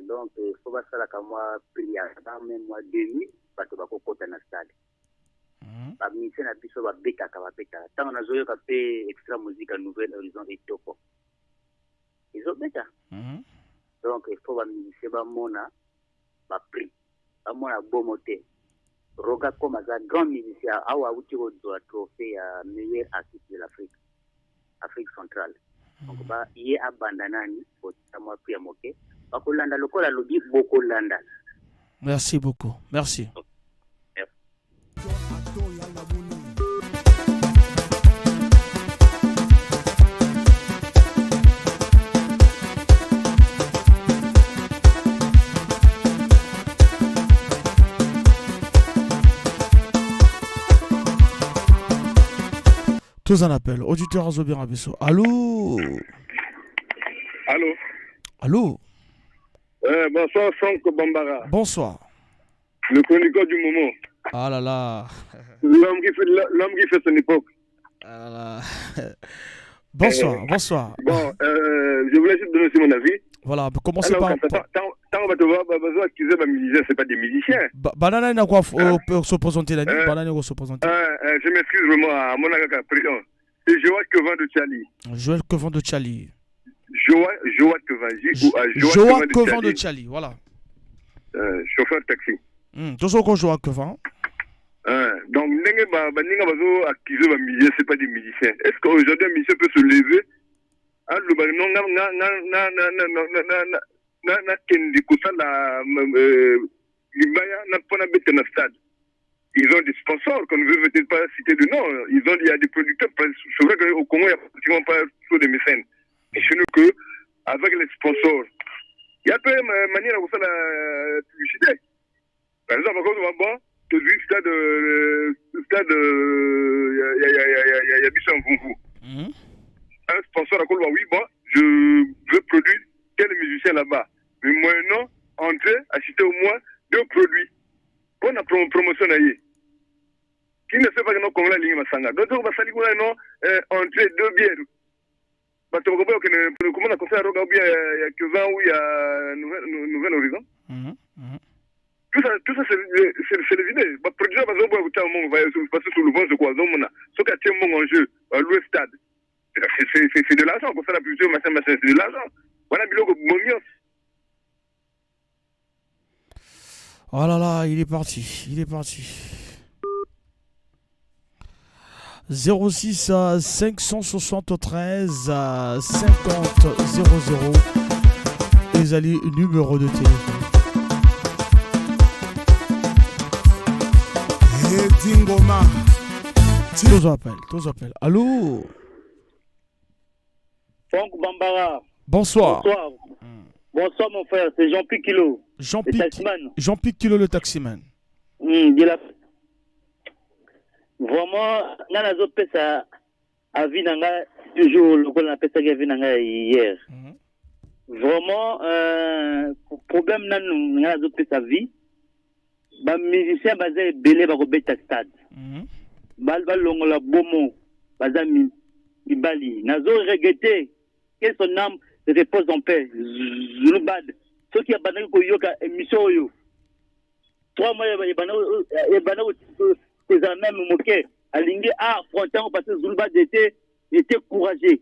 Donc il faut passer la moi prière même moi demi parce que bakokota na stade. Ba mission na biso ba beta ka ba beta. Tant na zoyo ka pe extra musique à Nouvelle Horizon et Topo. Ils ont beta. Donc il faut ba musicien ba mona ba prix. Ba mona bomoté. Roga comme un grand musicien awa uti o trophée à meilleur artiste de l'Afrique. Afrique centrale. Donc ba yé abandonani pour moi puis moquer. Bakolanda lokola lobi bokolanda. Merci beaucoup. Merci. Tous en appel. Auditeur Azobir Abisso. Allô. Bonsoir Franck Bambara. Bonsoir. Le chroniqueur du moment. Ah là là. L'homme qui fait son époque. Ah là là. Bonsoir. Bon, je voulais juste donner aussi mon avis. Voilà, commencez par... Tant on va te voir, besoin d'accuser les musiciens, c'est pas des musiciens. Banana n'a quoi s'opposer la nuit. Banana n'a s'opposer. Je m'excuse vraiment à mon président. C'est Joël Quevant de Tchali. Joa Kevanji ou à Joa Kevan de Tchali, voilà. Chauffeur taxi. Tosoko Joa Kevan. Donc, Ninga Bazo accusé de musiciens, c'est pas des musiciens. Est-ce qu'aujourd'hui un musicien peut se lever? Ils ont des sponsors qu'on ne veut peut-être pas citer de nom. Il y a des producteurs. C'est vrai qu'au Congo, il n'y a pratiquement pas trop de mécènes. Et chez nous, que, avec les sponsors, il y a peu de manière à faire la publicité. Par exemple, quand on va voir, tu as vu le stade, il y a Bisson Vungu. Un sponsor à quoi oui, bon, je veux produire tel musicien là-bas. Mais moi, non, entrer, acheter au moins 2 produits. Pour la promotion, qui ne sait pas que nous avons la ligne Masanga. Donc, on va saluer non, entrer 2 bières. Parce que comment on a construit un roga bien il y a 15 ans où il y a Nouvel Horizon. Tout ça, c'est les idées. Le produit, par exemple, on va passer sur le vent de quoi, ce qui a tient mon enjeu, le stade. C'est de l'argent, pour ça la publicité, c'est de l'argent. Voilà, Biloko Momios. Oh là là, il est parti. 06 573 50 00. Les alliés, numéro de téléphone. Dingoma. Tous appellent. Allô? Franck Bambara. Bonsoir. Bonsoir mon frère, c'est Jean-Pierre Kilo. Jean-Pierre Kilo le taximan. Vraiment, nana zo pesa avis nanga toujours le qu'on appelle ça avis nanga hier. Vraiment problème nana zo pesa vie. Ba musicien basé belé ba ko beta stade. Bal longola bomo baza mibali. Nazo regretter que son âme repose en paix. Zulubad. Ceux qui abandonnent Koyoka émission yo. 3 mois abandonnent les même moqué. Alingi a affronté parce que Zulubad était courageux.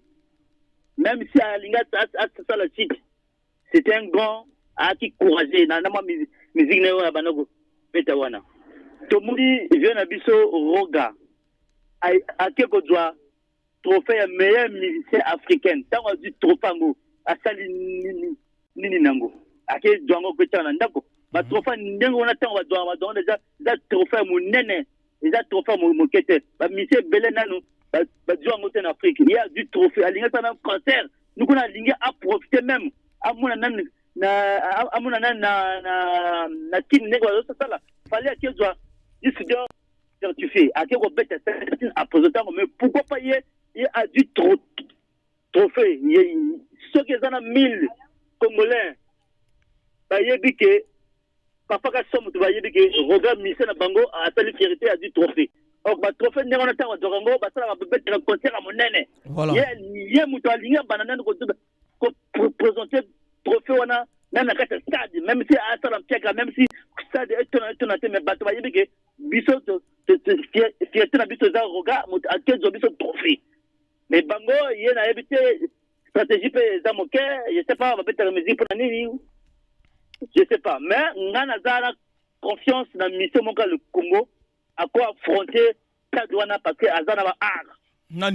Même si Alinga ça la chic. C'était un grand qui courageux. Nana musique ne abandonne Petawana. Tomudi vient à Bisso Roga. À quelque droit trophée meilleur musicien africain. Tant on dit trophée à Sali Nini Nango. À quel Django Petana Ndako. Ma trophée Nango, on attend, on va donner des trophées mon nene, des trophées mon quête. Ma musicien Belenano, Django en Afrique. Il y a du trophée. À l'ingé, un concert. Nous, on a l'ingé à profiter même. À mon anan, na kin nego, ça là. Fallait à quel droit, du studio certifié. À quel bête à présenter, mais pourquoi pas il y a du trophée. Ceux qui ont 1000 Congolais, que papa ka somme tu vas que regarde Michel na bango à telle fierté à du trophée. Donc ba trophée n'est on attend à Dorango ba ça va mettre un concert à mon nene. Voilà. Il y a muto alinga banana ko présenter trophée wana même à stade même si à ça la pièce même si stade est tonaté mais ba tu vas que biso fierté na biso za roga à quel biso trophée. Mais bango il y a évité stratégie za moke, je sais pas on va mettre la musique pour nini. Je sais pas, mais on a confiance dans le mission le Congo à quoi affronter Tadouana parce que Azana va art.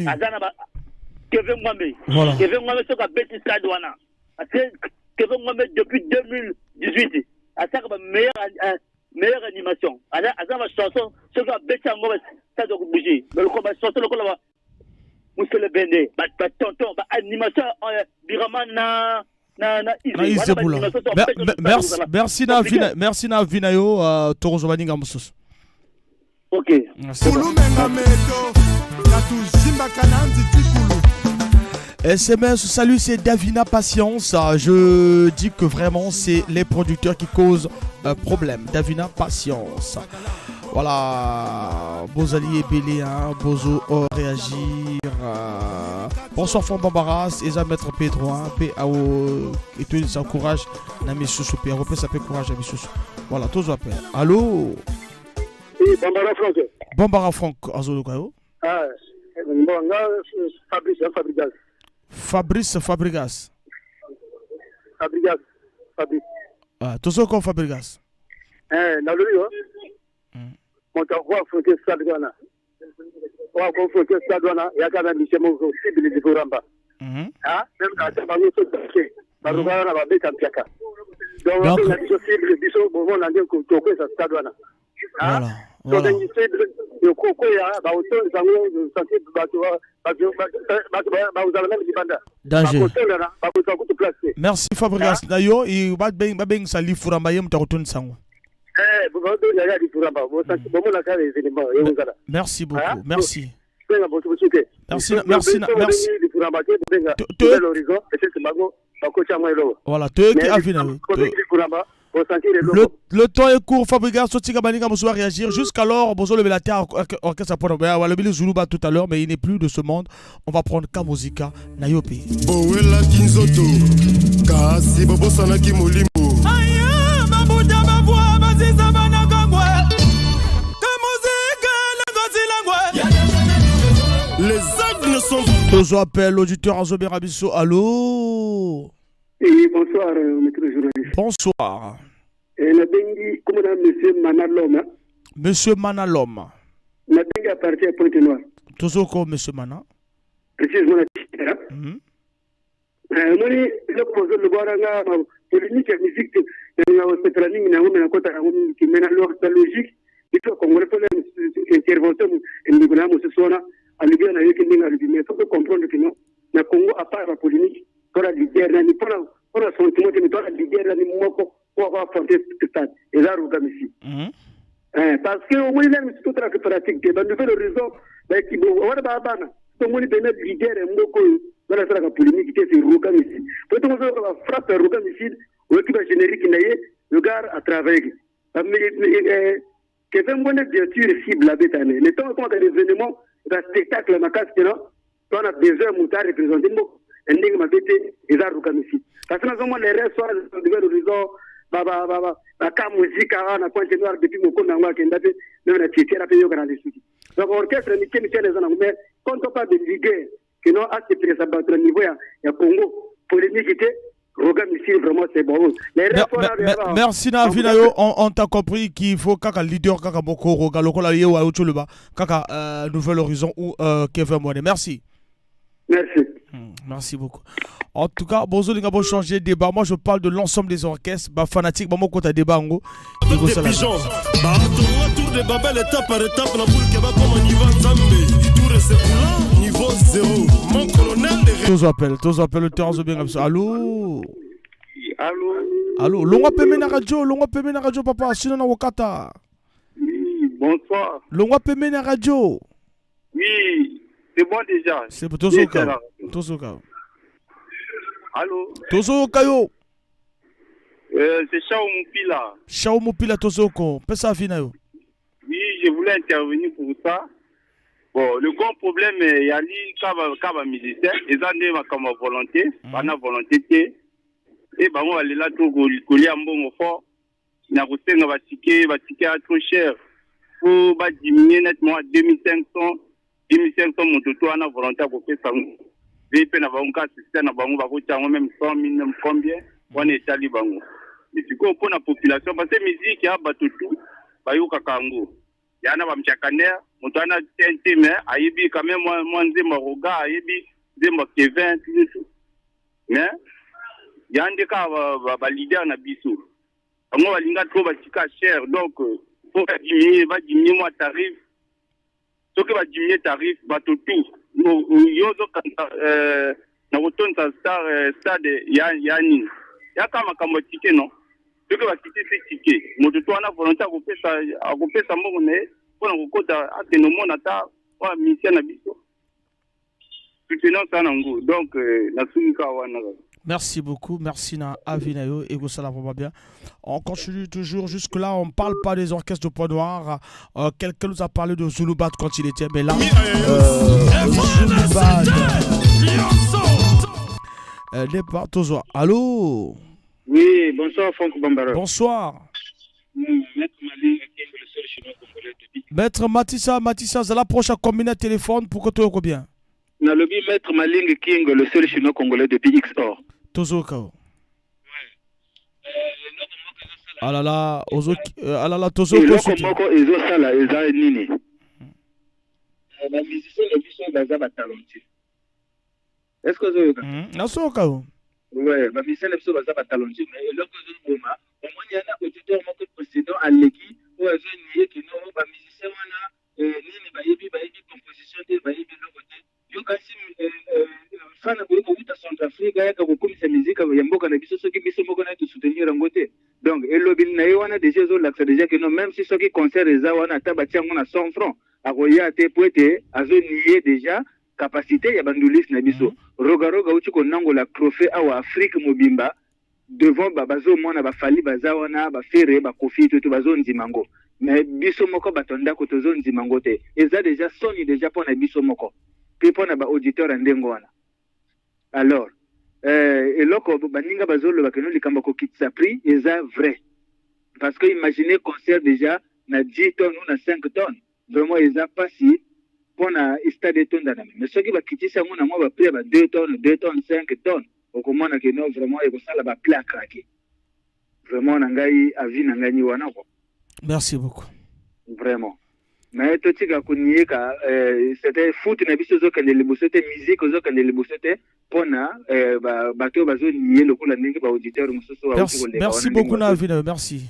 Azana va Kevin Mwambe. Kevin Mwambe c'est qu'à bêtise Tadouana. Parce que Kevin Mwambe depuis 2018, à ça va meilleure animation. Azana va chanson, c'est qu'à bêtise Mwambe ça doit bouger. Mais le combat chanson le combat Mousse le Bende, tonton, animation Biraman merci na vinayo Torozo Baninga Moussos. OK. SMS, salut, c'est Davina Patience. Je dis que vraiment c'est les producteurs qui causent un problème. Davina Patience. Voilà, Bozali et Bélé, Bozo réagir. Bonsoir Fond Bambaras, Eza Maître Pedro, PAO, et tout ça encourage Nami Soussou, puis Europé ça peut courage Nami Soussou. Voilà, tous vous appellent. Allô? Oui, Bambara Franck. Bambara Franck, Azolo Kayo. Ah, bon, Fabrice Fabrigas. Fabrice Fabrigas. Fabregas. Ah, tozoko Fabregas. Na lolo. Moto kwa fote stade wana. Kwa fote stade wana yakana misemo cible de Kuramba. Ah, même quand ba ngoto take. Ba rugana na ba beta piaka. Donc la cible biso bon na ndio ko to sa stade wana. Voilà. Donc ni cible yo koko ya ba auto zango santé ba uzala même dibanda. Danger. Ba ko place. Merci Fabregas. D'ailleurs, il va beng sali furamba yem takotun sango. Merci beaucoup, merci. Merci. Voilà, le temps est court, Fabregas, bonsoir réagir. Jusqu'alors, bonsoir le Belatia orchestre pour le Zuluba tout à l'heure, mais il n'est plus de ce monde. On va prendre Kamuzika, Nayope. Bowela Kinzoto, Kasi Bobo Sanaki Molimbo. Les actes ne sont pas. Tozo appelle l'auditeur Azobé Rabisso. Allô? Oui, bonsoir, maître journaliste. Bonsoir. Et la bengi, comment on a monsieur Manalom? Monsieur Manalom. La bengi appartient à Pointe-Noire. Tozo ko monsieur Mana. Précisément la Chira. Moi, le projet de Guaranga, polémique et musique, il y a un planning, il y a un côté qui mène à l'ordre logique. Il faut qu'on reprenne l'intervention et nous avons ce soir. Il faut comprendre que non, le Congo, à part la polémique, pour la guerre, pour la sentiment que nous avons la guerre, pour avoir affronté ce stade. Et là, nous avons ici. Parce que au moins, il y a une toute la pratique. Dans le nouvel horizon, qui on va avoir tout le monde est bien guerre et beaucoup dans la polémique qui est Rougam ici. Pour tout le monde, on va frapper Rougam ici, ou l'équipe générique, le gars à travailler. Que fait moins de bien sûr cible la bête année. Le temps où on a des événements, un spectacle ma casse on a besoin de monter représenter un nègre ma bête et ça Rougam ici. Parce que nous avons les restes sur le nouvel horizon. La musique a pointé noir depuis mon compte d'envoi qui est daté de la tête à payer au grand souci. Donc, l'orchestre n'est qu'un les années, mais quand on parle de ligue, qui n'ont pas de ça battre niveau, il y a Congo, polémique, Rougam ici, vraiment, c'est bon. Merci, Navinayo. On t'a compris qu'il faut qu'un leader, qu'un boko, Roga, Lokola, Yeo, Aouchuluba, qu'un Nouvel Horizon ou Kevin Moine. Merci. Merci. Merci beaucoup. En tout cas, bonjour les gars, bon changer de débat. Moi je parle de l'ensemble des orchestres, fanatique, bon quand t'as débat en gros. Des pigeons, tour de Babel étape par étape, la boule qui va comme un niveau Zambé. Tour et c'est niveau 0. Mon colonel de tous appellent le terrain de bien comme ça. Allô? Allô? Longa peme na radio, papa, sinon na wakata. Bonsoir. Longa peme na radio. Oui, c'est bon déjà. C'est pour Tosoka. Allô? Tosoka yo. C'est Chao Moupila. Chao Moupila Tosoko. Pesa fina yo. Oui, je voulais intervenir pour ça. Bon, le grand problème est yali kaba militaire, ils ont comme volonté, bana volonté et bah on va aller là tout coller un bon fort. Na kosenga ba ticket à trop cher. Faut ba diminuer nettement à 2500 mon toto ana volonté ko faire ça. VP na bango système na bango ba ko tanga même 100 000 combien on est tali bango. Mais tu comprends la population parce que musique ya batutu ba yoka kango. Yana ba mchakaner mutana TNT mais ayibi quand même moi nzema roga ayibi nzema Kevin tout. Mais yande ka ba leader na biso. Bango balinga trop ba tika cher donc faut diminuer moi tarif. Ce que va diminuer tarif batutu. Yozo na kotonza stade yani ya kama tike non soki bakiti se tike moto to ana volonté akopesa mbongo ne mpona kokota akende omona ata oya mission na biso soutenance ana ngo donc nasungika wana. Merci beaucoup, merci na Avinayo et Gossala va bien. On continue toujours jusque là, on parle pas des orchestres de Point Noir. Quelqu'un nous a parlé de Zulubat quand il était, mais là Zulubat n'est pas toujours. Allô? Oui, bonsoir Franck Bambara. Bonsoir. Maître Maling King, le seul chinois congolais depuis. Maître Matissa, c'est la prochaine combinaison téléphone pour que tu aies bien. Na lobby Maître Maling King, le seul chinois congolais depuis XOR. Tozoka. alala tozo eloko moko ezosala eza nini bamusicien na biso baza batalentier est ce que ozoyoka nasoka o ouais bamusicien na biso baza batalentier mais eloko ezoboma omoni yana auditeur moko précédent aleki oyo azoniye kino bamusicien wana nini bayebi composition te bayebi eloko te yo kasi fana koyi kokuta centrafrique ayaka kokomisa mizika ya mboka na biso soki biso moko naye tosoutenir yango te donc elobi na ye wana déjà ezolakisa déjà kino même si soki concert eza wana ata batia yango na 100 francs akoya te po ete azoniye déjà capacité ya bandulisi na biso rogaroga uti konangola trophée awa afrique mobimba devant bazomona bafali baza wana bafere bakofi to bazondima ngo mais biso moko bato ndako tozondima ngo te eza déjà soni déjà mpo na biso moko mpe mpo na baauditeur ya ndenge wana alors eloko baninga bazoloba keno likambo kokitisa prix eza vrai parce que imaginez concert déjà na 10 tonnes ou na 5 tonnes vraiment eza pasi pour na stade tondana mais soki bakitisa yango na mwa baprix ya ba 2 tonnes 5 tonnes okomona keno vraiment ekosala baprix à craquer vraiment na ngai avis na ngai wana ko. Merci beaucoup. Vraiment. Mais totika kunieka c'était foot na biso zokende liboso te musique zokende liboso te pona bato bazoniye lokola ndenge ba auditeur mususu wa uti koleka. Merci beaucoup na avis, merci.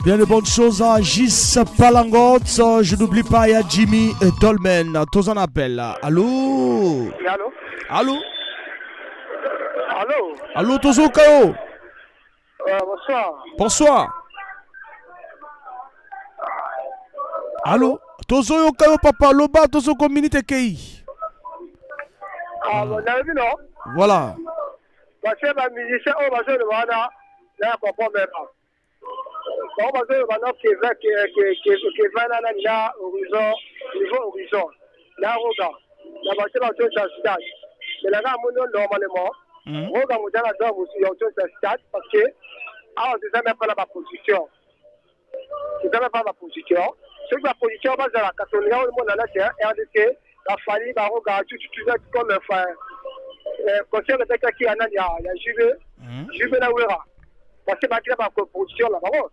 Bien de bonnes choses à Gis Palangot. Je n'oublie pas, il y a Jimmy Dolmen. Tous en appel. Allô? Allô? Allô? Allô? Allô, Tozo Kao? Bonsoir. Bonsoir. Allô? Tozo Kao, papa, Loba, Tozo Community Kei. Ah, vous avez vu, non? Voilà. Parce que les musiciens, on va jouer le Wana. Là, on comprend même pas. On va dire maintenant qui va là là horizon niveau horizon là roga la voiture va tout ça stade mais là mon normalement roga mon dans la aussi tout ça stade parce que ah on déjà même pas la position c'est même pas la position c'est la position base de la catholique au monde là c'est RDC la famille va roga tout comme enfin concert avec qui en a il y a juve là ouera parce que bakira ba position là bravo.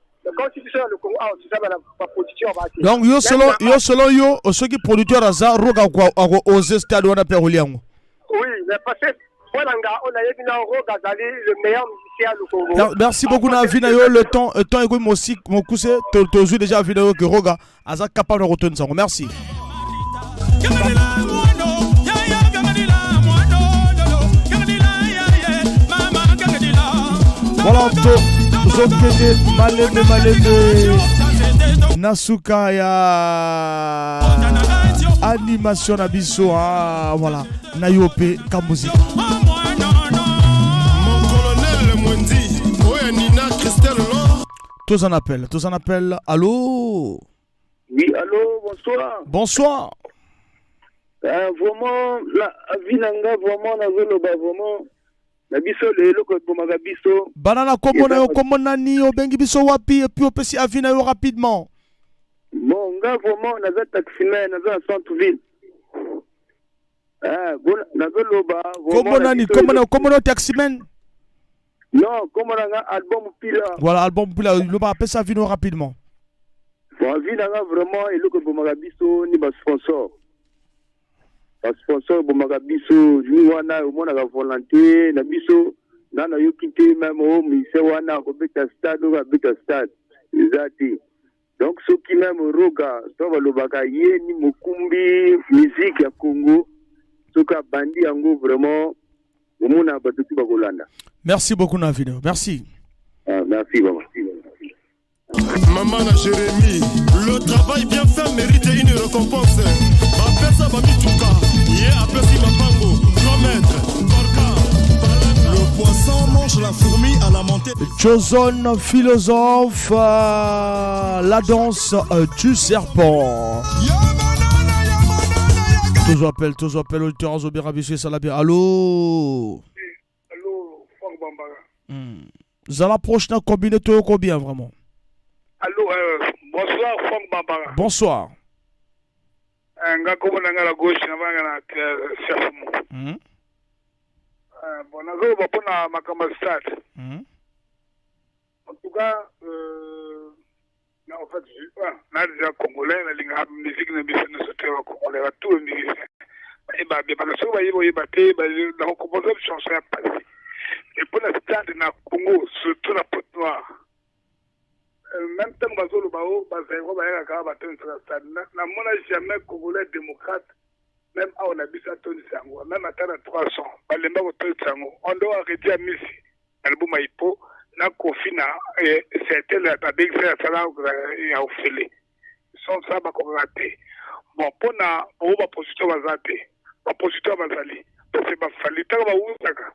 Donc yo selon yo ceux qui producteur aza roga kwa aux stade wana pe holiango. Oui, mais parce que Bonanga on a yebina roga zali le meilleur musicien au Congo. Merci beaucoup na vina yo le temps eko musique mon cousse to joue déjà vidéo que roga aza capable de retenir ça. Merci. Voilà Zokede malende Nasuka ya animation na biso voilà na yope ka musique. Mon colonel Mwendi oya Nina Christelle Lor. Tous en appel. Allô? Oui, allô, bonsoir. Bonsoir. Vraiment la vinanga vraiment na zoloba vraiment na biso lelo ko bomaka biso banana komo nani obengi biso wapi et puis opesi avina yo rapidement. Bon nga vraiment naza taximan naza centre ville bon nazo loba komo no taximan non komo na album pila voilà album pila loba apesa avina rapidement bon avina vraiment eloko bomaka biso ni ba sponsor sponsor bomaka biso ni wana omonaka volonté na biso nana yokite même o mise wana ko beta stade o beta stade ezati donc ce qui même roga to balobaka ye ni mokumbi musique ya Congo soka bandi yango vraiment omona batuti bakolanda. Merci beaucoup na vidéo. Merci. Merci maman. Maman na Jérémy, le travail bien fait mérite une récompense. Bapesa bamituka, ye apesi mapango, 3 mètres, le poisson mange la fourmi à la montée. Joson philosophe, la danse du serpent. Toujours appel auditeur Zobira Bissé Salabi. Allô? Allô, Franck Bambara. Zala prochaine combiné tout combien vraiment? Allô, bonsoir, Franck Bambara. Bonsoir. Nga ko na ngala gauche na banga na chef mo. Bon, nazo ba pona makamba start. En tout cas, en fait, na déjà congolais na linga musique na biso na sote wa congolais wa tout musicien. Et ba bien parce que ba yebo yebate ba na composer chanson ya passé. Et pour la stade na Congo surtout la Pointe Noire. Même temps bazolo bao bazero ba yaka ka ba ten stade na mona jamais congolais démocrate même à on a bis à Tony Sango même à 300 ba lemba ko Tony Sango on doit arrêter à Messi album ipo na confina et c'était la big frère sala ya ofele son ça ba ko raté bon pona o ba position bazate ba position bazali parce que ba fali ta ba utaka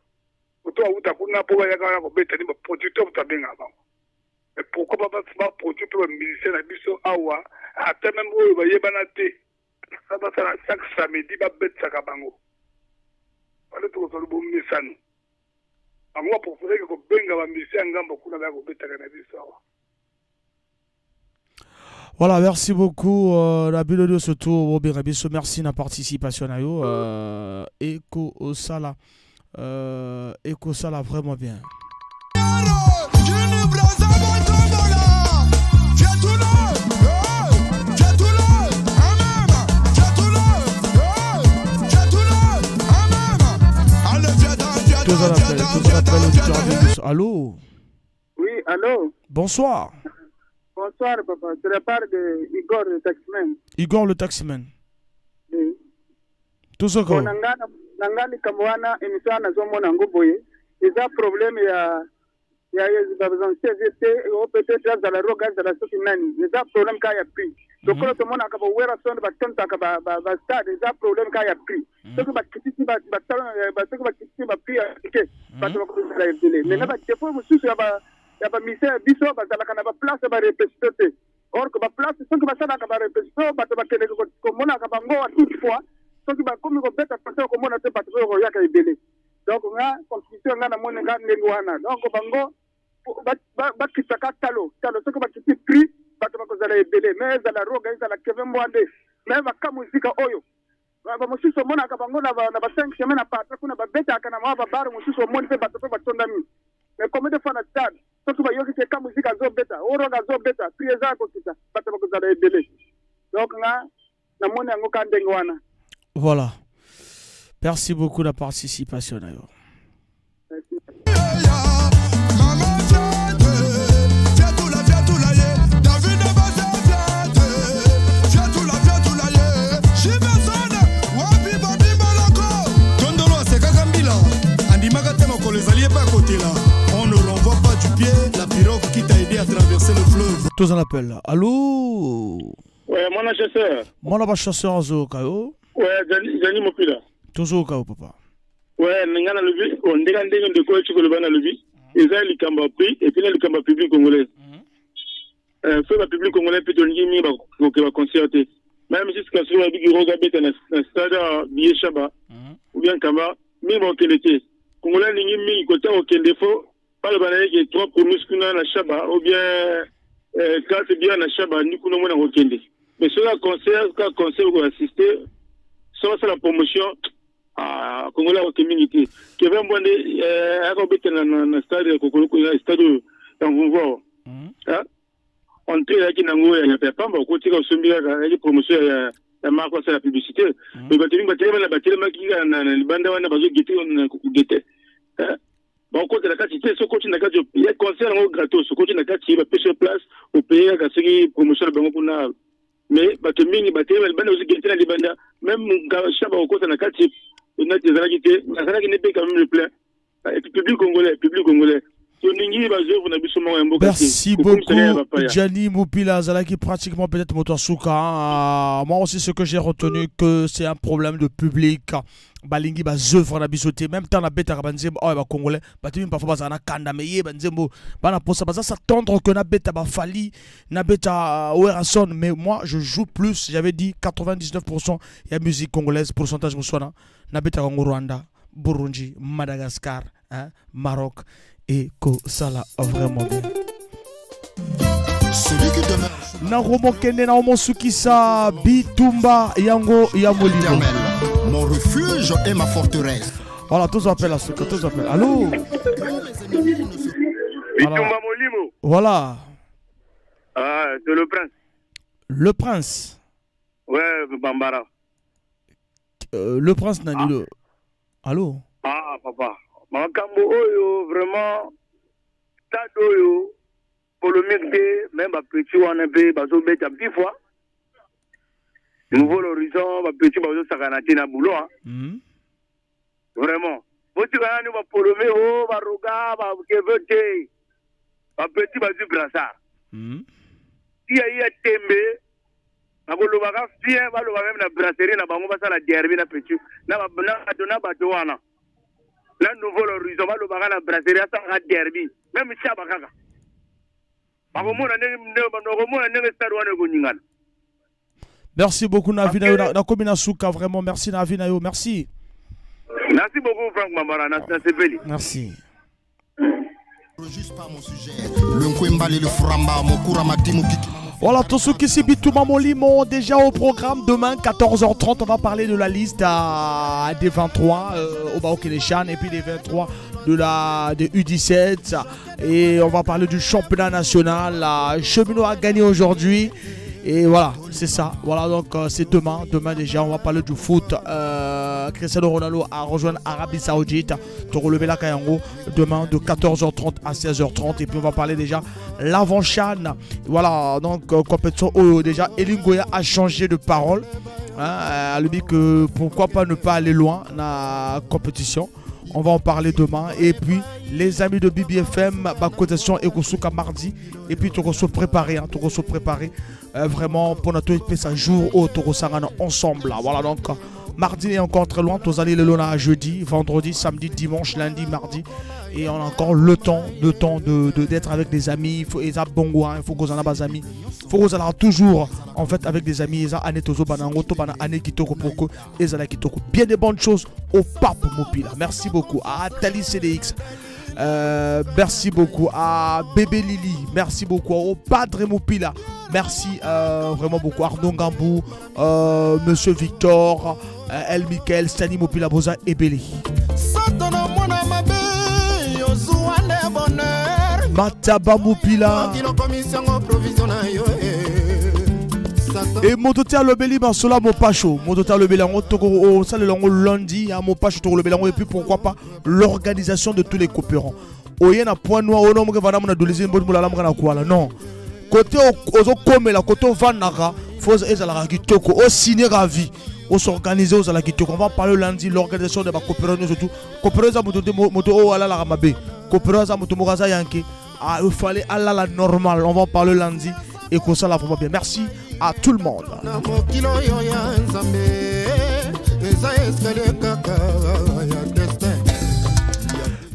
to uta kuna po ya ka ko beta ni ba position tabenga ba et pourquoi pas produire pour le ministère de Bisso Awa, à tel même où il va y avoir ça va faire chaque samedi, il va bête sa cabango. Voilà tout le bon message. À moi, pour faire que Benga va ministère en gamme, beaucoup d'avec bête à Bisso Awa. Voilà, merci beaucoup. La bulle de ce tour, Robert Rabisso, merci de la participation. Eko Sala. Eko Sala, vraiment bien. Allô? Oui, allô? Bonsoir. Bonsoir, papa. Je te parle de Igor le taximan. Igor le taximan. Oui. Tout ce qu'on. Nangani kamwana émission na zomo na ngoboye. Eza problème ya besoin CVT ou peut-être dans la roga dans la société nani. Eza problème ka ya prix. Donc quand tout le monde a wera son ba tenta ka ba stade eza problème ka ya prix. Ce que ba kititi ba kititi ba prix que ba to ko la télé. Mais na ba defo mususu ya ba mise biso ba zala kana ba place ba repéter. Or que ba place ce que ba sala ka ba repéter ba to ba kene ko mona ka bango à toute fois. Ce que ba comme ko beta passer ko mona te ba to ko ya ka ibele. Donc nga compétition nga na mona nga nengwana. Donc bango ba kitaka talo ce que ba kititi prix bato bakozala ebele mais ezala roga ezala keve mbwande mais bakamuzika oyo bamosusu omonaka bango na ba 5 semaine na patra kuna babetaka na mwa babare mosusu omoni mpe bato mpe batondami mais combien de fois na stade soki bayoki te ka muzika azobeta oroga azobeta pri eza kokita bato bakozala ebele donc nga namoni yango ka ndenge wana. Voilà, merci beaucoup la participation na yo. On ne renvoie pas du pied la pirogue qui t'a aidé à traverser le fleuve. Tous en appel. Allô? Ouais, mon chasseur. Mon chasseur Azo Kao. Ouais, Jani Mopila. Toujours Kao, papa. Ouais, Ningana Levi, on dégage de quoi tu peux le banner Levi. Ils ont le Kamba prix et puis le Kamba public congolais. Fait le public congolais peut donner une pour que va concerter. Même si c'est sur un big roga bête un stade billet Chaba ou bien Kamba, même au Kélé. Congolais ni mi côté au Kéléfo, pas le banner qui est trop pour muscuna na Chaba ou bien quand c'est bien na Chaba ni kuno mona au Kélé. Mais sur la concert pour assister, ça c'est la promotion à Congolais au communauté. Kevin Bondé a robité na stade Kokolo stade dans Vouvois. On tire avec Nango et il pas beaucoup de choses sur promotion la marque c'est la publicité. Mais la batterie banda wana bazo gete on gete. Bon côté la quantité ce côté na kati il y a concert au gratos ce côté na kati ba pêcher place au pays ka sigi promotion bango kuna. Mais batemingi batterie banda aussi gete na libanda même shaba au côté na kati on a des aragité na sana qui n'est pas quand même le plein. Et puis public congolais. Merci beaucoup, Gianni Moupila Zalaki, pratiquement peut-être Motosuka. Moi aussi, ce que j'ai retenu, que c'est un problème de public. Balingi bazœuvre na bisoté même temps la bête arabanzembo oh ba congolais batimi parfois bazana kanda meye banzembo bana posa baza s'attendre que na bête ba fali na bête Werason mais moi je joue plus, j'avais dit 99% il y a musique congolaise pourcentage muswana na bête Rwanda, Burundi, Madagascar, hein, Maroc et que ça là vraiment bien. celui qui demeure na romo kende na omo sukisa bitumba yango ya molimo. éternel, mon refuge et ma forteresse. Voilà, tous appellent à ce que tous appellent. Allô? Bitumba molimo. Voilà. Ah, c'est le prince. Le prince. Ouais, Bambara. Le prince Nani le. Allô? Ah, papa. Makambo oyo, vraiment. Stade oyo. Polémique de, même ma petit on a peu, bazo bête à 10 fois. Nouveau l'horizon, ma petit bazo sakanati na boulot. Vraiment. Vous tu vas nous polémique, oh, va roga, va kevote. Ma petit bazo brassard. Si y a tembe, na bolo baga fien, va le même na brasserie na bango basa la derby na petit. Na dona badoana. Là nouveau l'horizon, va le baga na brasserie ça la derby. Même ça bakaka. Merci beaucoup Navinayo na komina suka vraiment merci Navinayo merci. Merci beaucoup Franck Mambara na sepeli. Merci. Juste pas mon sujet. Le Nkwemba le Furamba Mokura Matimu Kiki. Voilà, tout ce qui s'est Bitouma Molimo déjà au programme demain 14h30 on va parler de la liste des 23 au Baokeneshan et puis des 23 de U17 et on va parler du championnat national. Cheminot a gagné aujourd'hui et voilà, c'est ça. Voilà donc c'est demain déjà on va parler du foot. Cristiano Ronaldo a rejoint l'Arabie Saoudite pour relever la Kayango demain de 14h30 à 16h30 et puis on va parler déjà l'avant-chan. Voilà donc compétition où déjà Elingoya a changé de parole. Elle dit que pourquoi pas ne pas aller loin dans la compétition. On va en parler demain. Et puis, les amis de BBFM, cotation et Kosuka mardi. Et puis, tu vas se préparer. Vraiment, pour notre ça jour au Toro Sangana ensemble. Voilà, donc, mardi est encore très loin. Tous allez le lona jeudi, vendredi, samedi, dimanche, lundi, mardi. Et on a encore le temps d'être avec des amis. Il faut les bongo, il faut qu'on en a des amis. Il faut qu'on en a toujours en fait avec des amis. Ils ont année tozo banango to bana année kitoko poko. Ils ont kitoko. Bien des bonnes choses au Pape Mopila. Merci beaucoup à Tali CDX. Merci beaucoup à Bébé Lili. Merci beaucoup au Padre Mopila. Merci vraiment beaucoup Arnaud Gambou, Monsieur Victor, El Michael, Stani Mopila Boza et Belly. Mataba Mopila et Mototia Lobeli Marsola Mopacho. Mototia Lobeli en Toko ça le lundi à Mopacho Toko Lobeli et puis pourquoi pas l'organisation de tous les coopérants. Oyena point noir au nom que va na dolizine bon la lamra na kwala non. Côté ozo comme la côté vanaka faut ezala kitoko au signer à vie. On s'organise aux ala kitoko. On va parler lundi l'organisation de la coopération surtout. Coopération moto o ala la ramabe. Coopération moto moraza yanke. Ah, il fallait aller à la normale. On va en parler lundi et qu'on ça la vraiment bien. Merci à tout le monde.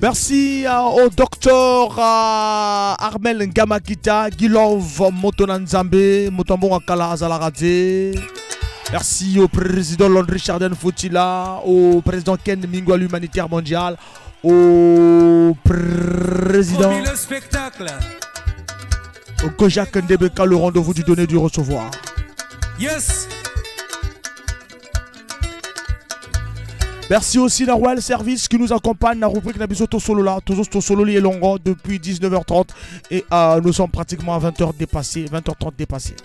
Merci au docteur Armel Ngamakita, Gilov Motonanzambe, Motombon Akala Azalarade. Merci au président Landry Chardin Foutila, au président Ken Mingo à l'Humanitaire Mondial, au président au Kojak Ndebeka, le rendez-vous du donner du recevoir. Yes. Merci aussi la Royal Service qui nous accompagne dans la rubrique Nabisoto Solo là, toujours Solo et Longo depuis 19h30 et nous sommes pratiquement à 20h dépassés, 20h30 dépassés.